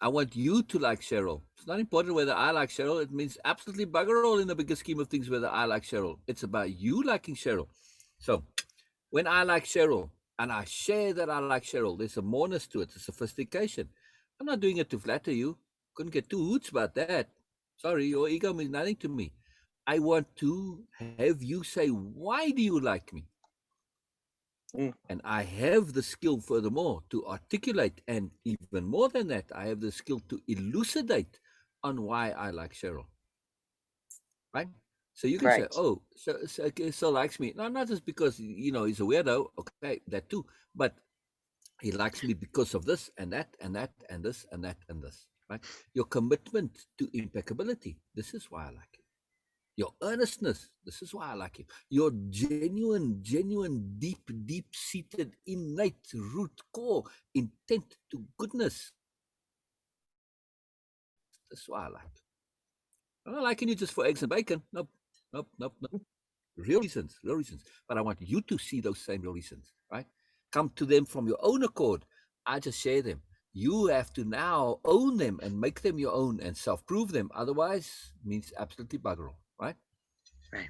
I want you to like Cheryl. It's not important whether I like Cheryl. It means absolutely bugger all in the bigger scheme of things whether I like Cheryl. It's about you liking Cheryl. So when I like Cheryl and I share that I like Cheryl, there's a moreness to it, a sophistication. I'm not doing it to flatter you. Couldn't get two hoots about that. Sorry, your ego means nothing to me. I want to have you say, why do you like me? Mm. And I have the skill, furthermore, to articulate, and even more than that, I have the skill to elucidate on why I like Cheryl. Right? So you can say, Right. "Oh, so likes me." No, not just because he's a weirdo. Okay, that too, but he likes me because of this and that and that and this and that and this. Right? Your commitment to impeccability. This is why I like you. Your earnestness. This is why I like you. Your genuine, deep-seated, innate, root core intent to goodness. This is why I like you. I'm not liking you just for eggs and bacon. Nope, nope, nope, nope. Real reasons. But I want you to see those same real reasons, right? Come to them from your own accord. I just share them. You have to now own them and make them your own and self-prove them. Otherwise, means absolutely bugger all, right? Right.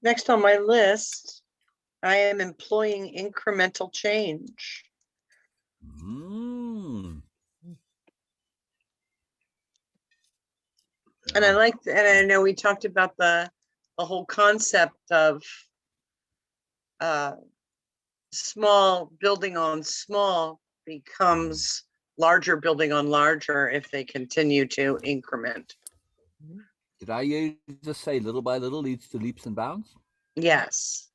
Next on my list, I am employing incremental change. Mm. And I like, and I know we talked about the whole concept of small building on small becomes larger building on larger if they continue to increment. Did I hear you just say little by little leads to leaps and bounds? Yes.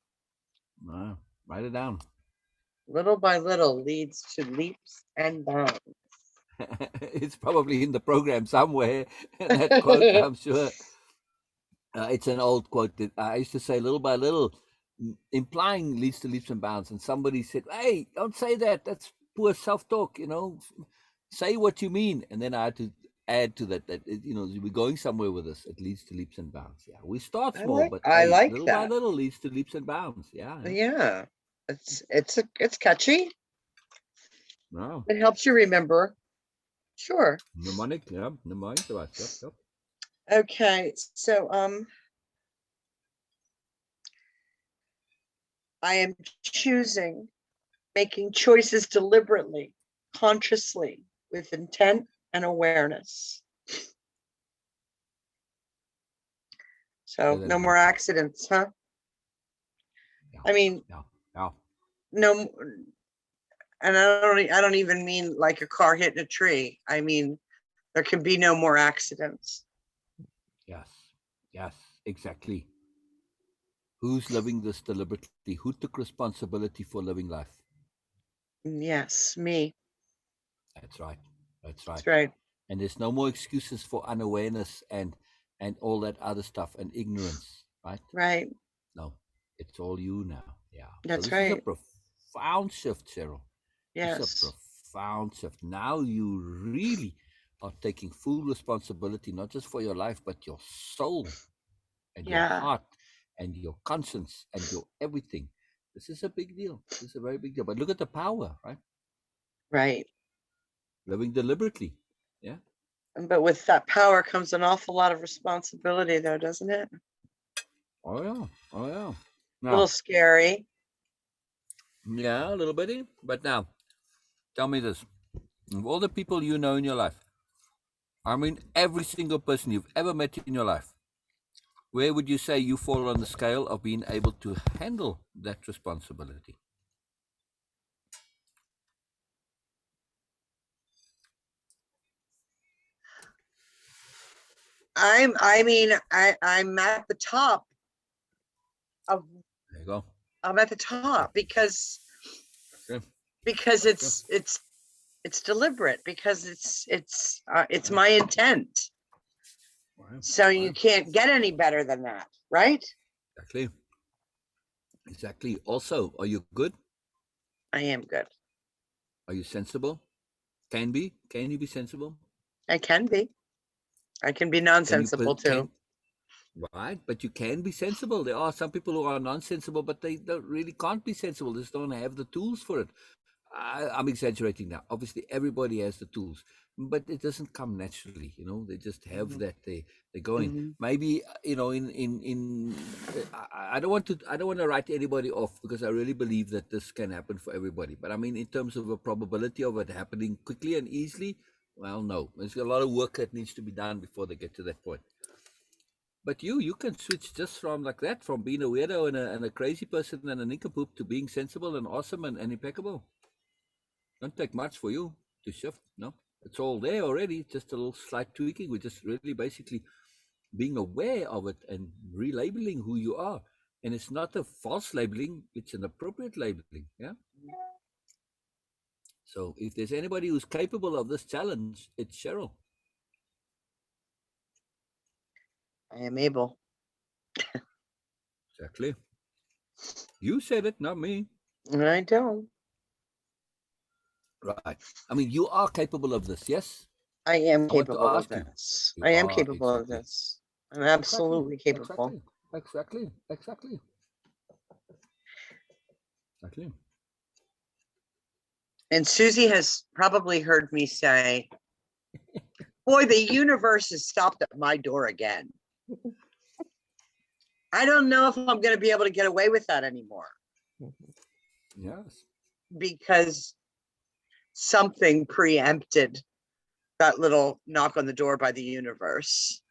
No, write it down. Little by little leads to leaps and bounds. It's probably in the program somewhere. That quote, I'm sure. It's an old quote that I used to say, little by little, implying leads to leaps and bounds. And somebody said, "Hey, don't say that. That's poor self-talk. Say what you mean." And then I had to add to that we're going somewhere with this. It leads to leaps and bounds. Yeah, we start small, but I hey, like little by that. little leads to leaps and bounds. Yeah. Yeah. It's catchy. No. It helps you remember. Sure. Mnemonic. Yeah. Mnemonic. Yep. Okay. So I am making choices deliberately, consciously, with intent and awareness. So no more accidents, huh? Yeah. I mean, Yeah. no, and I don't even mean like a car hitting a tree. I mean, there can be no more accidents. Yes. Yes. Exactly. Who's living this deliberately? Who took responsibility for living life? Yes, me. That's right. That's right. That's right. And there's no more excuses for unawareness and all that other stuff and ignorance, right? Right. No, it's all you now. Yeah. So That's this is a right. profound shift, Cheryl. It's a Yes. profound shift. Now you really are taking full responsibility, not just for your life, but your soul and your Yeah. heart and your conscience and your everything. This is a big deal. This is a very big deal. But look at the power, right? Right. Living deliberately. Yeah. But with that power comes an awful lot of responsibility, though, doesn't it? Oh yeah. Oh yeah. A Now, little scary. yeah, a little bitty. But now, tell me this: of all the people you know in your life, I mean, every single person you've ever met in your life, where would you say you fall on the scale of being able to handle that responsibility? I'm at the top of There you go. I'm at the top because Okay. it's deliberate, because it's my intent. Right. So you Right. can't get any better than that, right? Exactly. Exactly. Also, are you good? I am good. Are you sensible? Can be? Can you be sensible? I can be. I can be Can you nonsensical too. right? But you can be sensible. There are some people who are non-sensible, but they don't really can't be sensible. They just don't have the tools for it. I'm exaggerating now. Obviously, everybody has the tools, but it doesn't come naturally. You know, they just have that. They go in. Mhm. Maybe in. I don't want to write anybody off, because I really believe that this can happen for everybody. But I mean, in terms of a probability of it happening quickly and easily, well, no. There's a lot of work that needs to be done before they get to that point. But you can switch just from like that, from being a weirdo and a crazy person and a nincompoop, to being sensible and awesome and impeccable. Don't take much for you to shift. No, it's all there already. Just a little slight tweaking. We're just really basically being aware of it and relabeling who you are. And it's not a false labeling; it's an appropriate labeling. Yeah. So if there's anybody who's capable of this challenge, it's Cheryl. I am able. Exactly. You said it, not me. I don't. Right. I mean, you are capable of this. Yes. I am I want to capable of ask you. this. You I am are capable of exactly. this. I'm Exactly. absolutely capable. Exactly. Exactly. Exactly. Exactly. And Susie has probably heard me say, boy, the universe has stopped at my door again. I don't know if I'm going to be able to get away with that anymore, Yes. because something preempted that little knock on the door by the universe.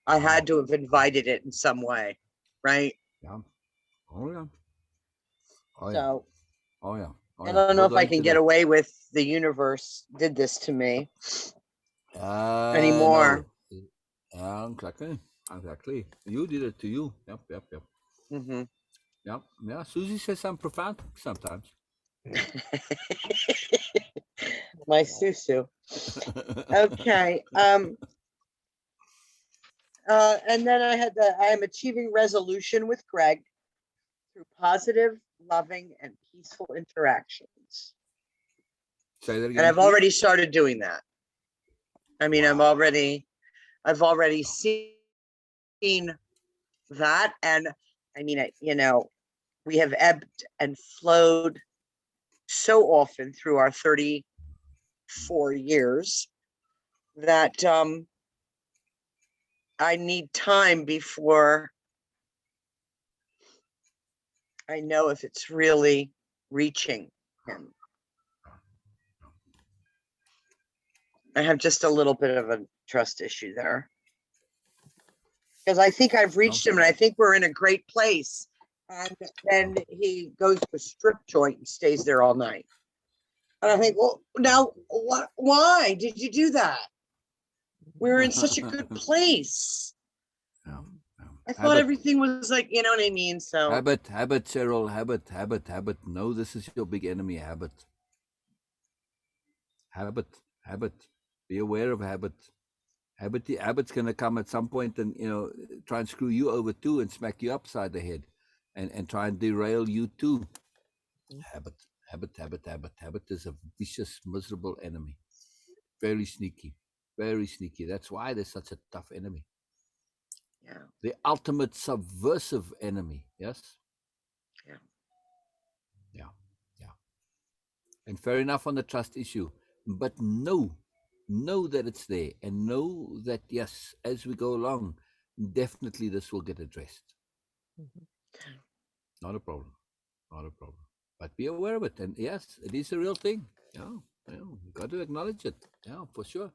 I had to have invited it in some way, right? Yeah. Oh yeah. Oh yeah. So Oh yeah. Oh I yeah. don't know We'll if go I into can get that. away with the universe did this to me No. anymore. Yeah, exactly. Exactly. You did it to you. Yep. Yep. Yep. Mm-hmm. Yep. Yeah. Susie says I'm profound sometimes. My Susu. Okay. And then I am achieving resolution with Greg through positive, loving, and peaceful interactions. Say that And again, I've please. already started doing that. I mean, Wow. I've already seen that. And I mean, we have ebbed and flowed so often through our 34 years that I need time before I know if it's really reaching him. I have just a little bit of a trust issue there. Because I think I've reached him and I think we're in a great place. And then he goes to a strip joint and stays there all night. And I think, well, now, why did you do that? We were in such a good place. No, no. I thought everything was like, you know what I mean? So Habit, Cheryl, habit. No, this is your big enemy, habit. Habit. Be aware of habit. Habit's going to come at some point and, try and screw you over too and smack you upside the head and try and derail you too. Habit. Habit is a vicious, miserable enemy. Very sneaky. That's why they're such a tough enemy. yeah. The ultimate subversive enemy. Yes? Yeah. And fair enough on the trust issue. But know that it's there and know that, yes, as we go along, definitely this will get addressed. Not a problem. But be aware of it. And yes, it is a real thing. Yeah, you got to acknowledge it. Yeah, for sure.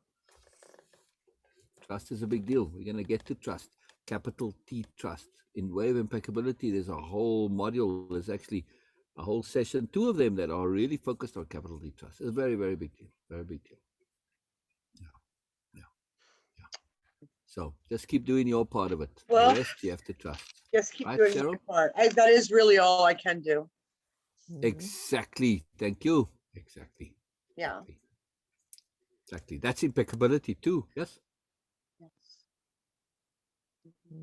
Trust is a big deal. We're going to get to trust. Capital T, trust. In Way of Impeccability, there's a whole module. There's actually a whole session, 2 of them that are really focused on capital T trust. It's a very, very big deal. Very big deal. Yeah. So just keep doing your part of it. Well, the rest you have to trust. Just keep Right, doing Cheryl? your part. That is really all I can do. Exactly. Thank you. Exactly. Yeah. Exactly. That's impeccability too. Yes.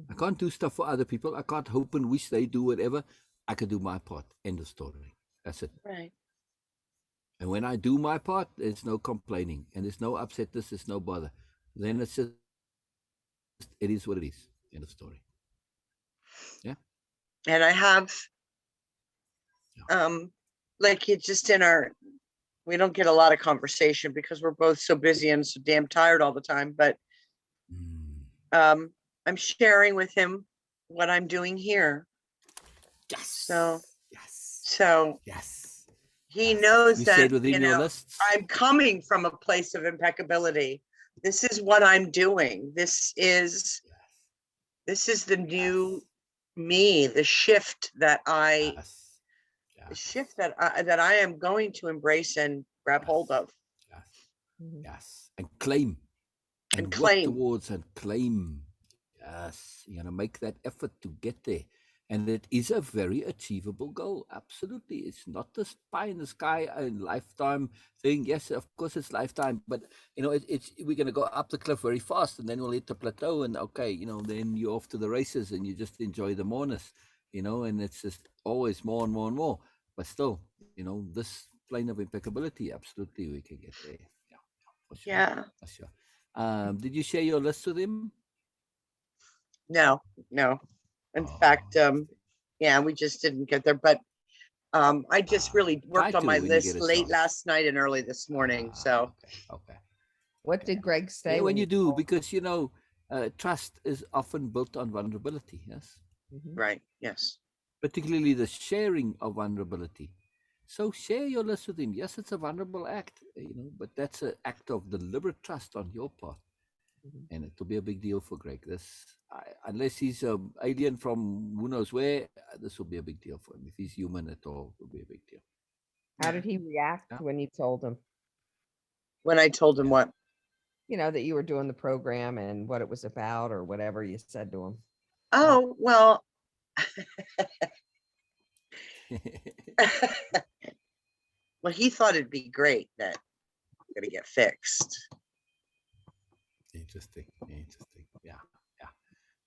I can't do stuff for other people. I can't hope and wish they do whatever. I can do my part. End of story. That's it. Right. And when I do my part, there's no complaining and there's no upsetness. There's no bother. Then it's just, it is what it is. End of story. Yeah. And I have, like it's just we don't get a lot of conversation because we're both so busy and so damn tired all the time. But I'm sharing with him what I'm doing here. Yes. So he knows that, I'm coming from a place of impeccability. This is what I'm doing. This is the new me, the shift that I am going to embrace and grab hold of. Yes. And claim. And work towards and claim. Yes. You're going to make that effort to get there. And it is a very achievable goal. Absolutely. It's not this pie in the sky and lifetime thing. Yes, of course it's lifetime, but we're going to go up the cliff very fast and then we'll hit the plateau and then you're off to the races and you just enjoy the moreness, and it's just always more and more and more. But still, this plane of impeccability, absolutely we can get there. Yeah, for sure. Yeah. For sure. Did you share your list with him? No. In fact, we just didn't get there. But I just really worked on my list late last night and early this morning. So okay. What did Greg say? Yeah, when you do, because trust is often built on vulnerability. Yes. Right. Yes. Particularly the sharing of vulnerability. So share your list with him. Yes, it's a vulnerable act, but that's an act of deliberate trust on your part. And it will be a big deal for Greg. Unless he's an alien from who knows where, this will be a big deal for him. If he's human at all, it will be a big deal. How did he react when you told him? When I told him what? That you were doing the program and what it was about or whatever you said to him. Oh, well. Well, he thought it'd be great that I'm going to get fixed. Interesting. Yeah.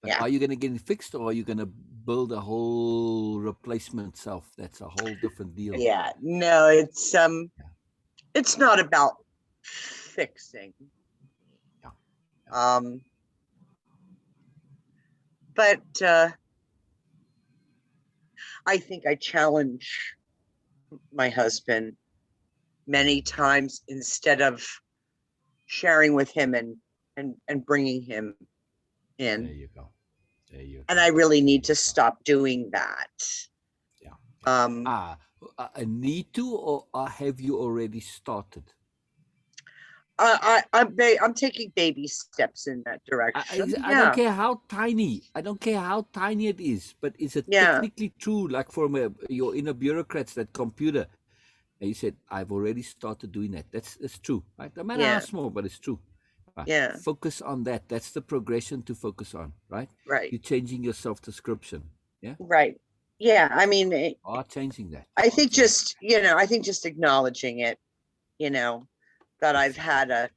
But are you going to get it fixed or are you going to build a whole replacement self? That's a whole different deal. Yeah, no, it's not about fixing. But I think I challenge my husband many times instead of sharing with him and bringing him in. There you go. And I really need to stop doing that. Yeah. A need to, or have you already started? I'm taking baby steps in that direction. I don't care how tiny. I don't care how tiny it is. But is it Yeah. technically true? Like from your inner bureaucrats, that computer. And you said, I've already started doing that. That's true. Right? No matter how Yeah. small, but it's true. Right? Yeah. Focus on that. That's the progression to focus on. Right? Right. You're changing your self description. Yeah. Right. Yeah. I mean, Are changing that. I think just, I think just acknowledging it, that I've had a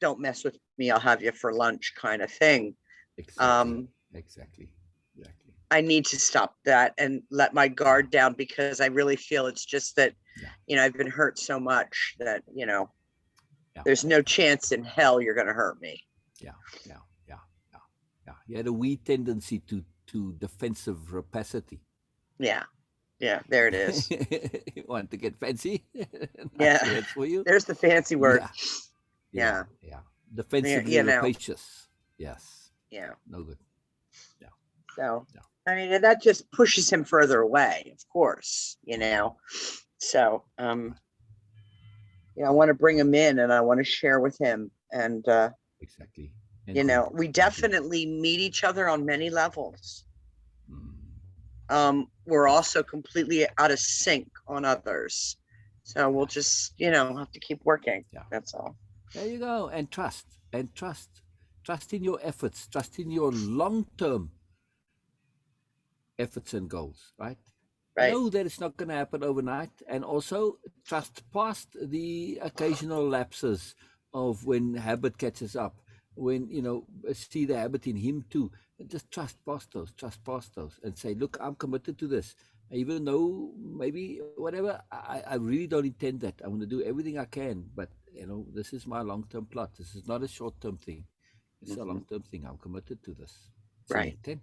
don't mess with me, I'll have you for lunch kind of thing. Exactly. I need to stop that and let my guard down, because I really feel it's just that, I've been hurt so much that, there's no chance in hell you're going to hurt me. Yeah. You had a wee tendency to defensive rapacity. Yeah. There it is. You want to get fancy? Yeah. That's for you. There's the fancy word. Yeah. Defensively rapacious. Yes. Yeah. No good. Yeah. So, I mean, that just pushes him further away, of course, So, I want to bring him in and I want to share with him. And, exactly. We definitely meet each other on many levels. We're also completely out of sync on others. So we'll just, have to keep working. Yeah. That's all. There you go. And trust. Trust in your efforts. Trust in your long-term efforts and goals, right? Know that it's not going to happen overnight. And also trust past the occasional lapses of when habit catches up, when, see the habit in him too. Just trust past those and say, look, I'm committed to this. Even though maybe whatever, I really don't intend that. I'm going to do everything I can. But, this is my long-term plot. This is not a short-term thing. It's a long-term thing. I'm committed to this. It's an intent.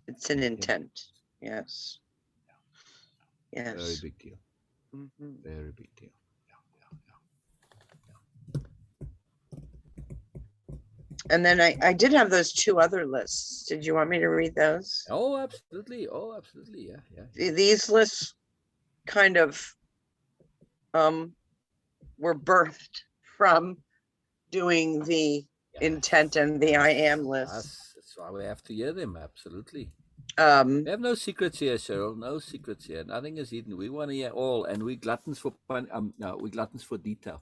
It's an intent. Yes. Yes. Very big deal. Very big deal. And then I did have those two other lists. Did you want me to read those? Oh, absolutely. Yeah. These lists kind of were birthed from doing the intent and the I am list. That's why we have to hear them. Absolutely. We have no secrets here, Cheryl. No secrets here. Nothing is hidden. We want to hear all, and we gluttons for we gluttons for detail.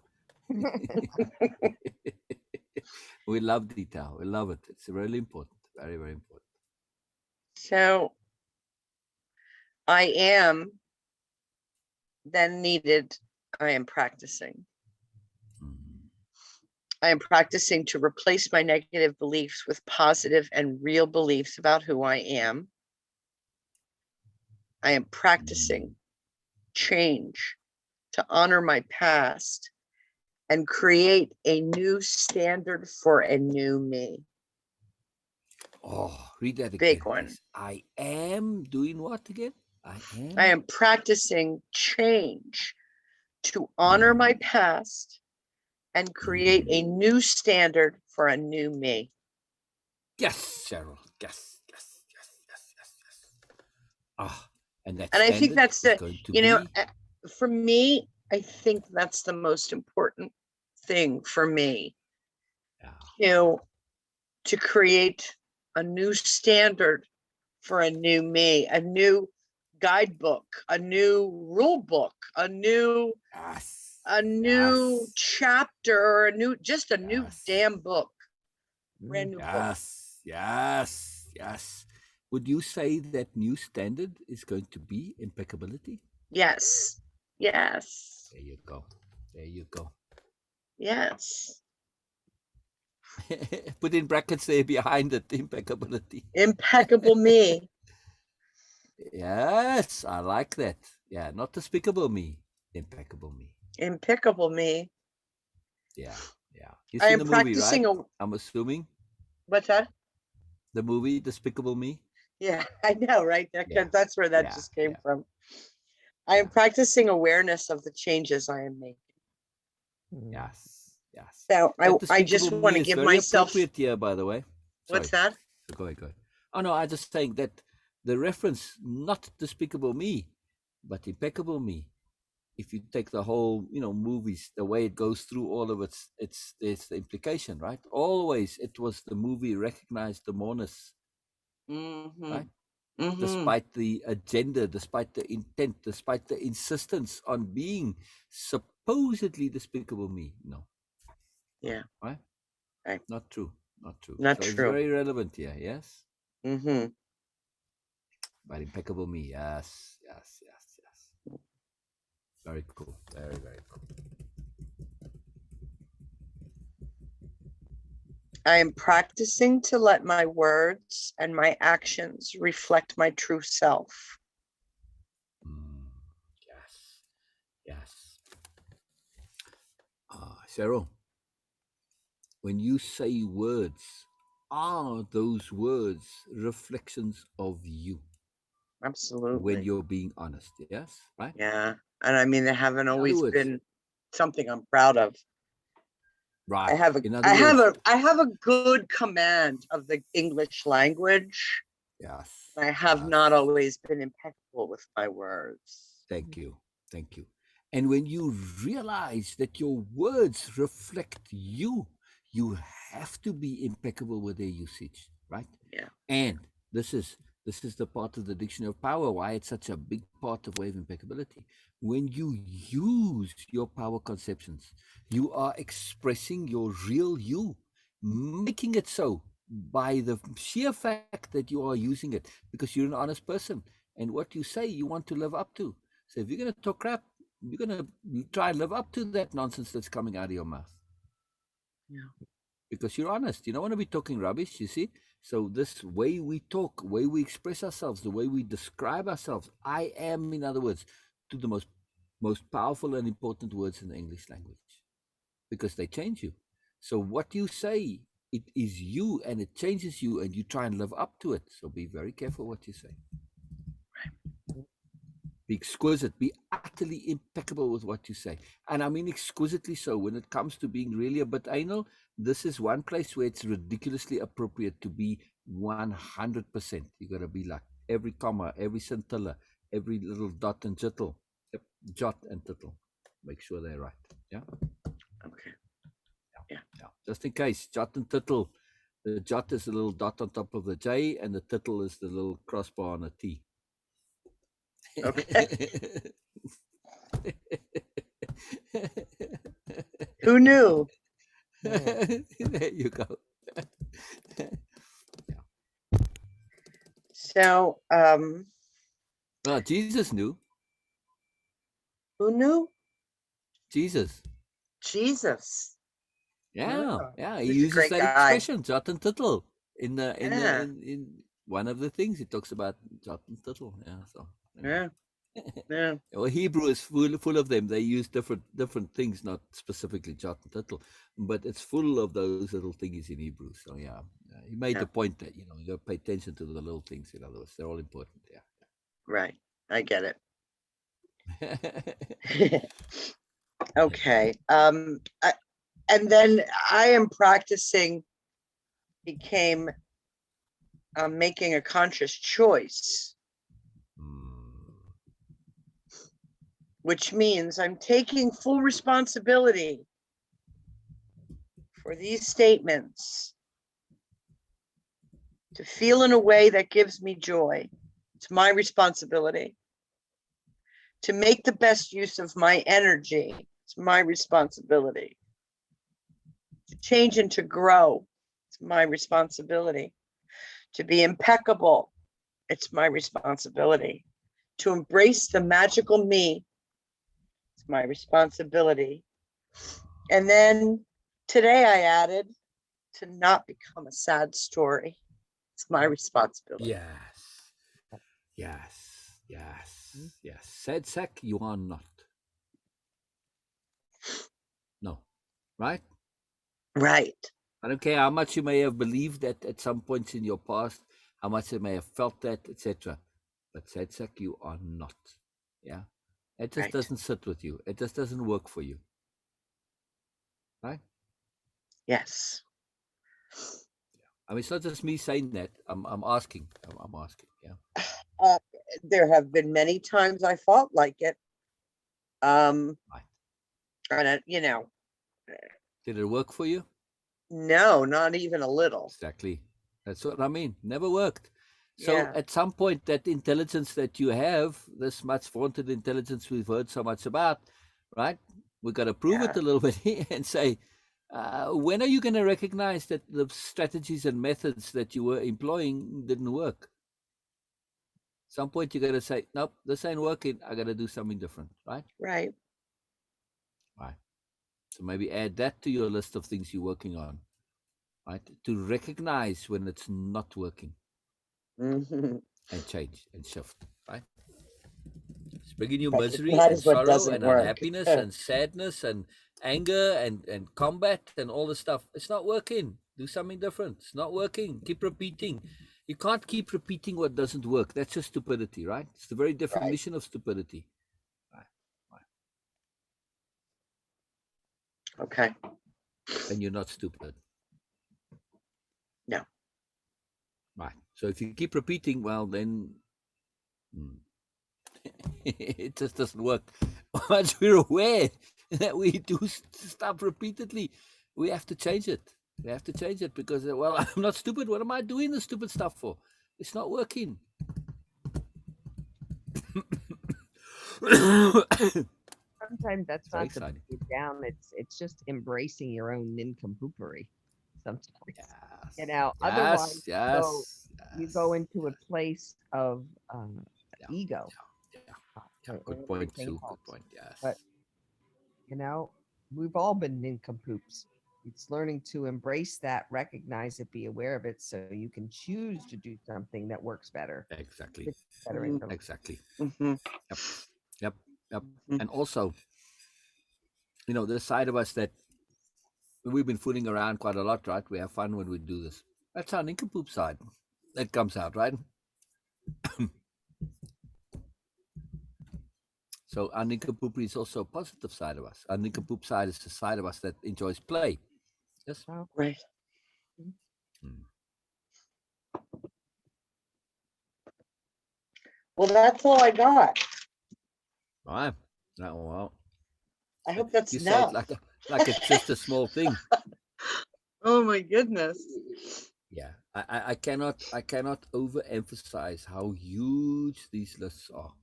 We love detail. We love it. It's really important. Very, very important. So I am then needed. I am practicing. I am practicing to replace my negative beliefs with positive and real beliefs about who I am. I am practicing change to honor my past and create a new standard for a new me. Oh, read that again. Big one. I am doing what again? I am practicing change to honor my past and create a new standard for a new me. Yes, Cheryl. Yes. And I think that's for me, I think that's the most important thing for me. To create a new standard for a new me, a new guidebook, a new rule book, a new chapter, a new damn book. Brand new book. Yes. Would you say that new standard is going to be impeccability? Yes. There you go. Yes. Put in brackets there behind it, impeccability. Impeccable me. Yes, I like that. Yeah, not despicable me. Impeccable me. Impeccable me. Yeah. I am practicing movie, right? I'm assuming. What's that? The movie Despicable Me? Yeah, I know, right? That's where that just came from. I am practicing awareness of the changes I am making. Yes. So I just want to give myself. Appropriate here, by the way. Sorry. What's that? Go ahead. Oh no, I just saying that the reference, not Despicable Me, but Impeccable Me, if you take the whole, movies, the way it goes through all of it's the implication, right? Always it was the movie recognized the mourners, Mm-hmm. right? Mm-hmm. Despite the agenda, despite the intent, despite the insistence on being supposedly despicable me. No. Yeah. Right? Right. Not true. Not true. Not So it's true. very relevant here, yes? Mm-hmm. But impeccable me, yes, yes, yes, yes. Very cool. Very, very cool. I am practicing to let my words and my actions reflect my true self. Yes. Yes. Cheryl, when you say words, are those words reflections of you when Absolutely. you're being honest? Yes, right? Yeah. And I mean, they haven't In other always words, been something I'm proud of. right. In other I have words, a good command of the English language. yes. I have Yes. not always been impeccable with my words. Thank you. Thank you. And when you realize that your words reflect you, you have to be impeccable with their usage, right? Yeah. And this is the part of the dictionary of power, why it's such a big part of wave impeccability. When you use your power conceptions, you are expressing your real you, making it so by the sheer fact that you are using it because you're an honest person. And what you say, you want to live up to. So if you're going to talk crap, you're going to try and live up to that nonsense that's coming out of your mouth. Yeah. Because you're honest. You don't want to be talking rubbish, you see? So this way we talk, way we express ourselves, the way we describe ourselves, I am, in other words, to the most powerful and important words in the English language. Because they change you. So what you say, it is you and it changes you and you try and live up to it. So be very careful what you say. Be exquisite, be utterly impeccable with what you say. And I mean exquisitely so. When it comes to being really a bit anal, this is one place where it's ridiculously appropriate to be 100%. You got to be like every comma, every scintilla, every little dot and jittle, jot and tittle. Make sure they're right. Yeah. Okay. Yeah. Just in case, jot and tittle. The jot is the little dot on top of the J, and the tittle is the little crossbar on a T. Okay. Who knew? There you go. So, Well, Jesus knew. who knew? Jesus. Jesus. Yeah. He He's a uses great that guy. expression, jot and tittle. Yeah. In one of the things he talks about jot and tittle. Yeah. So Yeah. Yeah. well, Hebrew is full of them. They use different things, not specifically jot and tittle, but it's full of those little things in Hebrew. So yeah, he made Yeah. the point that you got to pay attention to the little things. In other words, they're all important. Yeah. Right. I get it. Okay. And then I am practicing, became making a conscious choice, which means I'm taking full responsibility for these statements to feel in a way that gives me joy. It's my responsibility. To make the best use of my energy. It's my responsibility. To change and to grow. It's my responsibility. To be impeccable. It's my responsibility. To embrace the magical me. It's my responsibility. And then today I added to not become a sad story. It's my responsibility. Yes. Sad sack, you are not. No. Right? Right. I don't care how much you may have believed that at some points in your past, how much you may have felt that, etc. But sad sack, you are not. Yeah. It just Right. doesn't sit with you. It just doesn't work for you. Right? Yes. I mean, it's not just me saying that. I'm asking. I'm asking. Yeah. There have been many times I felt like it. Right. And Did it work for you? no, not even a little. Exactly. That's what I mean. Never worked. So Yeah. at some point, that intelligence that you have, this much vaunted intelligence we've heard so much about, right? We've got to prove it Yeah. a little bit here and say, when are you going to recognize that the strategies and methods that you were employing didn't work? Some point you got to say, nope, this ain't working. I got to do something different, right? Right. Right. So maybe add that to your list of things you're working on, right? To recognize when it's not working Hmm. and change and shift, right? It's bringing you That misery that and is what sorrow doesn't and work. unhappiness and sadness and anger and combat and all this stuff. It's not working. Do something different. It's not working. Keep repeating. You can't keep repeating what doesn't work. That's just stupidity, right? It's the very Right. definition of stupidity. Right. Right. Okay. And you're not stupid. No. Right. So if you keep repeating, well, then it just doesn't work. Once we're aware that we do stuff repeatedly, we have to change it. We have to change it because, well, I'm not stupid. What am I doing this stupid stuff for? It's not working. Sometimes that's Very not to put exciting. you down. It's just embracing your own nincompoopery. Sometimes, Yes. otherwise Yes. you Yes. go into a place of Yeah. ego, Yeah. and Good point, everything Sue. Good helps. point. Yes. But we've all been nincompoops. It's learning to embrace that, recognize it, be aware of it, so you can choose to do something that works better, Exactly. fits better in your life. Exactly. Hmm. Yep. Yep. Yep. Hmm. And also, the side of us that we've been fooling around quite a lot, right? We have fun when we do this. That's our nincompoop side that comes out, right? So our nincompoop is also a positive side of us. Our nincompoop side is the side of us that enjoys play. Yes. Oh, Right. Mm. Well, that's all I got. All right. Oh, well, I hope that's you say it enough. like it's just a small thing. Oh my goodness. Yeah. I cannot overemphasize how huge these lists are.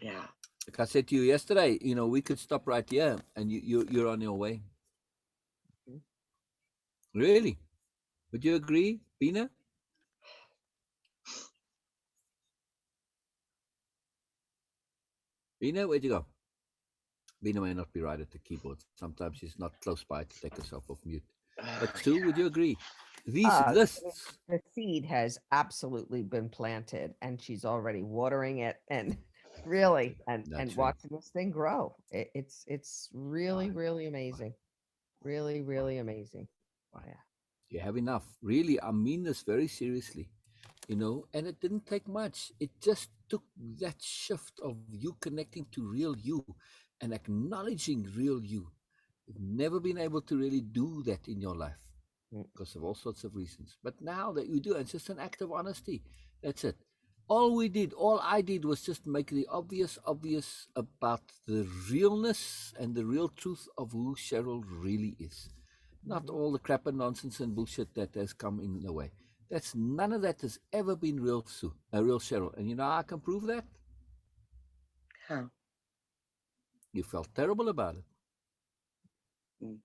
Yeah. Like I said to you yesterday, we could stop right here and you're on your way. Really? Would you agree, Bina? Bina, where'd you go? Bina may not be right at the keyboard. Sometimes she's not close by to take herself off mute. But Sue, would you agree? These lists. the seed has absolutely been planted, and she's already watering it, and really, and Naturally. watching this thing grow. It's really, really amazing, really, really amazing. Right. Yeah. You have enough. Really, I mean this very seriously. And it didn't take much. It just took that shift of you connecting to real you and acknowledging real you. You've never been able to really do that in your life because of all sorts of reasons. But now that you do, it's just an act of honesty. That's it. All I did was just make the obvious about the realness and the real truth of who Cheryl really is. Not all the crap and nonsense and bullshit that has come in the way. None of that has ever been real Sue, a real Cheryl. And I can prove that. How? You felt terrible about it. Mm.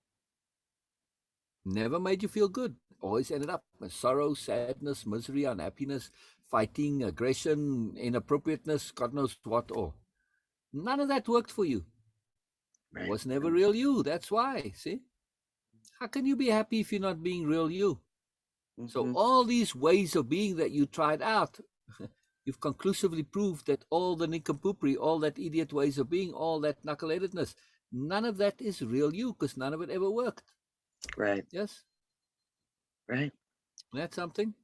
Never made you feel good. Always ended up with sorrow, sadness, misery, unhappiness, fighting, aggression, inappropriateness, God knows what all. None of that worked for you. It Right. was never real you. That's why. See? How can you be happy if you're not being real you? So Mhm. all these ways of being that you tried out, you've conclusively proved that all the nincompoopery, all that idiot ways of being, all that knuckleheadedness, none of that is real you because none of it ever worked. Right. Yes? Right. That's something.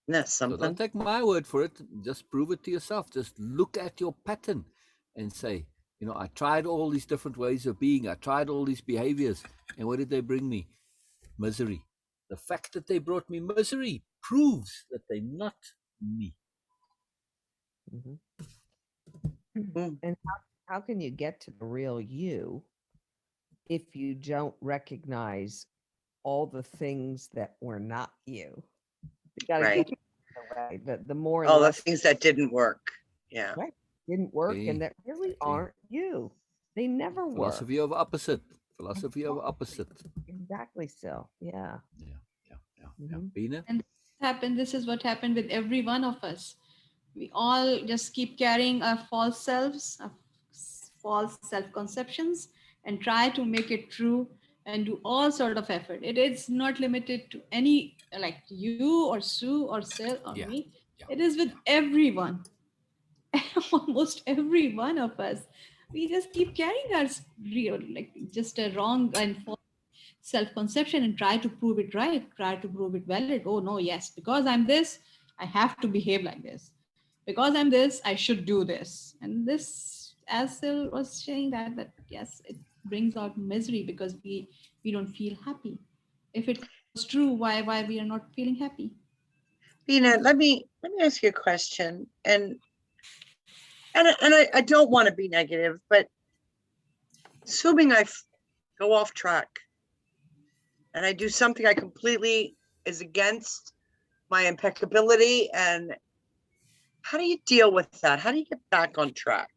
That's So something. don't take my word for it. Just prove it to yourself. Just look at your pattern and say, I tried all these different ways of being. I tried all these behaviors. And what did they bring me? Misery. The fact that they brought me misery proves that they're not me. Mhm. Mm. And how can you get to the real you if you don't recognize all the things that were not you? You got to Right. get away. The more and All the less things that didn't work. Yeah. right, didn't work and Okay. that really Exactly. aren't you. They never were. Philosophy of opposite. Philosophy of opposite. Exactly so. Yeah. Yeah. Hmm. Bina? And this is what happened with every one of us. We all just keep carrying our false selves, our false self-conceptions, and try to make it true and do all sort of effort. It is not limited to any like you or Sue or Sil or Yeah. me. Yeah. It is with everyone, almost every one of us. We just keep carrying our real, like just a wrong and false self-conception and try to prove it right, try to prove it valid. Oh no, yes, because I'm this, I have to behave like this. Because I'm this, I should do this. And this, as Sil was saying, that yes, it brings out misery because we don't feel happy. If it was true, why we are not feeling happy? Bina, let me ask you a question. And I don't want to be negative, but assuming go off track and I do something I completely is against my impeccability, and how do you deal with that? How do you get back on track?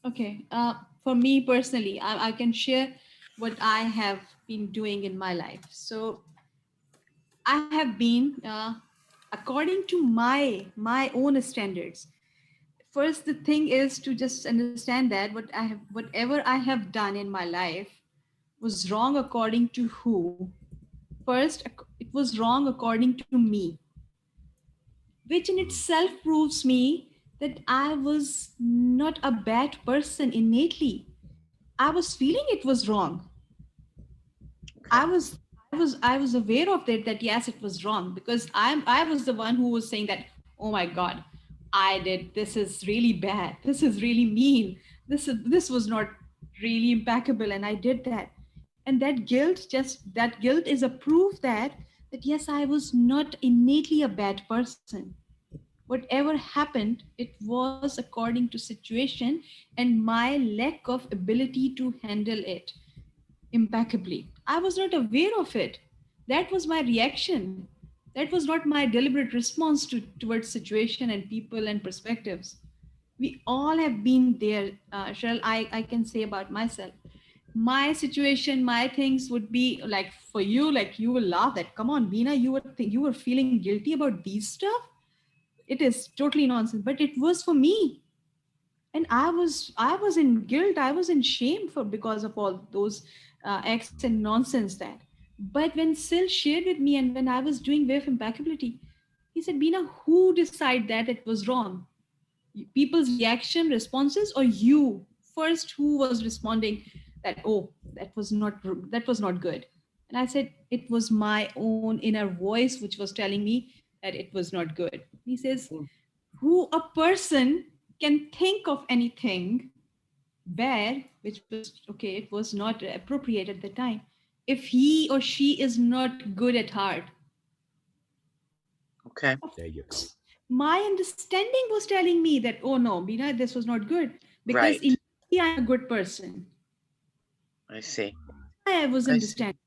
Okay, for me personally, I can share what I have been doing in my life. So I have been, according to my own standards. First, the thing is to just understand that whatever I have done in my life was wrong according to who. First, it was wrong according to me, which in itself proves me that I was not a bad person innately. I was feeling it was wrong. I Okay. was I was aware of it that yes, it was wrong because I was the one who was saying that, oh my God, I did this is really bad. This is really mean. This was not really impeccable and I did that. And that guilt is a proof that yes, I was not innately a bad person. Whatever happened, it was according to situation and my lack of ability to handle it impeccably. I was not aware of it. That was my reaction. That was not my deliberate response towards situation and people and perspectives. We all have been there, Cheryl. I can say about myself. My situation, my things would be like for you, like you will laugh that, come on, Bina, you were feeling guilty about these stuff. It is totally nonsense, but it was for me, and I was in guilt, I was in shame for because of all those acts and nonsense that. But when Sil shared with me and when I was doing with impeccability, he said, Bina, who decide that it was wrong? People's reaction responses or you first who was responding that, oh, that was not good? And I said it was my own inner voice which was telling me that it was not good. He says, who a person can think of anything bad, which was okay, it was not appropriate at the time, if he or she is not good at heart. Okay. Of There you go. course, my understanding was telling me that, oh no, Bina, this was not good because Right. in I'm a good person. I see. I was I see. understanding.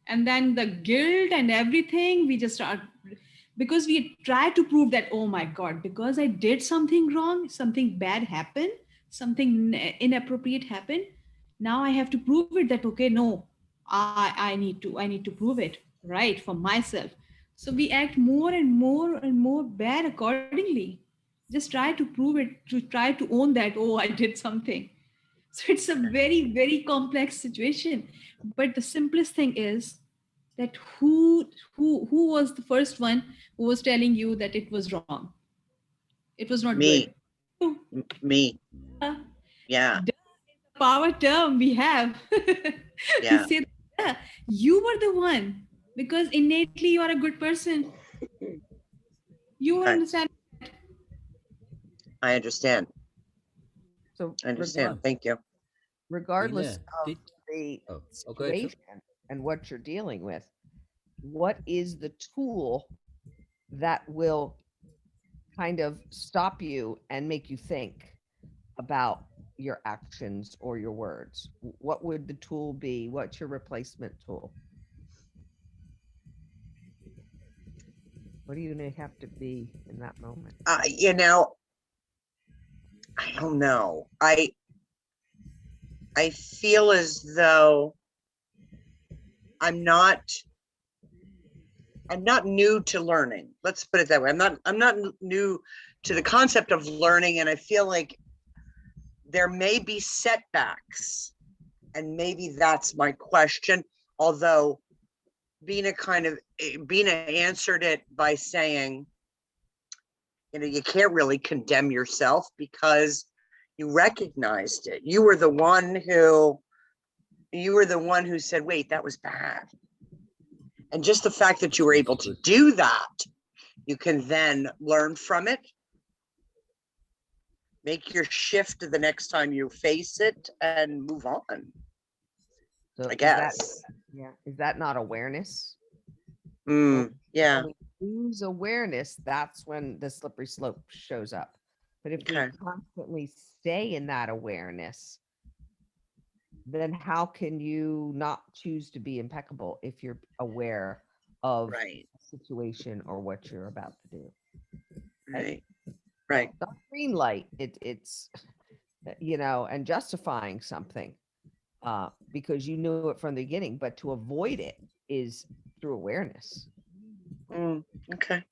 And then the guilt and everything, we just start because we try to prove that, oh my God, because I did something wrong, something bad happened, something inappropriate happened. Now I have to prove it that, okay, no, I need to prove it right for myself. So we act more and more bad accordingly. Just try to prove it, to try to own that, oh, I did something. So it's a very, very complex situation. But the simplest thing is that who was the first one who was telling you that it was wrong? It was not good. Me. You. Me. Uh, Yeah. Power term we have. We Yeah. say, yeah, you were the one because innately you are a good person. You were Okay. understanding. I understand. So I understand. regard, Bina, Thank you. regardless Bina, of did the okay, so situation and what you're dealing with, what is the tool that will kind of stop you and make you think about your actions or your words? What would the tool be? What's your replacement tool? What do you have to be in that moment? You know, I don't know. I feel as though I'm not new to learning. Let's put it that way. I'm not new to the concept of learning, and I feel like there may be setbacks, and maybe that's my question. Although Bina answered it by saying, you know, you can't really condemn yourself because you recognized it. You were the one who said, wait, that was bad. And just the fact that you were able to do that, you can then learn from it, make your shift the next time you face it, and move on. So I guess. Is that not awareness? Yeah. When we lose awareness, that's when the slippery slope shows up. But if we constantly stay in that awareness, then how can you not choose to be impeccable if you're aware of Right. the situation or what you're about to do? Right. Not green light. It's you know, and justifying something because you knew it from the beginning, but to avoid it is through awareness. Okay.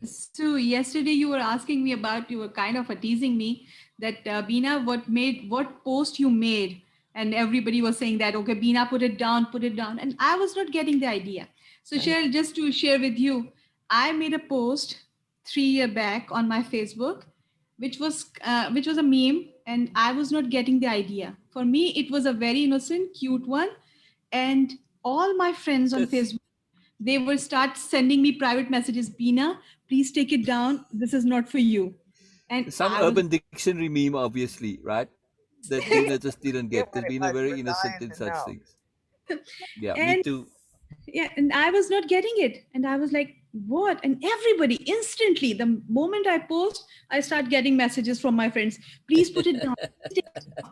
So yesterday you were asking me about, you were kind of teasing me that Bina, what post you made, and everybody was saying that, okay, Bina, put it down, and I was not getting the idea. So Cheryl, just to share with you, I made a post 3 years back on my Facebook, which was a meme, and I was not getting the idea. For me, it was a very innocent, cute one, and all my friends on Facebook, they will start sending me private messages. Bina, please take it down, this is not for you. And Some I was Urban Dictionary meme, obviously, right? That Bina just didn't get. Because Bina very innocent in such things. Yeah, me and too. yeah, and I was not getting it, and I was like, what? And everybody instantly, the moment I post, I start getting messages from my friends, please put it down,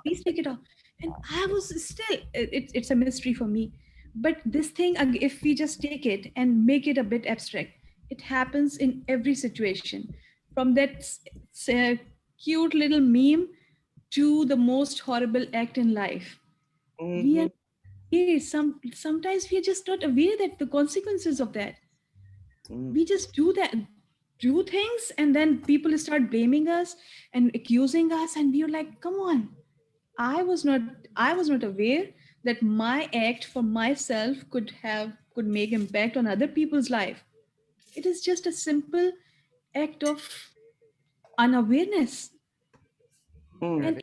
please take it off. And I was still, it's a mystery for me. But this thing, if we just take it and make it a bit abstract, it happens in every situation, from that cute little meme to the most horrible act in life. We are sometimes we are just not aware that the consequences of that. We just do things, and then people start blaming us and accusing us, and we are like, come on, I was not aware that my act for myself could make impact on other people's life. It is just a simple act of unawareness. And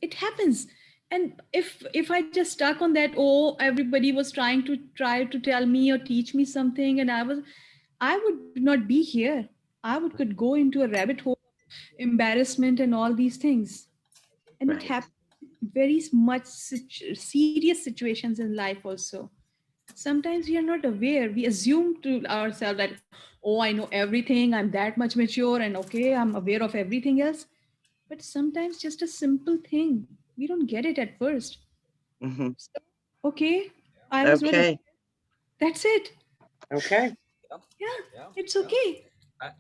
it happens. And if I just stuck on that, oh, everybody was try to tell me or teach me something, and I would not be here. I could go into a rabbit hole of embarrassment and all these things. And it happens very much serious situations in life also. Sometimes we are not aware. We assume to ourselves that, oh, I know everything, I'm that much mature, and okay, I'm aware of everything else. But sometimes just a simple thing, we don't get it at first. So, okay, I was not. Okay. That's it. Okay. Yeah, Yeah. it's okay. I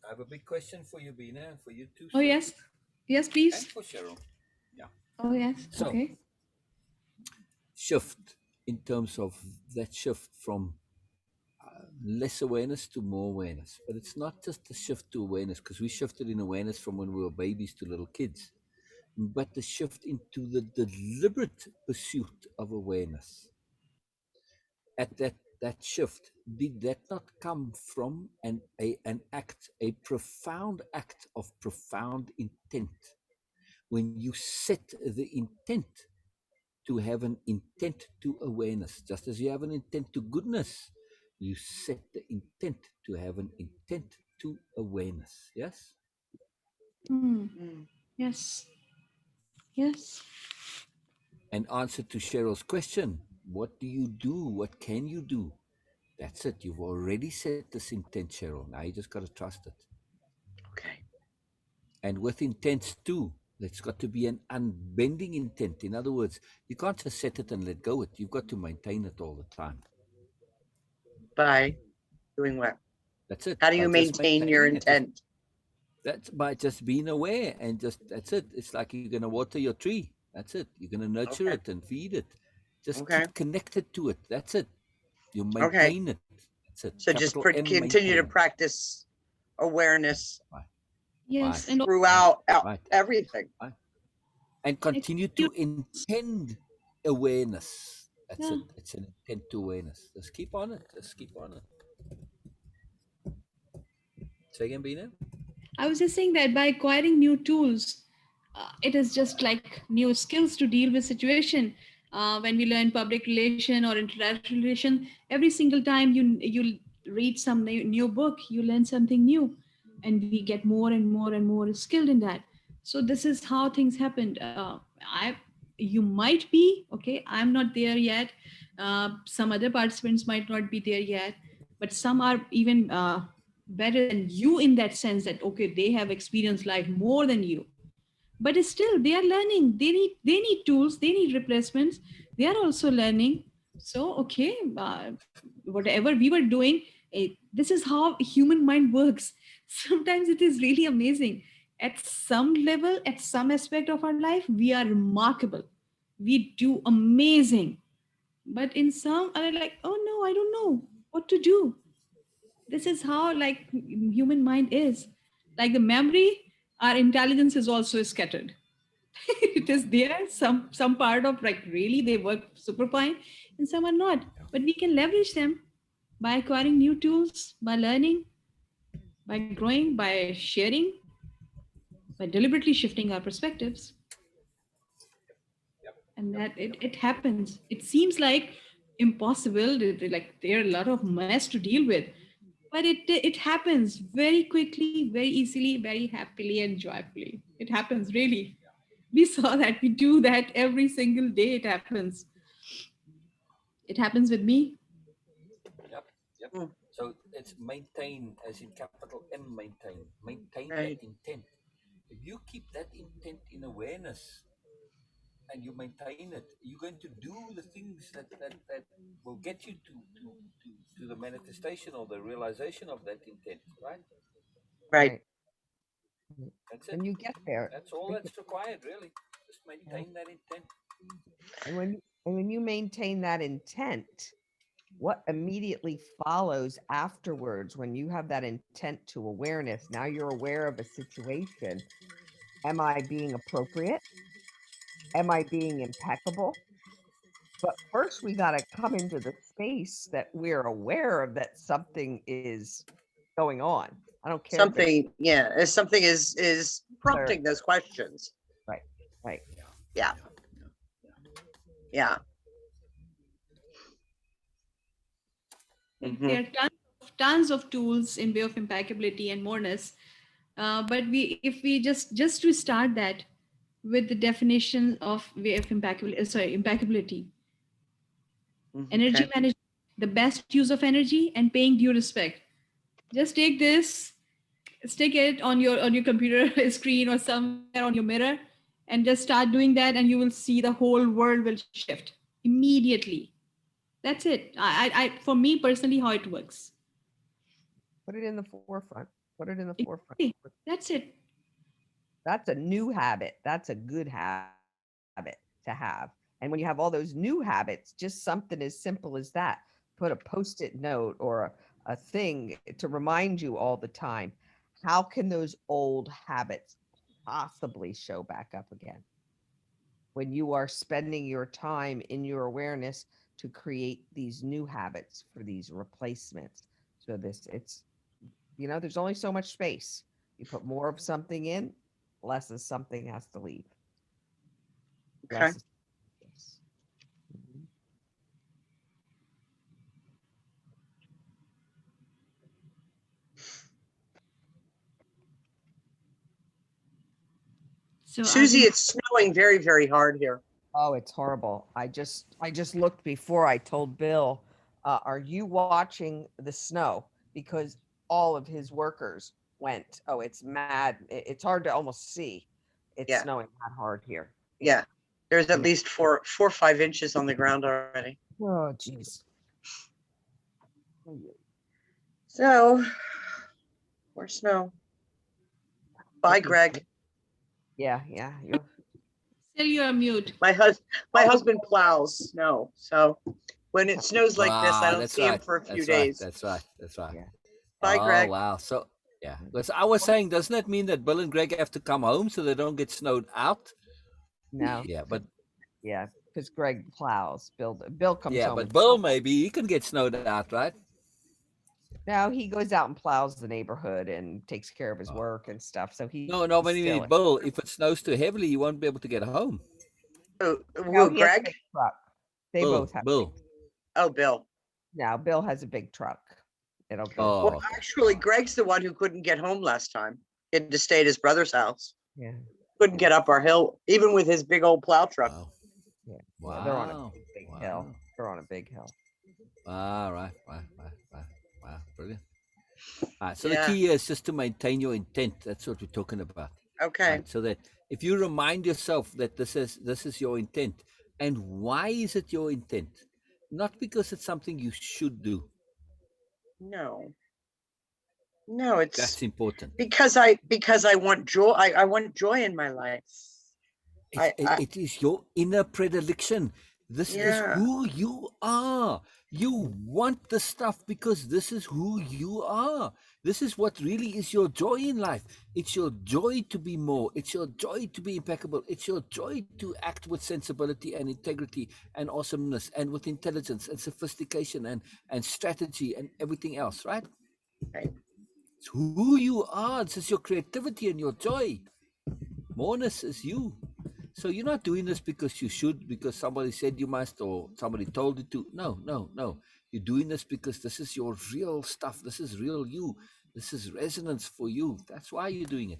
have a big question for you, Bina, and for you too, Oh Cheryl. yes, yes, And please. for Cheryl. Yeah. Oh yes, So, okay. shift in terms of that shift from less awareness to more awareness. But it's not just a shift to awareness, because we shifted in awareness from when we were babies to little kids, but the shift into the deliberate pursuit of awareness. At that shift, did that not come from an act, a profound act of profound intent? When you set the intent to have an intent to awareness, just as you have an intent to goodness, you set the intent to have an intent to awareness. Yes? Yes, yes. An answer to Cheryl's question, what do you do? What can you do? That's it. You've already set this intent, Cheryl. Now you just got to trust it. Okay. And with intents too, It's got to be an unbending intent. In other words, you can't just set it and let go it. You've got to maintain it all the time. By doing what? That's it. How do By you just maintain your maintaining it. intent? That's by just being aware and just that's it. It's like you're gonna water your tree. That's it. You're gonna nurture Okay. it and feed it. Just Okay. keep connected to it. That's it. You Okay. maintain it. That's it. So just Capital M continue to maintain. practice awareness Right. Yes, Right. and throughout Right. everything. Right. And it's continue to intend awareness. That's yeah. it. It's an intent to awareness. Just keep on it. Just keep on it. Say again, Bina? I was just saying that by acquiring new tools, it is just like new skills to deal with situation. When we learn public relation or international relation, every single time you read some new book, you learn something new, and we get more and more and more skilled in that. So this is how things happened. You might be okay. I'm not there yet. Some other participants might not be there yet, but some are even better than you in that sense that okay, they have experienced life more than you, but still they are learning. They need tools, they need replacements, they are also learning. So okay, whatever we were doing, this is how human mind works. Sometimes it is really amazing. At some level, at some aspect of our life, we are remarkable, we do amazing, but in some are like, oh no, I don't know what to do. This is how like human mind is. Like the memory, our intelligence is also scattered. It is there, some part of like really they work super fine and some are not, but we can leverage them by acquiring new tools, by learning, by growing, by sharing, by deliberately shifting our perspectives. And that it happens. It seems like impossible, like there are a lot of mess to deal with, but it happens very quickly, very easily, very happily and joyfully. It happens really. We saw that, we do that every single day. It happens. It happens with me. Yep. Yep. Mm, So it's maintain as in capital M maintain. Maintain that right. intent. If you keep that intent in awareness and you maintain it, you're going to do the things that will get you to the manifestation or the realization of that intent, right? Right. Right. That's it. And you get there. That's all that's required, really. Just maintain that intent. And when you maintain that intent, what immediately follows afterwards when you have that intent to awareness, now you're aware of a situation. Am I being appropriate? Am I being impeccable? But first, we got to come into the space that we're aware of that something is going on. I don't care if it's Something, yeah, as something is there. prompting those questions. Right, right. Yeah. Yeah. Like Hmm. there are tons of tools in way of impeccability and moreness. But we, if we just to start that with the definition of way of impeccability, impeccability, energy Okay. management, the best use of energy, and paying due respect. Just take this, stick it on your computer screen or somewhere on your mirror, and just start doing that, and you will see the whole world will shift immediately. That's it. For me personally, how it works. Put it in the forefront. Put it in the forefront. Exactly. That's it. That's a new habit. That's a good habit to have. And when you have all those new habits, just something as simple as that, put a post-it note or a thing to remind you all the time. How can those old habits possibly show back up again? When you are spending your time in your awareness to create these new habits for these replacements. So there's only so much space. You put more of something in, less of something has to leave. Okay. Less is yes. Mhm. So I Susie, think it's snowing very, very hard here. Oh, it's horrible. I just looked before I told Bill, are you watching the snow? Because all of his workers went. Oh, it's mad. It's hard to almost see. It's Yeah. snowing that hard here. Yeah. There's at Yeah. least 4 or 5 inches on the ground already. Oh, jeez. So, more snow. Bye, Greg. Yeah, yeah. You Still you're on mute. My husband plows snow, so when it snows like this, I don't That's see him right. for a few That's right. days. That's right. That's right. yeah. Bye, Oh Greg. wow. So yeah, because I was saying, doesn't that mean that Bill and Greg have to come home so they don't get snowed out? No. Yeah, but Yeah, because Greg plows. Bill comes yeah, home but and Bill maybe he can get snowed out, right? now he goes out and plows the neighborhood and takes care of his Oh. work and stuff. So No, he's no, but you still need Bill. If it snows too heavily, you won't be able to get home. Oh, no, who, he has a Greg? big truck. They both have. Bill. Oh, Bill. Now Bill has a big truck. It'll go. Oh, Well, okay. actually, Greg's the one who couldn't get home last time. He had to stay at his brother's house. Yeah, Couldn't get up our hill, even with his big old plow truck. Wow. yeah. Wow. Yeah, they're on a big Wow. hill. They're on a big hill. Right. Wow. Brilliant. All right. So the Yeah. key here is just to maintain your intent. That's what we're talking about. Okay. Right? So that if you remind yourself that this is your intent, and why is it your intent? Not because it's something you should do. No. No, it's That's important. because I want joy. I want joy in my life. It is your inner predilection. This is Yeah. who you are. You want the stuff because this is who you are. This is what really is your joy in life. It's your joy to be more. It's your joy to be impeccable. It's your joy to act with sensibility and integrity and awesomeness and with intelligence and sophistication and strategy and everything else, right? Right. It's who you are. This is your creativity and your joy. Moreness is you. So you're not doing this because you should, because somebody said you must, or somebody told you to. No. You're doing this because this is your real stuff. This is real you. This is resonance for you. That's why you're doing it.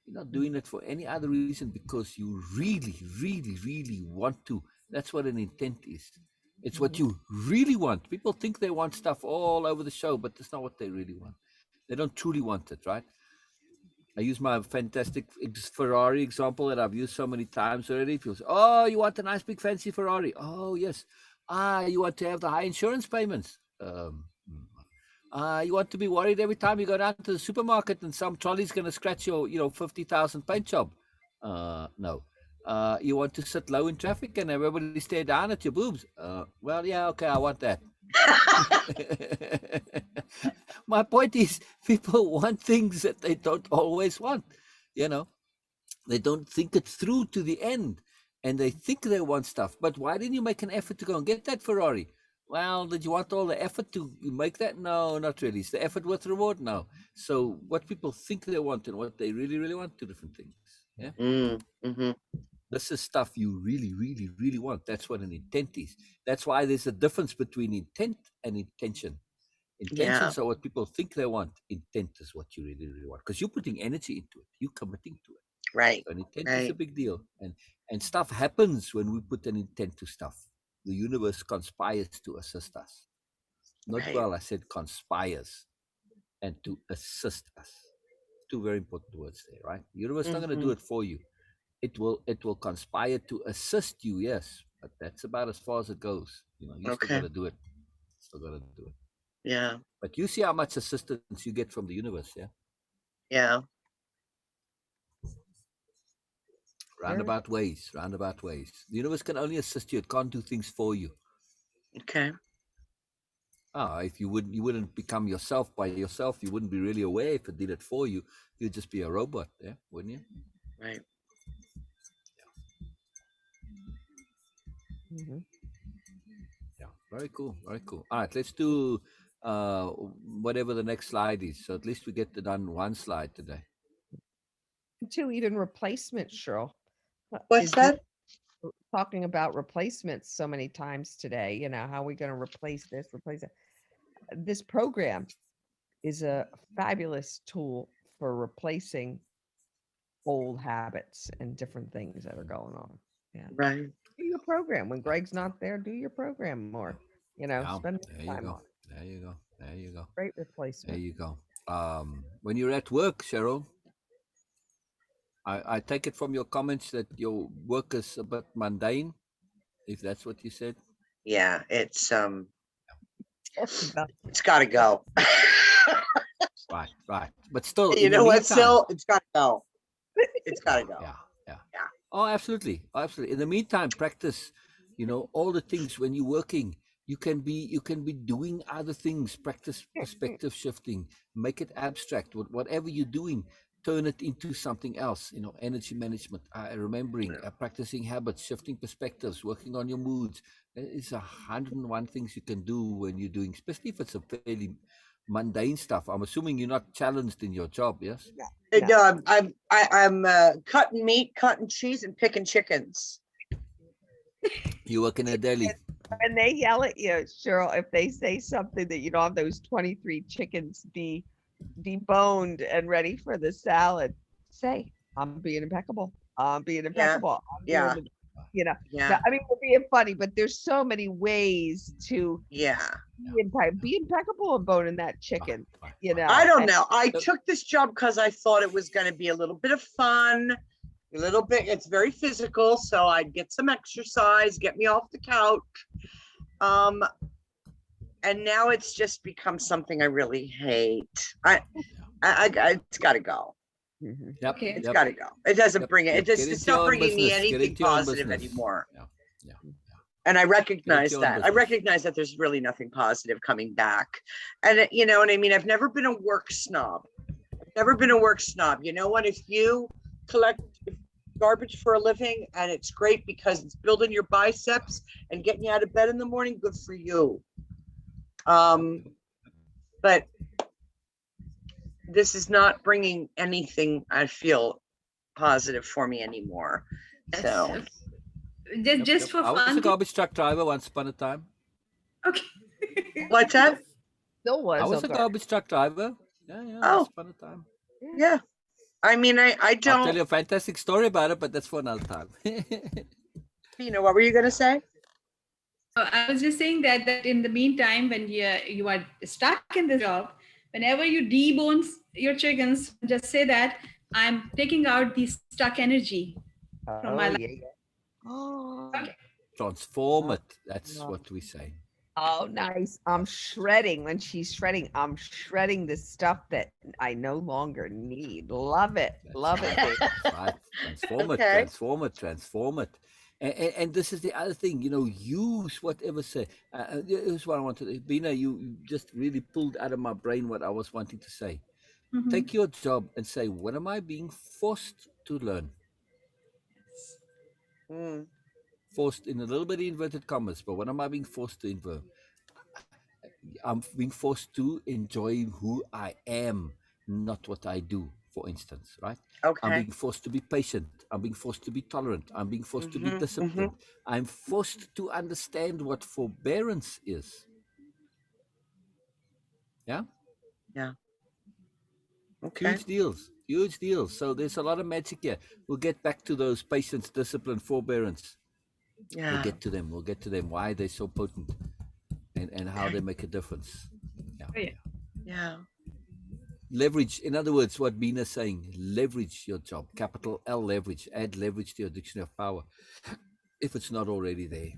You're not doing it for any other reason because you really, really, really want to. That's what an intent is. It's what you really want. People think they want stuff all over the show, but that's not what they really want. They don't truly want it, right? I use my fantastic Ferrari example that I've used so many times already. People say, oh, you want a nice big fancy Ferrari? Oh, yes. You want to have the high insurance payments? You want to be worried every time you go down to the supermarket and some trolley's going to scratch your 50,000 paint job? No. You want to sit low in traffic and everybody stare down at your boobs? Well, yeah, okay, I want that. My point is, people want things that they don't always want. They don't think it through to the end, and they think they want stuff. But why didn't you make an effort to go and get that Ferrari? Well, did you want all the effort to make that? No, not really. Is the effort worth reward? No. So what people think they want and what they really, really want, two different things. Yeah. Mm-hmm. This is stuff you really, really, really want. That's what an intent is. That's why there's a difference between intent and intention. Intentions are what people think they want. Intent is what you really, really want. Because you're putting energy into it. You're committing to it. Right. So an intent is a Right. big deal. And stuff happens when we put an intent to stuff. The universe conspires to assist us. Not Right. well, I said conspires and to assist us. Two very important words there, right? The universe is not going to do it for you. It will conspire to assist you, yes, but that's about as far as it goes. You still got to do it. Still got to do it. Yeah. But you see how much assistance you get from the universe, yeah? Yeah. Roundabout ways. The universe can only assist you. It can't do things for you. Okay. If you wouldn't become yourself by yourself. You wouldn't be really aware if it did it for you. You'd just be a robot, yeah, wouldn't you? Right. Yeah. Very cool. All right, let's do whatever the next slide is. So at least we get done one slide today. To even replacements, Cheryl. What's that? Talking about replacements so many times today. How are we going to replace this, replace that? This program is a fabulous tool for replacing old habits and different things that are going on. Yeah. Right. Do your program. When Greg's not there, do your program more. Spend more time on it. There you go. Great replacement. There you go. When you're at work, Cheryl, I take it from your comments that your work is a bit mundane, if that's what you said. Yeah, it's About- it's got to go. Right, right. But still, You in the know what, meantime, Sil? It's got to go. It's got to go. yeah, yeah. Yeah. Oh, absolutely, absolutely. In the meantime, practice. You know, all the things when you're working, you can be doing other things. Practice perspective shifting. Make it abstract. Whatever you're doing, turn it into something else. You know, energy management. Remembering, practicing habits, shifting perspectives, working on your moods. There is 101 things you can do when you're doing, especially if it's a fairly mundane stuff. I'm assuming you're not challenged in your job, yes? Yeah. No, I'm cutting meat, cutting cheese, and picking chickens. You work in a deli. When they yell at you, Cheryl, if they say something that you don't have those 23 chickens deboned and ready for the salad, say, I'm being impeccable. I'm being impeccable. I'm Yeah. doing you know. Yeah. No, I mean, we're being funny, but there's so many ways to Yeah. be impeccable and boning that chicken. You know, I don't and- know. I took this job because I thought it was going to be a little bit of fun, a little bit. It's very physical, so I'd get some exercise, get me off the couch. And now it's just become something I really hate. It's got to go. Mhm. Yep. Okay. It's got to go. It doesn't Yep, bring it. yep. It just, Get it's into your not own bringing me business. Get anything into your own positive business. anymore. Yeah, yeah, yeah. And I recognize your own that. I business. recognize that there's really nothing positive coming back. And you know what I mean? I've never been a work snob. You know what? If you collect garbage for a living and it's great because it's building your biceps and getting you out of bed in the morning, good for you. But this is not bringing anything I feel positive for me anymore. So Just for I was a fun. garbage truck driver once upon a time. Okay. what's that? Still was. I was a okay. garbage truck driver. Yeah, yeah. Oh. Once upon a time. Yeah. I mean, I I'll tell don't, you a fantastic story about it, but that's for another time. what were you going to say? I was just saying that in the meantime, when you are stuck in this job, whenever you debone your chickens, just say that I'm taking out the stuck energy from my Oh, life. yeah, yeah. Oh, Okay. Transform it. That's what we say. oh, nice. I'm shredding. When she's shredding, I'm shredding the stuff that I no longer need. Love it. That's Love it, right. babe. That's right. Transform it. Okay. Transform it. Transform it. And this is the other thing, you know, use whatever say. Here's what I wanted. Bina, you just really pulled out of my brain what I was wanting to say. Mhm. Take your job and say, what am I being forced to learn? Mm, Forced in a little bit of inverted commas, but what am I being forced to invert? I'm being forced to enjoy who I am, not what I do, for instance, right? I'm okay. being forced to be patient. I'm being forced to be tolerant. I'm being forced to be Mhm, disciplined. I'm forced to understand what forbearance is. Yeah? Yeah. Okay. Huge deals. Huge deals. So there's a lot of magic here. We'll get back to those patience, discipline, forbearance. Yeah. We'll get to them. We'll get to them. Why they're so potent and how they make a difference. Yeah. Oh, yeah. Yeah. Leverage, in other words, what Bina's saying, leverage your job. Capital L leverage. Add leverage to your dictionary of power. If it's not already there.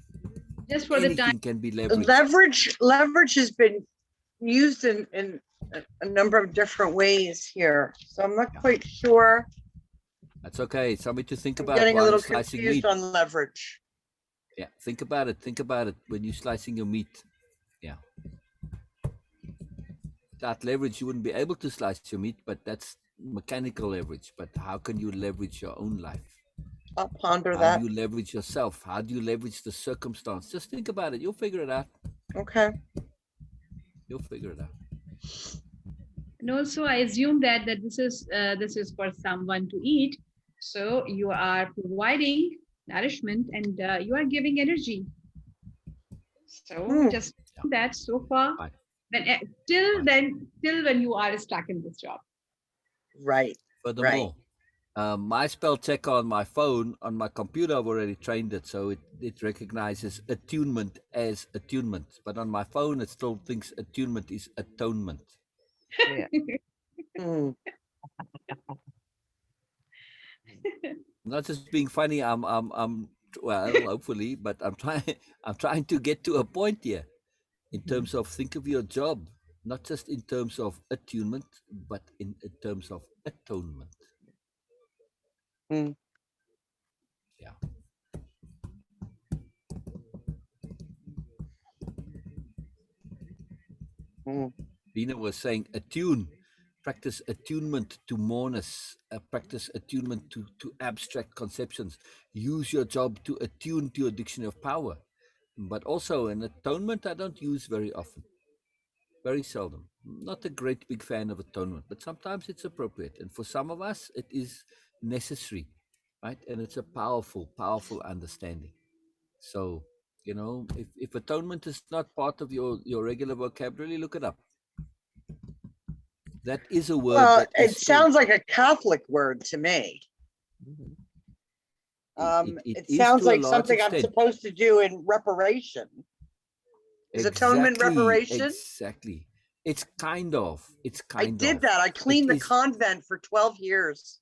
Just for the time. Anything can be leveraged. Leverage has been used in a number of different ways here. So I'm not quite sure. That's okay. Something to think I'm about getting a while you're little slicing confused meat. on leverage. Yeah, think about it. Think about it when you're slicing your meat. Yeah. Without leverage, you wouldn't be able to slice your meat, but that's mechanical leverage. But how can you leverage your own life? I'll ponder How that. do you leverage yourself? How do you leverage the circumstance? Just think about it. You'll figure it out. Okay. You'll figure it out. And also, I assume that this is for someone to eat. So you are providing nourishment and you are giving energy. So just Yeah. that so far, Right. then Right. till when you are stuck in this job. Right. Furthermore, my spell checker on my phone, on my computer, I've already trained it, so it recognizes attunement as attunement. But on my phone, it still thinks attunement is atonement. Yeah. Mm. Not just being funny. I'm well, hopefully, but I'm trying. I'm trying to get to a point here in terms of think of your job, not just in terms of attunement, but in terms of atonement. Mm, Yeah. mm. Bina was saying attune, practice attunement to mourners, practice attunement to abstract conceptions. Use your job to attune to your dictionary of power. But also an atonement I don't use very often, very seldom. Not a great big fan of atonement, but sometimes it's appropriate. And for some of us, it is necessary, right? And it's a powerful, powerful understanding. So, if atonement is not part of your regular vocabulary, look it up. That is a word Well, that it is sounds like a Catholic word to me. it It is sounds to a like large something I'm extent. supposed to do in reparation. Is atonement Exactly, reparation? exactly. It's I kind did of. that. I It cleaned the is convent for 12 years.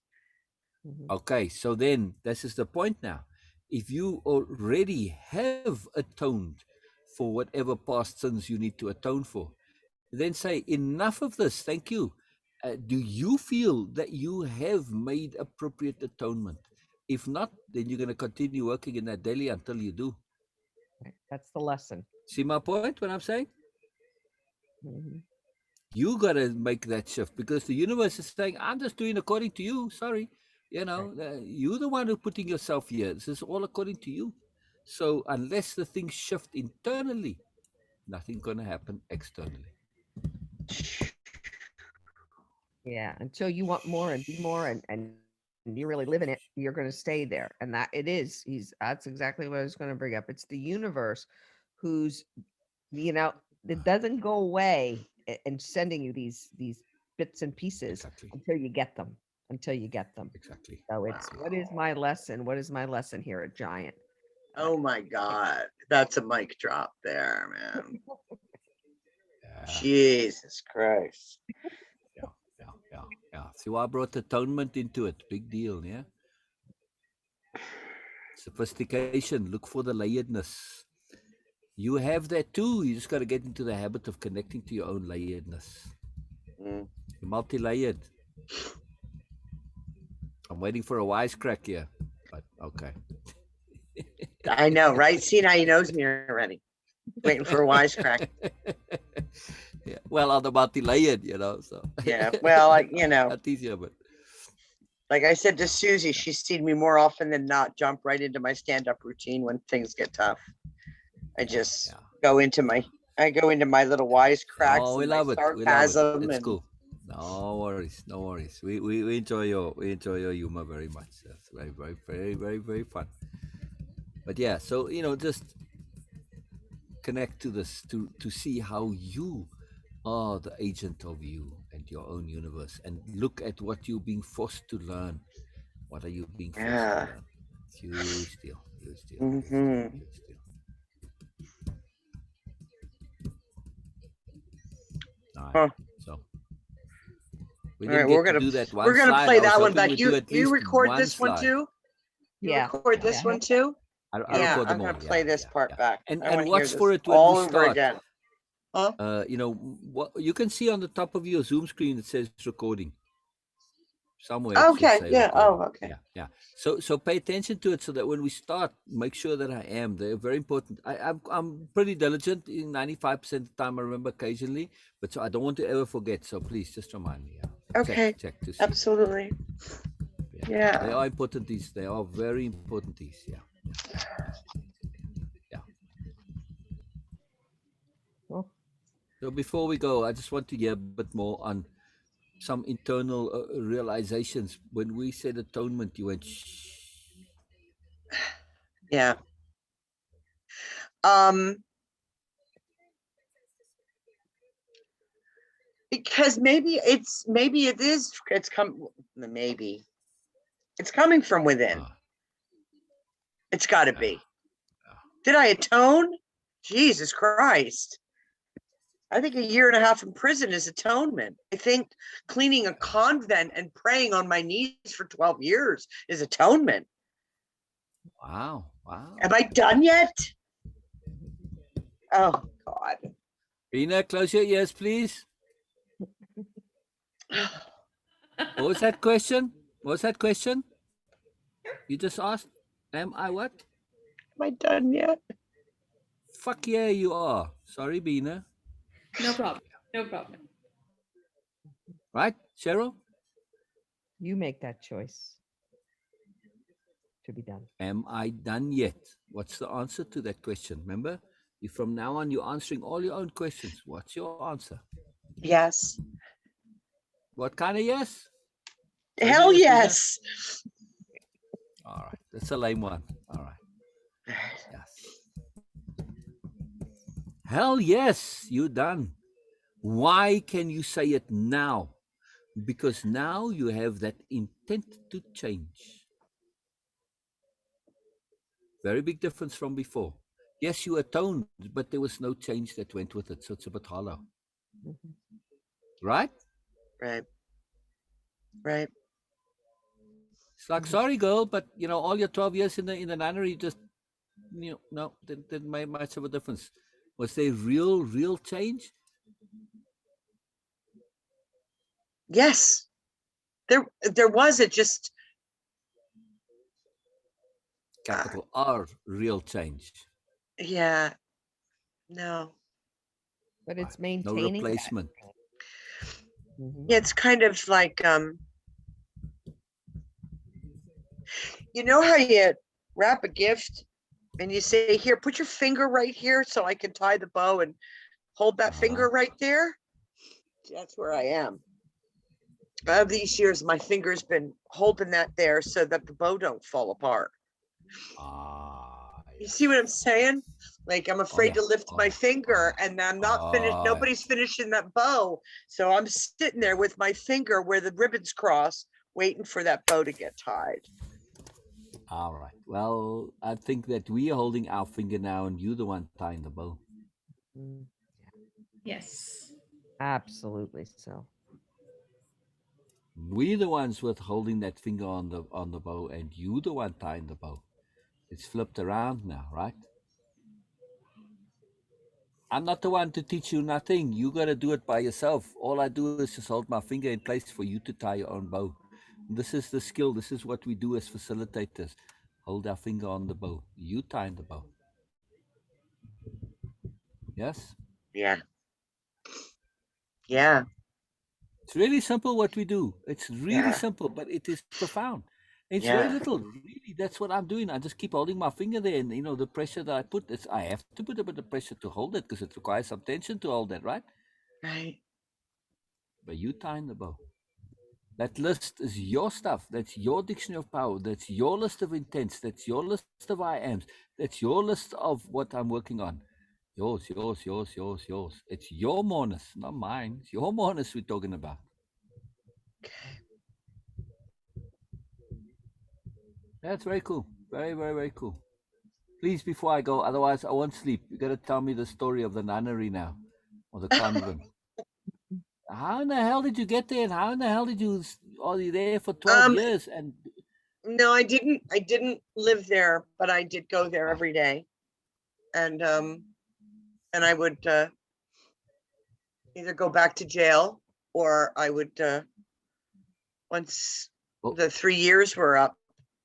okay. So then, this is the point now. If you already have atoned for whatever past sins you need to atone for, then say, enough of this. Thank you. Do you feel that you have made appropriate atonement? If not, then you're going to continue working in that daily until you do. That's the lesson. See my point? What I'm saying? Mhm. You got to make that shift because the universe is saying, I'm just doing according to you. Sorry. Right. You're the one who's putting yourself here. This is all according to you. So unless the things shift internally, nothing's going to happen externally. Yeah, until you want more and be more and you really live in it, you're going to stay there. And that it is. That's exactly what I was going to bring up. It's the universe who's, you know, it doesn't go away and sending you these bits and pieces Exactly. until you get them. Until you get them. Exactly. So it's what is my lesson? What is my lesson here at Giant? Oh my God. That's a mic drop there, man. Yeah. Jesus Christ. Yeah. So I brought atonement into it. Big deal, yeah? Sophistication. Look for the layeredness. You have that too. You just got to get into the habit of connecting to your own layeredness. Mm. You're multi-layered. I'm waiting for a wisecrack here, but okay. I know, right? See, now he knows me already. Waiting for a wisecrack. Yeah. Well, on the multi-layered, so. Yeah. Well, Not easier, but. like I said to Susie, she's seen me more often than not jump right into my stand-up routine when things get tough. I just go into my little wisecracks Oh, we and my love it. sarcasm. It's and cool. No worries. We enjoy your humor very much. That's very, very, very, very, very fun. But yeah, so just connect to this to see how you are the agent of you and your own universe, and look at what you're being forced to learn. What are you being forced Yeah. to learn? Huge deal. Mhm. Huge deal. All right. Huh. So we All right, didn't get to do that one we're gonna slide. play I was that one hoping back. we'd do at You least record one this one slide. too? You Yeah. record this one too? I Yeah, record them I'm all. gonna play this part back. And I wanna hear watch this for it when all we over start. again. Huh? What you can see on the top of your Zoom screen, it says recording. Somewhere it should Okay. say Yeah. recording. Oh, okay. Yeah. So pay attention to it so that when we start, make sure that I am. They're very important. I'm pretty diligent. In 95% of the time, I remember occasionally, but so I don't want to ever forget. So please just remind me. Yeah. Okay. Check to see. Absolutely. Yeah. They are important. They are very important. Yeah. Cool. So before we go, I just want to hear a bit more on some internal realizations. When we said atonement, you went shh. Yeah. Because maybe it's coming from within. It's got to be. Did I atone? Jesus Christ. I think a year and a half in prison is atonement. I think cleaning a convent and praying on my knees for 12 years is atonement. Wow. Wow. Am I done yet? Oh, God. Rena, close your ears, please. What was that question? What was that question? You just asked, am I what? Am I done yet? Fuck yeah, you are. Sorry, Bina. No problem. No problem. Right, Cheryl? You make that choice to be done. Am I done yet? What's the answer to that question? Remember, you from now on, you're answering all your own questions. What's your answer? Yes. What kind of yes? Hell Yes, Bina? yes. All right, that's a lame one. All right. Yes. Hell yes, you're done. Why can you say it now? Because now you have that intent to change. Very big difference from before. Yes, you atoned, but there was no change that went with it. So it's a bit hollow. Mhm. Right? Right. Right. It's like, sorry, girl, but all your 12 years in the nunnery, just no, didn't make much of a difference. Was there real change? Yes. There was it just Capital R, real change. yeah. No. But it's No maintaining that. replacement. Mhm. Yeah, it's kind of like you know how you wrap a gift and you say, here, put your finger right here so I can tie the bow and hold that finger right there. That's where I am. Of these years, my finger's been holding that there so that the bow don't fall apart. You see what I'm saying? Like I'm afraid to lift my finger and I'm not finished. Nobody's finishing that bow. So I'm sitting there with my finger where the ribbons cross, waiting for that bow to get tied. All right. Well, I think that we are holding our finger now and you're the one tying the bow. Mm, Yes. absolutely so. We're the ones with holding that finger on the bow and you the one tying the bow. It's flipped around now, right? I'm not the one to teach you nothing. You got to do it by yourself. All I do is just hold my finger in place for you to tie your own bow. This is the skill. This is what we do as facilitators. Hold our finger on the bow. You tie the bow. Yes? Yeah. Yeah. It's really simple what we do. It's really Yeah. simple, but it is profound. It's very Yeah. little. Really, that's what I'm doing. I just keep holding my finger there, and the pressure that I put, I have to put a bit of pressure to hold it because it requires some tension to hold that, right? Right. But you tie the bow. That list is your stuff. That's your dictionary of power. That's your list of intents. That's your list of I ams. That's your list of what I'm working on. Yours, yours, yours, yours, yours. It's your mourners, not mine. It's your mourners we're talking about. Okay. That's very cool. Very, very, very cool. Please, before I go, otherwise I won't sleep. You got to tell me the story of the nunnery now, or the convent. How in the hell did you get there, and how in the hell did you? Are you there for 12 years? And no, I didn't live there, but I did go there every day. And I would either go back to jail or I would once the 3 years were up,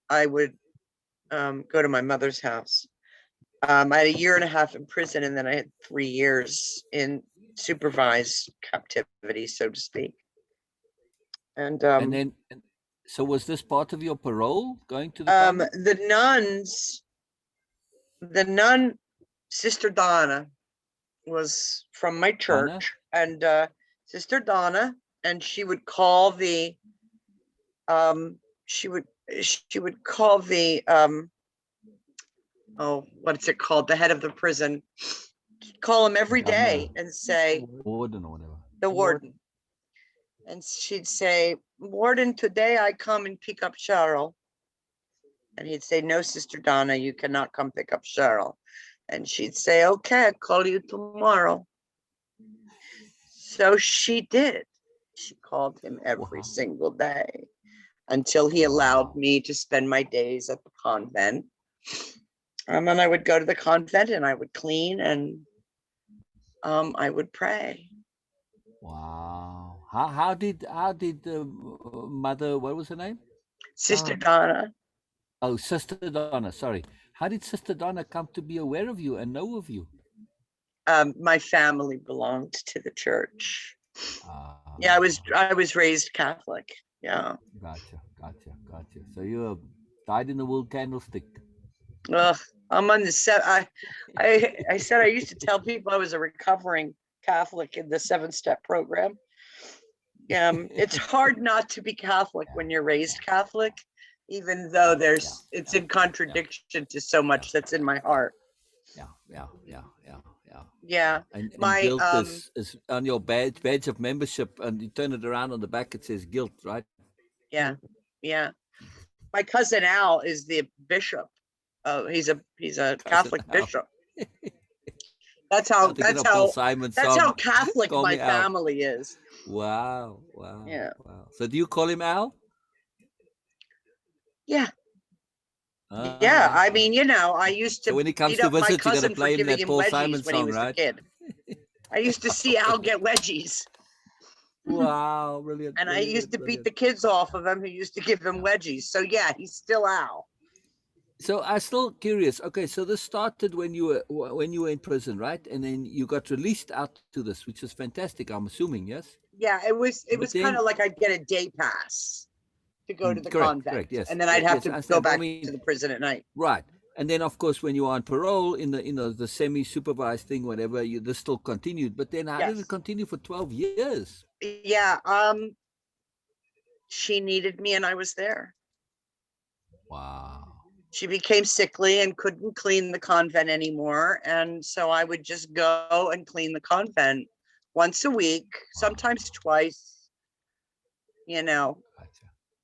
I would go to my mother's house. I had a year and a half in prison, and then I had 3 years in supervised captivity, so to speak. And then, so was this part of your parole going to the convent? the nun, Sister Donna, was from my church, and Sister Donna, and she would call the she would call the oh, what's it called, the head of the prison, call him every day and say, warden or whatever. The warden. And she'd say, Warden, today I come and pick up Cheryl. And he'd say, no, Sister Donna, you cannot come pick up Cheryl. And she'd say, okay, I'll call you tomorrow. So she did. She called him every Wow. single day until he allowed Wow. me to spend my days at the convent. And I would go to the convent and I would clean and I would pray. Wow. How did the mother, what was her name? Sister Donna, Oh, Sister Donna, sorry. How did Sister Donna come to be aware of you and know of you? my family belonged to the church. Ah, Yeah, I was raised Catholic. Yeah. gotcha. So you died in the wool candlestick. Ugh, I'm on the set. I said I used to tell people I was a recovering Catholic in the 7-step program. It's hard not to be Catholic when you're raised Catholic, even though it's in contradiction to so much that's in my heart. Yeah. Yeah. And My guilt is on your badge of membership, and you turn it around on the back, it says guilt, right? yeah, yeah. My cousin Al is the bishop. He's a Cousin Catholic Al. bishop. I'm thinking of Paul Simon's That's how song, Catholic Call my Me Al. family is. Wow. Yeah. So do you call him Al? Yeah. Ah, Yeah. I ah. mean, I used So to when he comes beat to up my visit, you got to cousin for play him giving that him Paul wedgies Simon when he song, was a right? kid. I used to see Al get wedgies. Wow, brilliant. And I used to beat the kids off of him who used to give him wedgies. So yeah, he's still Al. So I'm still curious. Okay, so this started when you were in prison, right? And then you got released out to this, which is fantastic. I'm assuming, yes. Yeah, it was But kind then, of like I'd get a day pass to go to the convent, correct, yes, and then I'd have yes, to I go understand. But I back mean, to the prison at night. right. And then, of course, when you are on parole in the semi-supervised thing, whatever, this still continued. But then, how did it Yes. continue for 12 years? Yeah. She needed me, and I was there. Wow. She became sickly and couldn't clean the convent anymore, and so I would just go and clean the convent once a week, sometimes twice. Gotcha.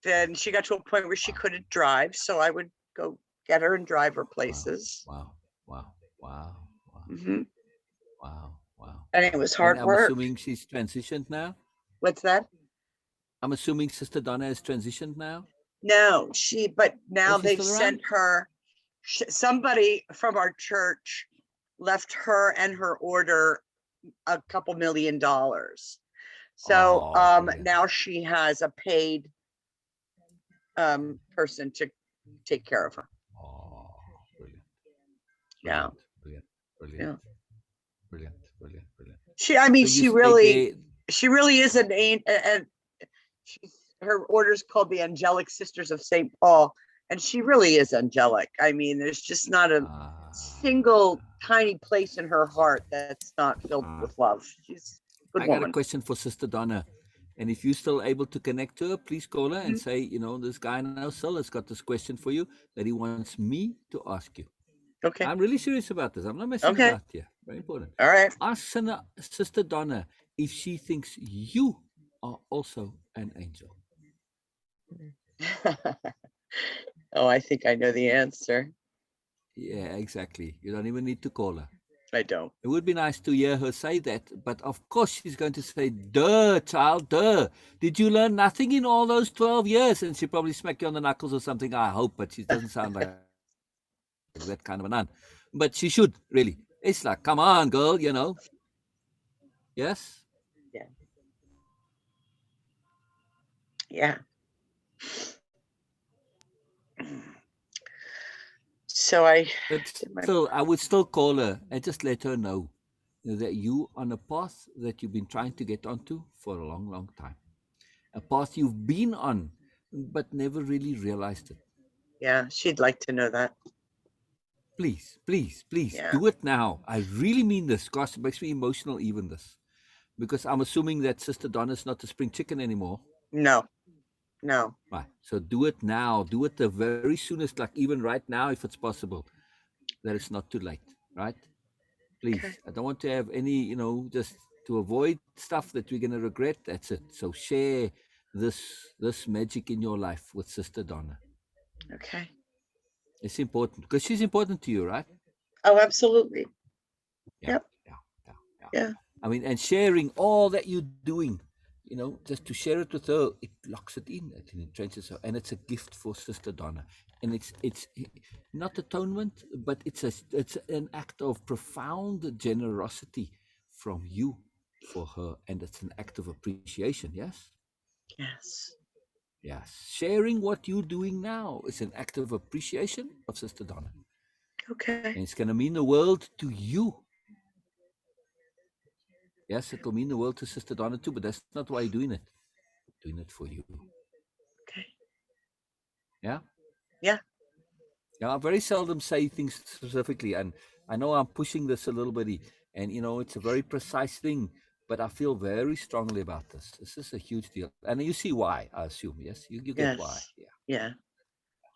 Then she got to a point where she couldn't drive, so I would go get her and drive her places. Wow. Mhm. Wow. And it was And hard I'm work. assuming she's transitioned now. What's that? I'm assuming Sister Donna has transitioned now. No, but now Is she they've still around? sent her, somebody from our church left her and her order a couple $1 million. So Oh, brilliant. now she has a paid person to take care of her. Oh, brilliant. Yeah. Brilliant. I mean, So she you stayed really is and her order's called the Angelic Sisters of St. Paul, and she really is angelic. I mean, there's just not a single tiny place in her heart that's not filled with love. She's a good I got a woman. question for Sister Donna. And if you're still able to connect to her, please call her and Mhm. say, this guy now, Sil, has got this question for you that he wants me to ask you. Okay. I'm really serious about this. I'm not messing Okay. about here. Very important. All right. Ask Sister Donna if she thinks you are also an angel. Oh, I think I know the answer. Yeah, exactly. You don't even need to call her. I don't. It would be nice to hear her say that, but of course she's going to say, duh, child, duh. Did you learn nothing in all those 12 years? And she probably smack you on the knuckles or something, I hope, but she doesn't sound like that kind of a nun. But she should, really. It's like, come on, girl, Yes? Yeah. Yeah. So But still, I would still call her and just let her know that you on a path that you've been trying to get onto for a long, long time. A path you've been on, but never really realized it. Yeah, she'd like to know that. Please, Yeah. do it now. I really mean this. Gosh, it makes me emotional, even this. Because I'm assuming that Sister Donna's not a spring chicken anymore. No. Right. So do it now. Do it the very soonest, like even right now, if it's possible, that it's not too late. Right? Please. Okay. I don't want to have any, just to avoid stuff that we're going to regret. That's it. So share this magic in your life with Sister Donna. Okay. It's important because she's important to you, right? Oh, absolutely. Yeah. Yep. Yeah. Yeah. I mean, and sharing all that you're doing, you know, just to share it with her, it locks it in, it entrenches her, and it's a gift for Sister Donna. And it's not atonement, but it's an act of profound generosity from you for her, and it's an act of appreciation. Yes, Yes. yes. Sharing what you're doing now is an act of appreciation of Sister Donna, Okay. and it's going to mean the world to you. Yes, it will mean the world to Sister Donna too, but that's not why you're doing it. Doing it for you. Okay. Yeah. Yeah. Yeah, I very seldom say things specifically, and I know I'm pushing this a little bit, and you know it's a very precise thing, but I feel very strongly about this. This is a huge deal, and you see why. I assume, yes, you get why. Yes. Yeah, Yeah.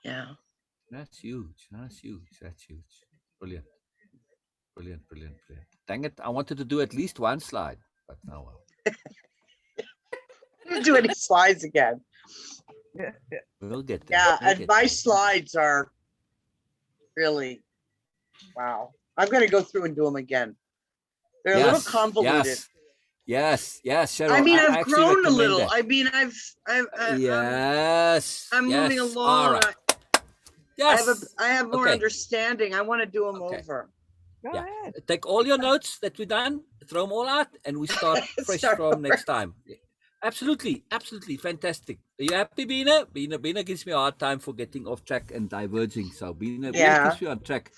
Yeah. that's huge. That's huge. That's huge. Brilliant, brilliant, brilliant, brilliant. Dang it! I wanted to do at least one slide, but no. Well, I didn't do any slides again. we'll get there. Yeah, We'll and get my there. slides are really wow. I'm gonna go through and do them again. They're a little Yes, convoluted. yes, Cheryl. I mean, I I've actually grown a recommend little. that. I mean, Yes, I'm moving yes. along. All right. Yes. I have more Okay. understanding. I want to do them Okay. over. Go Yeah. ahead. Take all your notes that we've done, throw them all out, and we start fresh Start from over. next time. Absolutely, absolutely fantastic. Are you happy, Bina? Bina gives me a hard time for getting off track and diverging. So Bina Yeah. keeps me on track.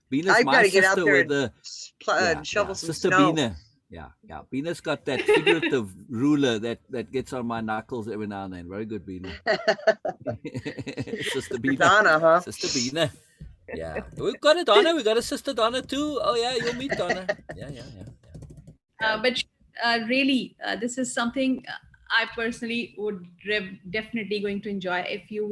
Bina's I've got my to get out sister there with and the shovel some sister snow. Bina. Yeah. Bina's got that figurative ruler that gets on my knuckles every now and then. Very good, Bina. Sister Bina. Donna, huh? Sister Bina. Yeah. We've got a Donna. We've got a sister Donna too. Oh yeah, you'll meet Donna. Yeah. But really, this is something I personally would definitely going to enjoy. If you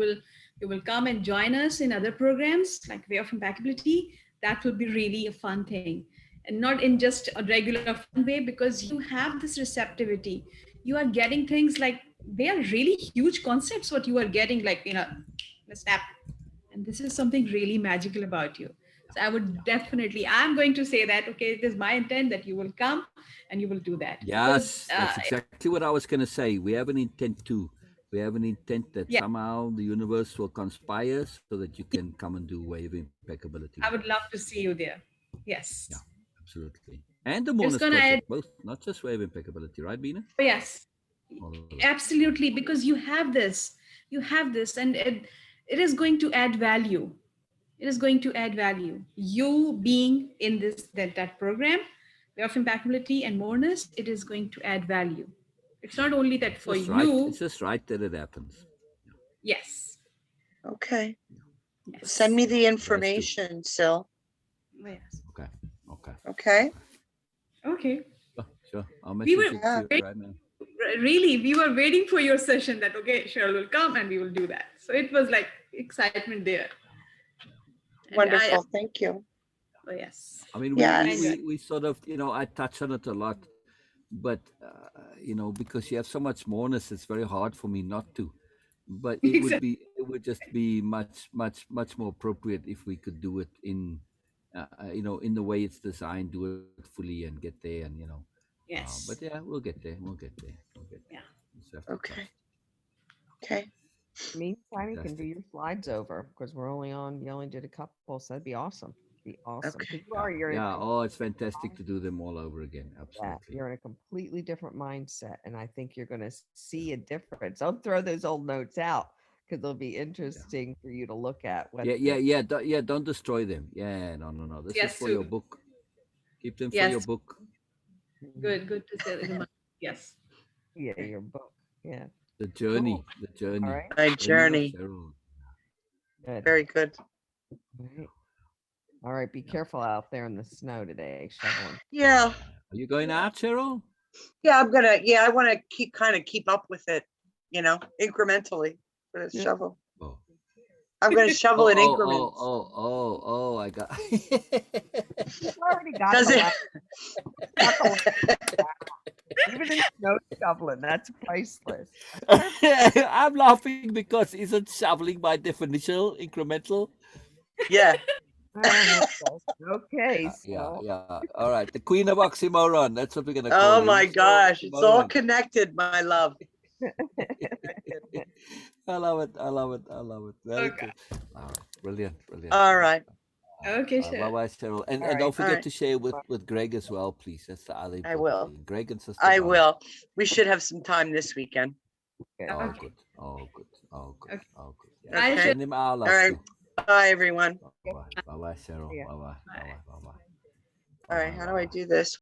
will come and join us in other programs like Way of Impeccability, that would be really a fun thing, and not in just a regular fun way, because you have this receptivity. You are getting things like they are really huge concepts. What you are getting, like a snap, and this is something really magical about you. So I would definitely, I'm going to say that, okay, it is my intent that you will come and you will do that. Yes, Because, that's exactly what I was going to say. We have an intent too. We have an intent that yeah, somehow the universe will conspire so that you can come and do Wave Impeccability I with would us. love to see you there. Yes. Yeah, absolutely. And the It's Monas going to add, Project, both, not just Wave Impeccability, right, Bina? oh, yes, All of it. absolutely. Because you have this, and it is going to add value. It is going to add value. You being in that program, Way of Impeccability and Moreness, it is going to add value. It's not only that It's for just right. you. It's just right that it happens. Yes. Okay. Yes. Send me the For us to. information, Sil. Yes. Okay. Okay. Okay. Sure. I'll We message were it to you right now. really, we were waiting for your session that, okay, Cheryl will come and we will do that. So it was like excitement there. And Wonderful. Thank you. oh, yes. I mean, Yes. we sort of, I touch on it a lot, but, because you have so much moreness, it's very hard for me not to. But it would just be much more appropriate if we could do it in, in the way it's designed, do it fully and get there, and Yes. but yeah, we'll get there. Yeah. Just have to Okay. trust. Okay. Meantime, you can do Fantastic. your slides over because you only did a couple, so that'd be awesome. Be awesome. Okay. 'Cause you're in Yeah. a Oh, it's fantastic to do them all over again. yeah, Absolutely. you're in a completely different mindset, and I think you're going to see a difference. Don't throw those old notes out because they'll be interesting for you to look at. What Yeah. Don't destroy them. Yeah. No. This is Yes, for your Sue. book. Keep them for Yes. your book. Good to say. Yes. Yeah, your book. Yeah. The journey. Cool. The journey. All right. My Journey of journey. Cheryl. Good. Very good. All right. All right. Be careful out there in the snow today, shoveling. Yeah. Are you going out, Cheryl? Yeah, I want to keep up with it, incrementally for the Yeah. shovel. Oh. I'm going to shovel in increments. Oh, I got. You already got Does the it? last- even in snow shoveling, that's priceless. I'm laughing because isn't shoveling by definition incremental? Yeah. Okay, Yeah, so yeah. All right. The queen of oxymoron. That's what we're going to call Oh you. my Mr. gosh, it's all Oxymoron. connected, my love. I love it. I love it. I love it. Very Okay. cool. All right. Brilliant. Brilliant. All brilliant. right, Okay, Bye Cheryl. bye, Cheryl. And All and right. don't all forget right. to share with Greg as well, please. That's the other I important will. thing. Greg and Sister I Donna. will. We should have some time this weekend. Good. Oh, Okay. good. Oh, good. Oh, good. Okay. Oh, good. Yeah. Bye, Okay. Cheryl. Send him our All love right. too. Bye, everyone. Bye bye. Bye bye, Cheryl. Yeah. Bye bye. Bye Bye. bye. Bye bye. All right. How do I do this?